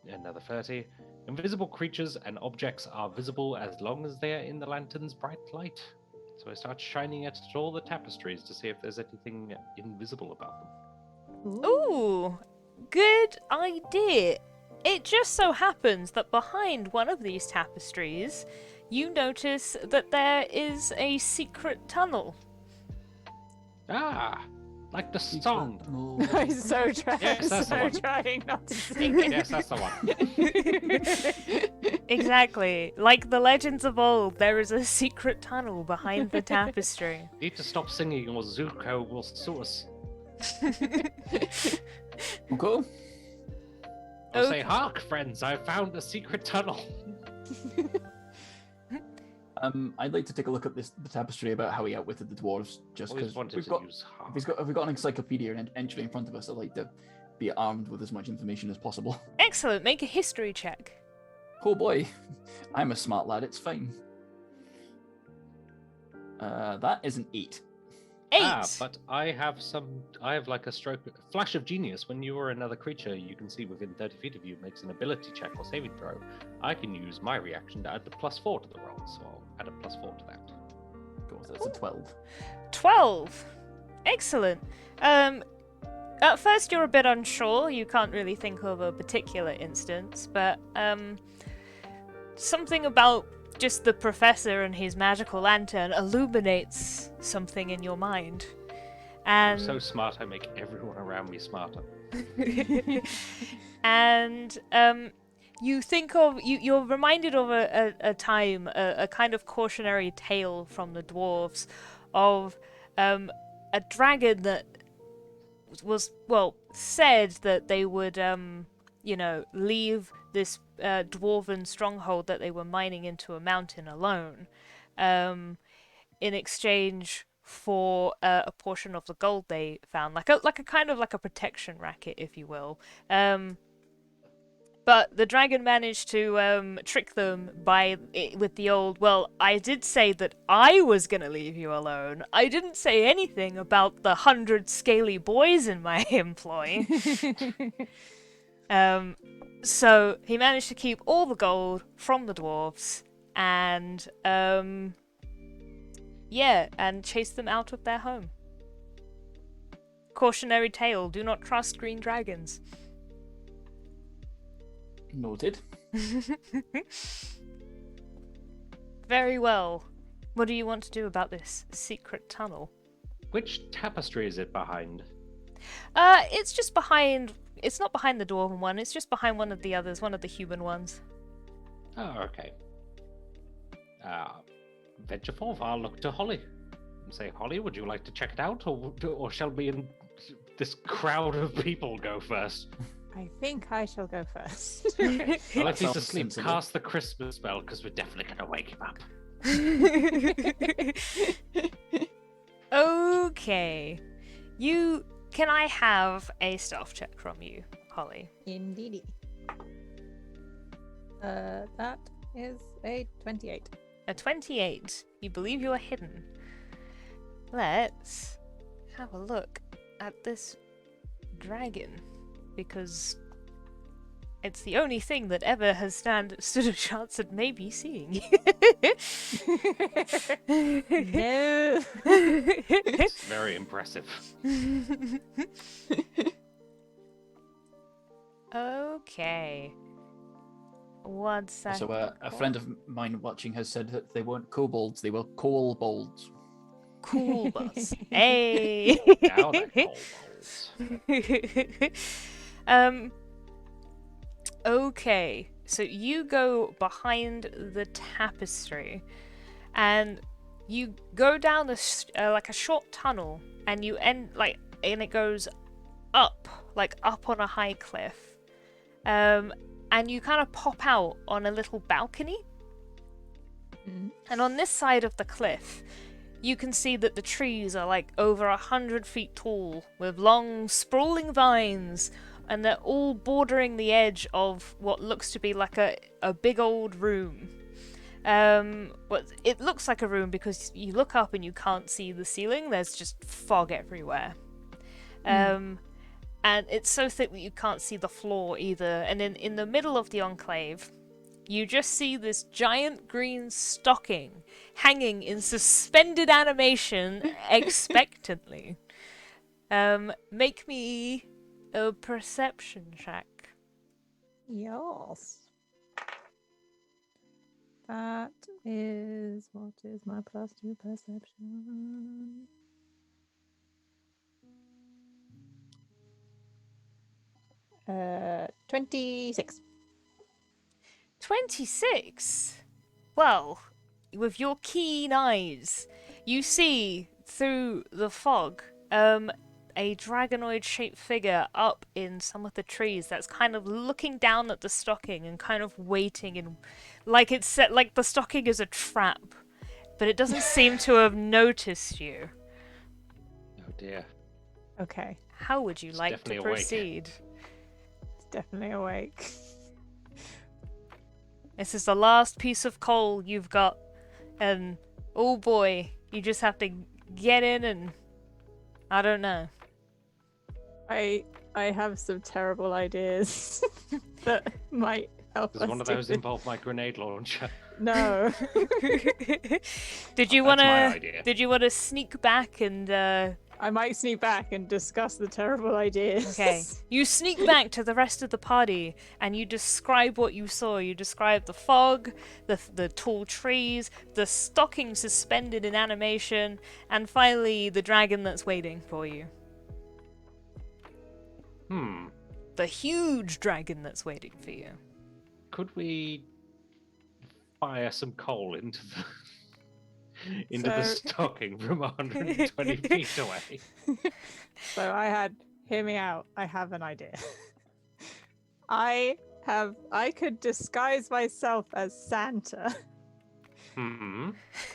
another 30. Invisible creatures and objects are visible as long as they are in the lantern's bright light. So I start shining it at all the tapestries to see if there's anything invisible about them. Ooh, good idea. It just so happens that behind one of these tapestries, you notice that there is a secret tunnel. Ah, like the song. I'm so trying, Yes, that's the one. trying not to sing it. Yes, that's the one. Exactly. Like the legends of old, there is a secret tunnel behind the tapestry. Need to stop singing or Zuko will sue us. Okay. I'll say, Okay. hark, friends, I've found a secret tunnel. I'd like to take a look at the tapestry about how he outwitted the dwarves, just Always because wanted we've to got use hark. if we've got an encyclopedia and entry in front of us, I'd like to be armed with as much information as possible. Excellent. Make a history check. Oh boy, I'm a smart lad. It's fine. That is an 8. 8. But I have like a flash of genius. When you or another creature you can see within 30 feet of you makes an ability check or saving throw, I can use my reaction to add the +4 to the roll, so I'll add a +4 to that. Cool, so that's a 12. 12. Excellent. At first you're a bit unsure. You can't really think of a particular instance, but something about just the professor and his magical lantern illuminates something in your mind. And I'm so smart, I make everyone around me smarter. and you think of you're reminded of a time, a kind of cautionary tale from the dwarves of a dragon that was said that they would leave this dwarven stronghold that they were mining into a mountain alone, in exchange for a portion of the gold they found, like a kind of like a protection racket, if you will. But the dragon managed to trick them with the old, well, I did say that I was going to leave you alone. I didn't say anything about the 100 scaly boys in my employ. So he managed to keep all the gold from the dwarves and, and chase them out of their home. Cautionary tale, do not trust green dragons. Noted. Very well. What do you want to do about this secret tunnel? Which tapestry is it behind? It's just behind. It's not behind the dwarven one. It's just behind one of the others, one of the human ones. Oh, okay. Venture forth. I'll look to Holly and say, Holly, would you like to check it out, or shall we in this crowd of people go first? I think I shall go first. Well, if he's sounds asleep, sensible. cast the Christmas spell, because we're definitely going to wake him up. Okay. Can I have a stealth check from you, Holly? Indeedy. That is a 28. A 28. You believe you are hidden. Let's have a look at this dragon, because it's the only thing that ever has stood a chance at maybe seeing you. No. It's very impressive. Okay. One second. So a friend of mine watching has said that they weren't kobolds, they were kobolds. Cool bus. Hey. Now they're kobolds. Okay. So you go behind the tapestry, and you go down like a short tunnel, and you end and it goes up on a high cliff. And you kind of pop out on a little balcony. Mm. And on this side of the cliff, you can see that the trees are like over 100 feet tall, with long, sprawling vines, and they're all bordering the edge of what looks to be like a big old room. Well, it looks like a room because you look up and you can't see the ceiling. There's just fog everywhere. And it's so thick that you can't see the floor either. And in the middle of the enclave, you just see this giant green stocking hanging in suspended animation expectantly. Make me a perception check. Yes. That is, what is my +2 perception? Uh, 26. 26? Well, with your keen eyes, you see through the fog a a dragonoid-shaped figure up in some of the trees that's kind of looking down at the stocking and kind of waiting, and like it's set like the stocking is a trap, but it doesn't seem to have noticed you. Oh dear. Okay, How would you It's like to definitely awake. proceed? it's definitely awake. This is the last piece of coal you've got, and oh boy, you just have to get in and I don't know. I have some terrible ideas that might help Does us one of do those this. involve my grenade launcher? No. Did you That's wanna? my idea. Did you wanna sneak back and? I might sneak back and discuss the terrible ideas. Okay. You sneak back to the rest of the party and you describe what you saw. You describe the fog, the tall trees, the stocking suspended in animation, and finally the dragon that's waiting for you. The huge dragon that's waiting for you. Could we fire some coal into the So- stocking from 120 feet away? So hear me out. I have an idea. I could disguise myself as Santa Hmm.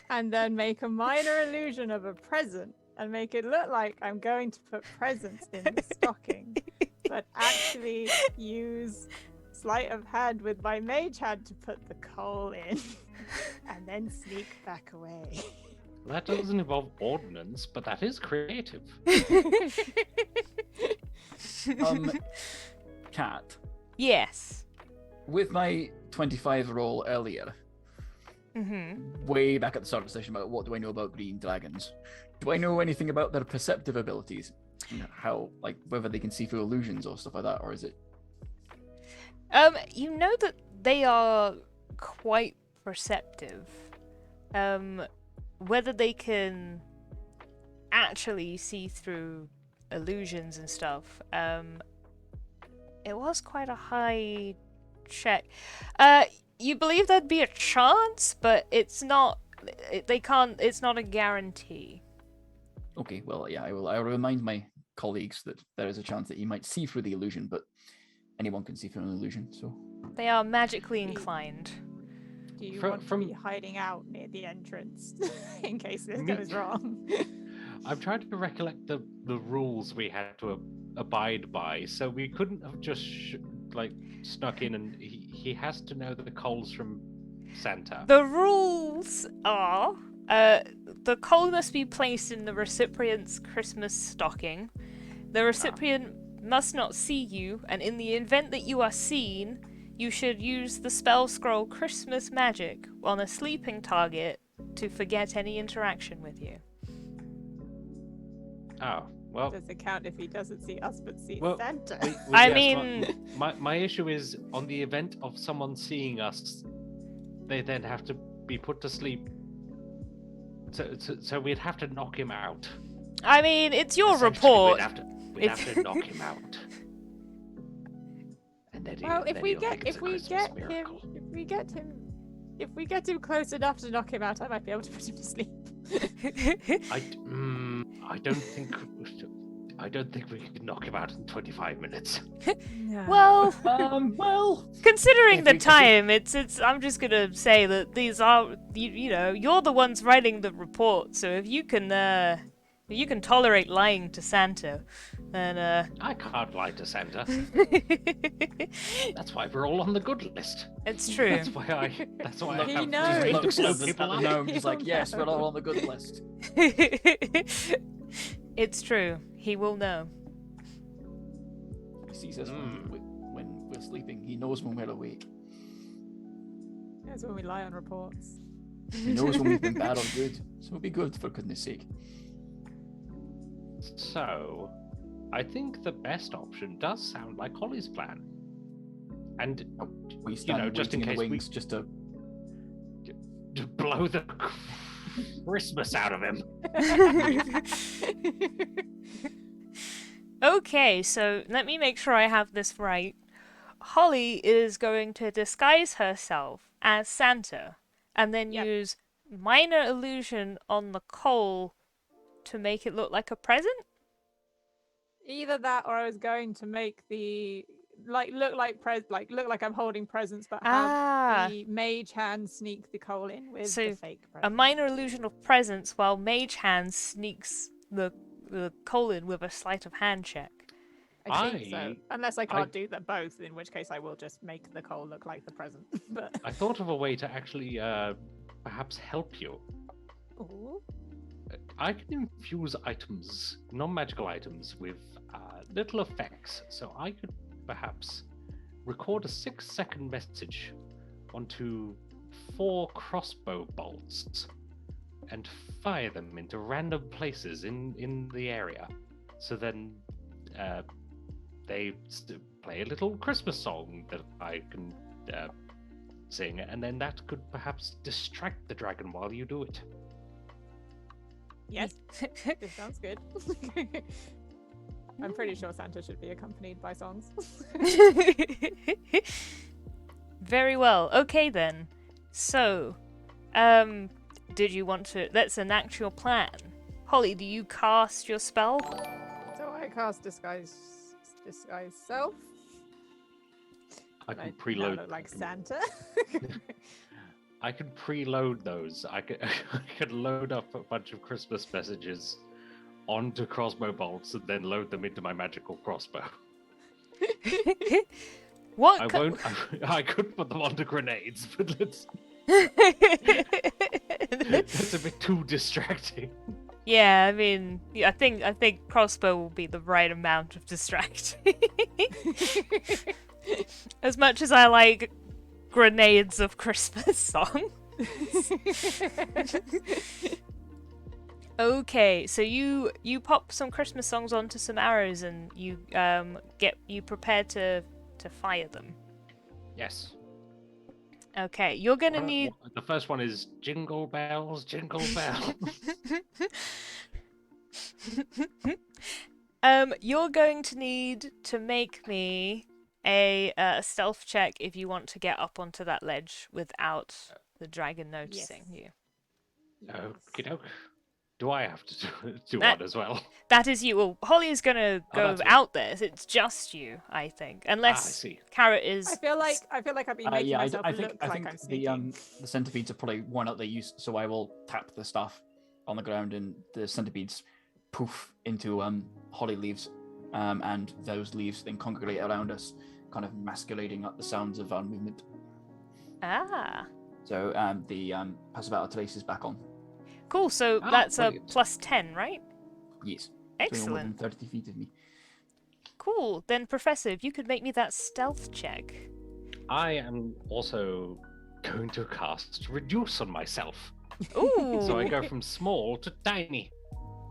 and then make a minor illusion of a present and make it look like I'm going to put presents in the stocking, but actually use sleight of hand with my mage hand to put the coal in and then sneak back away. That doesn't involve ordnance, but that is creative. Cat, Yes. with my 25 roll earlier, way back at the start of the session about what do I know about green dragons, do I know anything about their perceptive abilities? You know, how, like, whether they can see through illusions or stuff like that, or is it? You know that they are quite perceptive. Whether they can actually see through illusions and stuff, it was quite a high check. You believe there'd be a chance, but it's not. They can't. It's not a guarantee. Okay, well, yeah, I will remind my colleagues that there is a chance that you might see through the illusion, but anyone can see through an illusion, so... They are magically inclined. Do you Fro- want to from- be hiding out near the entrance in case this Me- goes wrong? I'm trying to recollect the rules we had to abide by, so we couldn't have just snuck in, and he has to know that the coal's from Santa. The rules are the coal must be placed in the recipient's Christmas stocking. The recipient must not see you, and in the event that you are seen, you should use the spell scroll Christmas Magic on a sleeping target to forget any interaction with you. Oh, well. Does it count if he doesn't see us but sees Well, Santa? I yes, mean- my issue is on the event of someone seeing us, they then have to be put to sleep. So we'd have to knock him out. I mean, it's your Essentially, report. We'd have to knock him out. And then Well, if then we he'll get think it's if a we Christmas get him miracle. if we get him close enough to knock him out, I might be able to put him to sleep. I don't think we can knock him out in 25 minutes. Well, well... considering If the we- time, it's. I'm just gonna say that these are, you know, you're the ones writing the report. So if you can tolerate lying to Santa, then I can't lie to Santa. That's why we're all on the good list. it's true. That's why I He have knows. reason to Looks blow at the people up. gnome, he's like, He'll yes, we're know. all on the good list. It's true. He will know. He sees us when we're sleeping. He knows when we're awake. That's when we lie on reports. He knows when we've been bad or good. So it'll be good, for goodness sake. So, I think the best option does sound like Holly's plan. And We stand just in waiting case we- wings just to... to blow the Christmas out of him. Okay, so let me make sure I have this right. Holly is going to disguise herself as Santa and then Yep. use minor illusion on the coal to make it look like a present? Either that, or I was going to make the look like I'm holding presents, but have the mage hand sneak the coal in with So, the fake a present. minor illusion of presence while Mage Hand sneaks the coal in with a sleight of hand check. I think so, unless I can't do them both, in which case I will just make the coal look like the present. But I thought of a way to actually perhaps help you. ooh. I can infuse items, non-magical items, with little effects. So I could perhaps record a 6-second message onto 4 crossbow bolts and fire them into random places in the area. So then they play a little Christmas song that I can sing, and then that could perhaps distract the dragon while you do it. Yes, this sounds good. I'm pretty sure Santa should be accompanied by songs. Very well. Okay then. So, did you want to? That's an actual plan. Holly, do you cast your spell? So I cast disguise self. I can now preload. look like Santa. I can preload those. I could load up a bunch of Christmas messages onto crossbow bolts and then load them into my magical crossbow. What? I won't. I could put them onto grenades, but let's. That's a bit too distracting. Yeah, I mean, I think crossbow will be the right amount of distracting. As much as I like grenades of Christmas songs. Okay, so you pop some Christmas songs onto some arrows and you get you prepared to fire them. Yes. Okay, you're gonna need. The first one is Jingle Bells, Jingle Bells. You're going to need to make me a stealth check if you want to get up onto that ledge without the dragon noticing you. Okie doke. Do I have to do one as well? That is you. Well, Holly is gonna go out there. So it's just you, I think, unless I see. Carrot is. I feel like I've been making myself I think look like I'm sneaking. the centipedes are probably worn out their use, so I will tap the stuff on the ground, and the centipedes poof into holly leaves, and those leaves then congregate around us, kind of masquerading up the sounds of our movement. Ah. So the passive outer trace is back on. Cool. So that's brilliant. a +10, right? Yes. Excellent. More than 30 feet of me. Cool. Then, Professor, if you could make me that stealth check. I am also going to cast Reduce on myself. Ooh. So I go from small to tiny.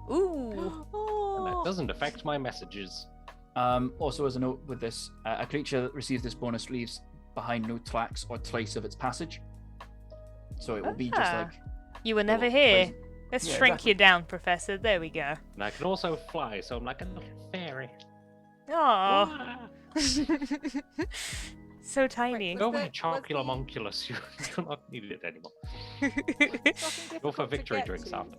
Ooh. And that doesn't affect my messages. Also, as a note with this, a creature that receives this bonus leaves behind no tracks or trace of its passage. So it will be just like... You were never here. place. Let's Yeah, shrink exactly. you down, Professor. There we go. And I can also fly, so I'm like a little fairy. Aww. Ah. So tiny. Go Was away, the- Charcula was the- Monculus. You're not needed anymore. Fucking Go for difficult to victory get drinks to. after.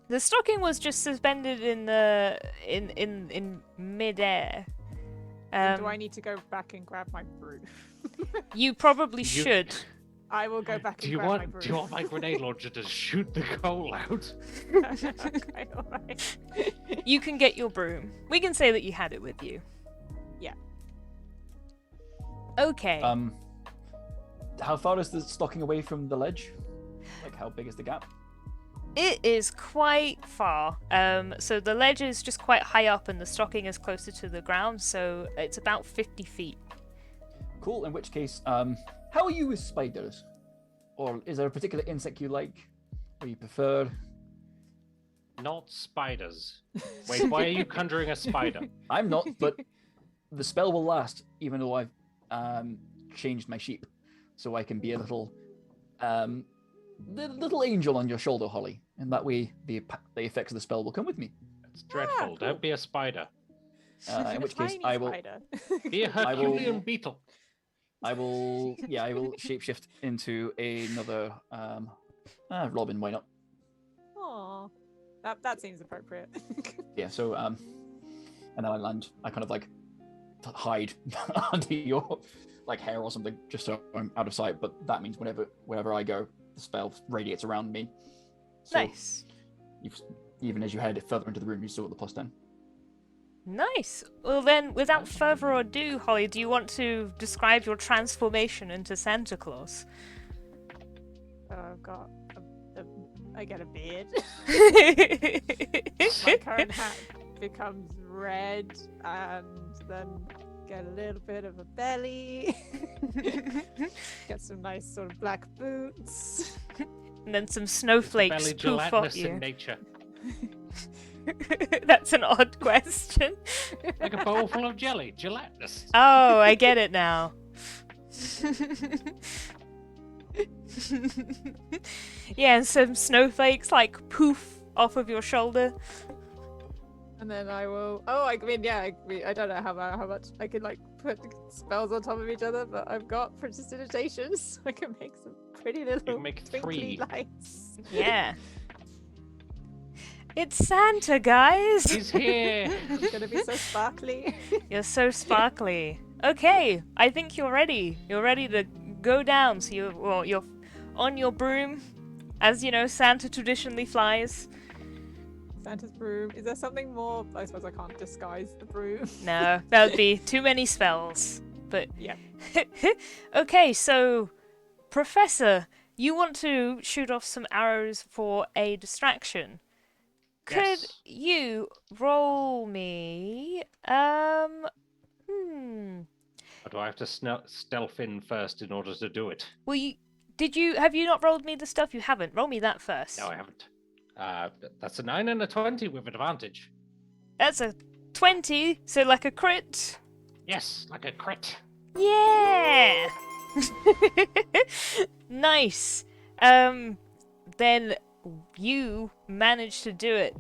The stocking was just suspended in the in midair. And do I need to go back and grab my brew? You probably should. I will go back Do and you grab my want? brew. Do you want my grenade launcher to shoot the coal out? Okay, alright. You can get your broom. We can say that you had it with you. Yeah. Okay. How far is the stocking away from the ledge? Like, how big is the gap? It is quite far. So the ledge is just quite high up and the stocking is closer to the ground, so it's about 50 feet. Cool, in which case, how are you with spiders? Or is there a particular insect you like, or you prefer? Not spiders. Wait, why are you conjuring a spider? I'm not, but the spell will last, even though I've changed my sheep. So I can be a little little angel on your shoulder, Holly. And that way, the effects of the spell will come with me. It's dreadful. cool. Don't be a spider. In which case, Tiny I will... spider. Be a I will- Herculean beetle. I will shapeshift into another Robin. Why not? Aw. That seems appropriate. Yeah. So and then I land. I kind of like hide under your like hair or something, just so I'm out of sight. But that means wherever I go, the spell radiates around me. So Nice. Even as you head further into the room, you still got the +10. Nice. Well then, without further ado, Holly, do you want to describe your transformation into Santa Claus? So I've got I get a beard. My My current hat becomes red, and then get a little bit of a belly. Get some nice sort of black boots. And then some snowflakes Belly poof off gelatinous you. in nature. That's an odd question. Like a bowl full of jelly. Gelatinous. Oh, I get it now. Yeah, and some snowflakes like poof off of your shoulder. And then I will. Oh, I mean, yeah. I don't know how much I can like put spells on top of each other, but I've got prestidigitation, so I can make some pretty little can make twinkly 3. lights. Yeah. It's Santa, guys! He's here. It's gonna be so sparkly. You're so sparkly. Okay, I think you're ready. You're ready to go down. So you're on your broom, as you know, Santa traditionally flies. Santa's broom. Is there something more? I suppose I can't disguise the broom. No, that would be too many spells. But Yeah. okay, so Professor, you want to shoot off some arrows for a distraction. Could Yes. you roll me Or do I have to stealth in first in order to do it? well have you not rolled me the stuff? You haven't. Roll me that first. No, I haven't. That's a 9 and a 20 with advantage. That's a 20, so like a crit. Yes, like a crit. Yeah. Nice. Then you managed to do it.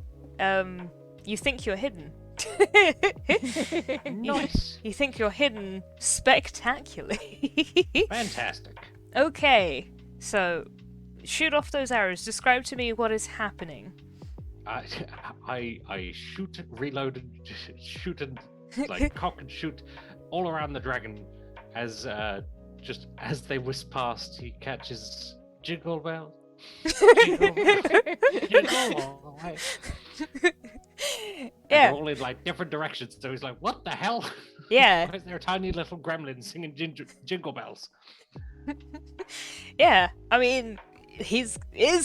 You think you're hidden. Nice. You think you're hidden spectacularly. Fantastic. Okay, so shoot off those arrows. Describe to me what is happening. I shoot, reload, and shoot, and like cock and shoot all around the dragon as just as they whisk past, he catches Jingle Bell. Jingle Bell. Jingle all the way. And Yeah, they're all in like different directions, so he's like, "What the hell? yeah, Why is there a tiny little gremlin singing jingle bells?" yeah. I mean, is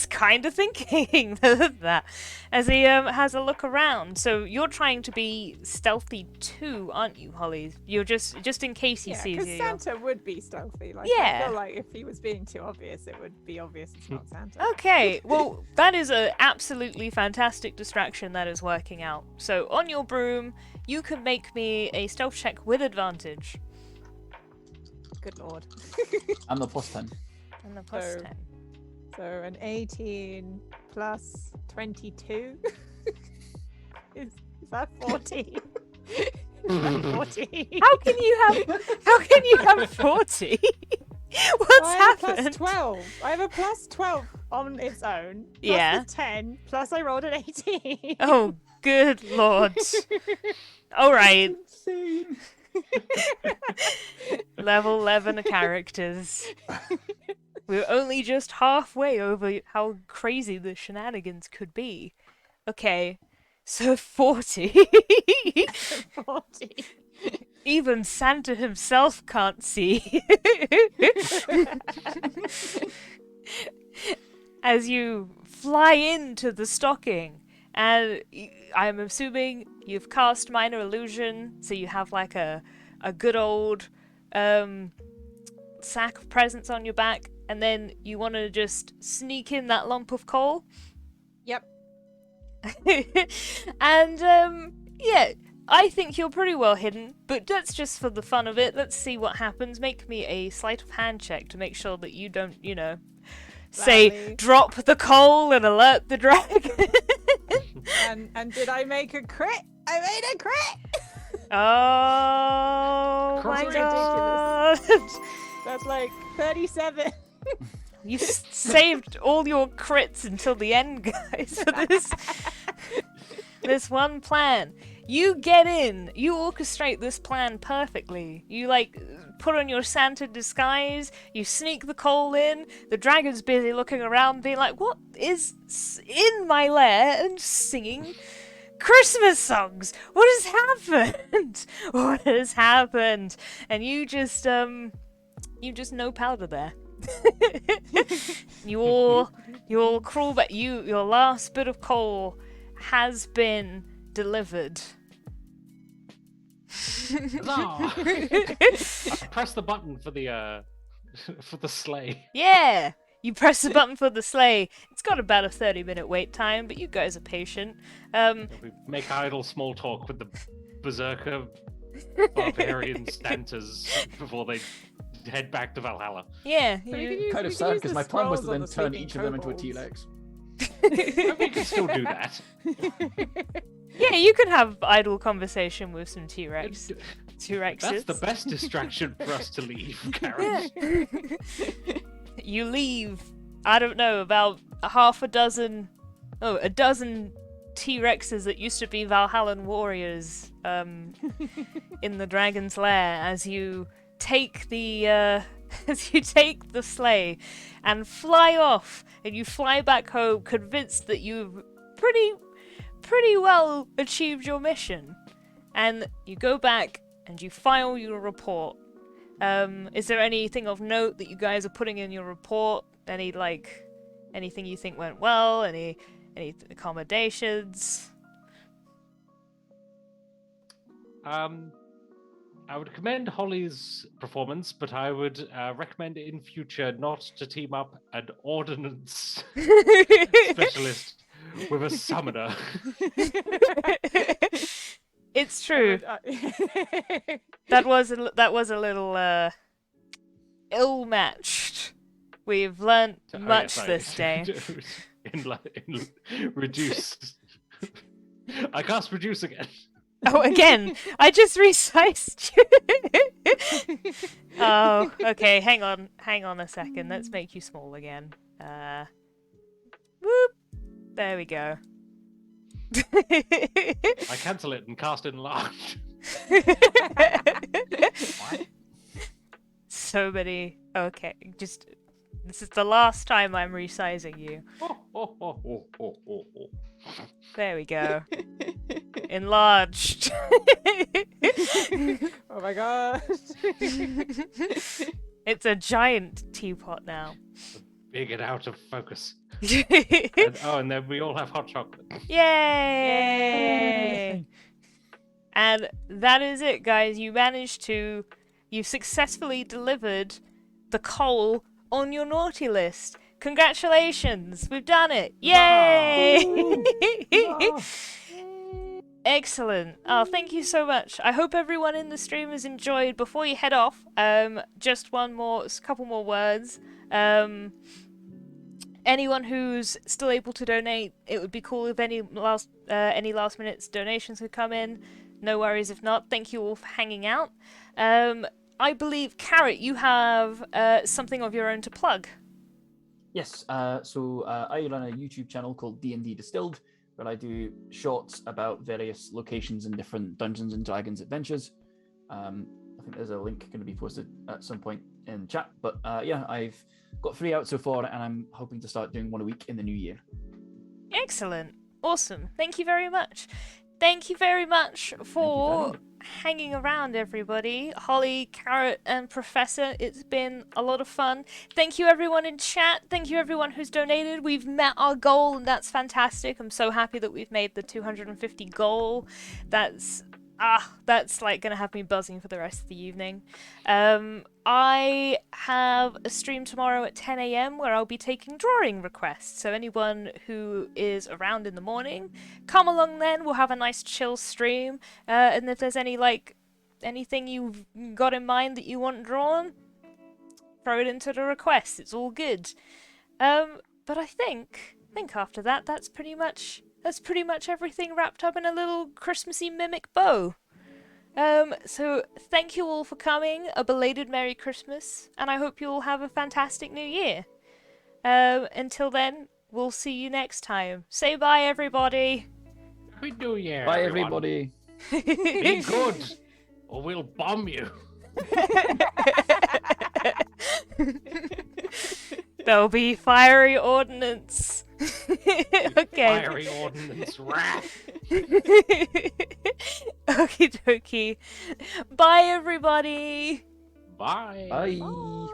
kind of thinking that as he has a look around. So you're trying to be stealthy too, aren't you, Holly? You're just in case he Yeah, sees because you. Santa would be stealthy. Like, Yeah. I feel like if he was being too obvious, it would be obvious it's not Santa. Okay, well, that is a absolutely fantastic distraction that is working out. So on your broom, you can make me a stealth check with advantage. Good lord. I'm the +10. And the plus So- 10. So an 18 plus 22 is that 40? Is that 40? How can you have 40? What's I have a happened? plus 12. I have a plus 12 on its own. Plus Yeah. the 10. Plus I rolled an 18. Oh, good lord. All right. Insane. Level 11 characters. We're only just halfway over how crazy the shenanigans could be. Okay, so 40. 40. Even Santa himself can't see. As you fly into the stocking, and I'm assuming you've cast Minor Illusion, so you have like a good old sack of presents on your back, and then you want to just sneak in that lump of coal. Yep. And yeah, I think you're pretty well hidden, but that's just for the fun of it. Let's see what happens. Make me a sleight of hand check to make sure that you don't, say Lovely. drop the coal and alert the dragon. And did I make a crit? I made a crit! Oh my Crit. god. That's like 37. You saved all your crits until the end, guys, for this one plan. You get in. You orchestrate this plan perfectly. You, like, put on your Santa disguise. You sneak the coal in. The dragon's busy looking around being like, what is in my lair? And singing Christmas songs. What has happened? What has happened? And you just no powder there. you all crawl back. Your last bit of coal has been delivered. Huzzah! I press the button for the for the sleigh. Yeah, you press the button for the sleigh. It's got about a 30-minute wait time, but you guys are patient. We make idle small talk with the berserker barbarian Stantas before they head back to Valhalla. Yeah, Kind of sad because my plan was to then turn each of them into a T-Rex. We can still do that. yeah, you can have idle conversation with some T-Rex. T-Rexes. That's the best distraction for us to leave, Karen. Yeah. You leave, I don't know, about a dozen T-Rexes that used to be Valhallan warriors in the Dragon's Lair as you take the sleigh and fly off, and you fly back home convinced that you've pretty well achieved your mission. And you go back and you file your report. Is there anything of note that you guys are putting in your report? Anything you think went well? Any accommodations? I would commend Holly's performance, but I would recommend in future not to team up an ordnance specialist with a summoner. It's true. That was a little ill-matched. We've learnt much this day. in reduce. I cast reduce again. Oh, again! I just resized you. Oh, okay. Hang on a second. Let's make you small again. Whoop. There we go. I cancel it and cast it enlarge. So many. Okay, just this is the last time I'm resizing you. There we go. Enlarged. Oh my god. It's a giant teapot now. Big and out of focus. Yay! And then we all have hot chocolate. And that is it, guys. You've successfully delivered the coal on your naughty list. Congratulations, we've done it. Yay! Excellent. Oh, thank you so much. I hope everyone in the stream has enjoyed. Before you head off, just a couple more words. Anyone who's still able to donate, it would be cool if any last minute donations could come in. No worries if not. Thank you all for hanging out. I believe, Carrot, you have something of your own to plug. Yes, so I run a YouTube channel called D&D Distilled, where I do shorts about various locations and different Dungeons and Dragons adventures. I think there's a link going to be posted at some point in chat. But yeah, I've got 3 out so far, and I'm hoping to start doing 1 a week in the new year. Excellent. Awesome. Thank you very much. Thank you very much for hanging around, everybody. Holly, Carrot, and Professor, it's been a lot of fun. Thank you, everyone in chat. Thank you, everyone who's donated. We've met our goal, and that's fantastic. I'm so happy that we've made the 250 goal. That's like gonna have me buzzing for the rest of the evening. I have a stream tomorrow at 10 a.m. where I'll be taking drawing requests. So anyone who is around in the morning, come along then. We'll have a nice chill stream. And if there's anything you've got in mind that you want drawn, throw it into the request. It's all good. But I think after that, that's pretty much everything wrapped up in a little Christmassy mimic bow. So thank you all for coming, a belated Merry Christmas, and I hope you all have a fantastic New Year. Until then, we'll see you next time. Say bye, everybody. Happy New Year, Bye, everyone. everybody. Be good, or we'll bomb you. There'll be fiery ordnance. Okay. Fiery ordnance wrath. Okie dokie. Bye, everybody. Bye. Bye. Bye.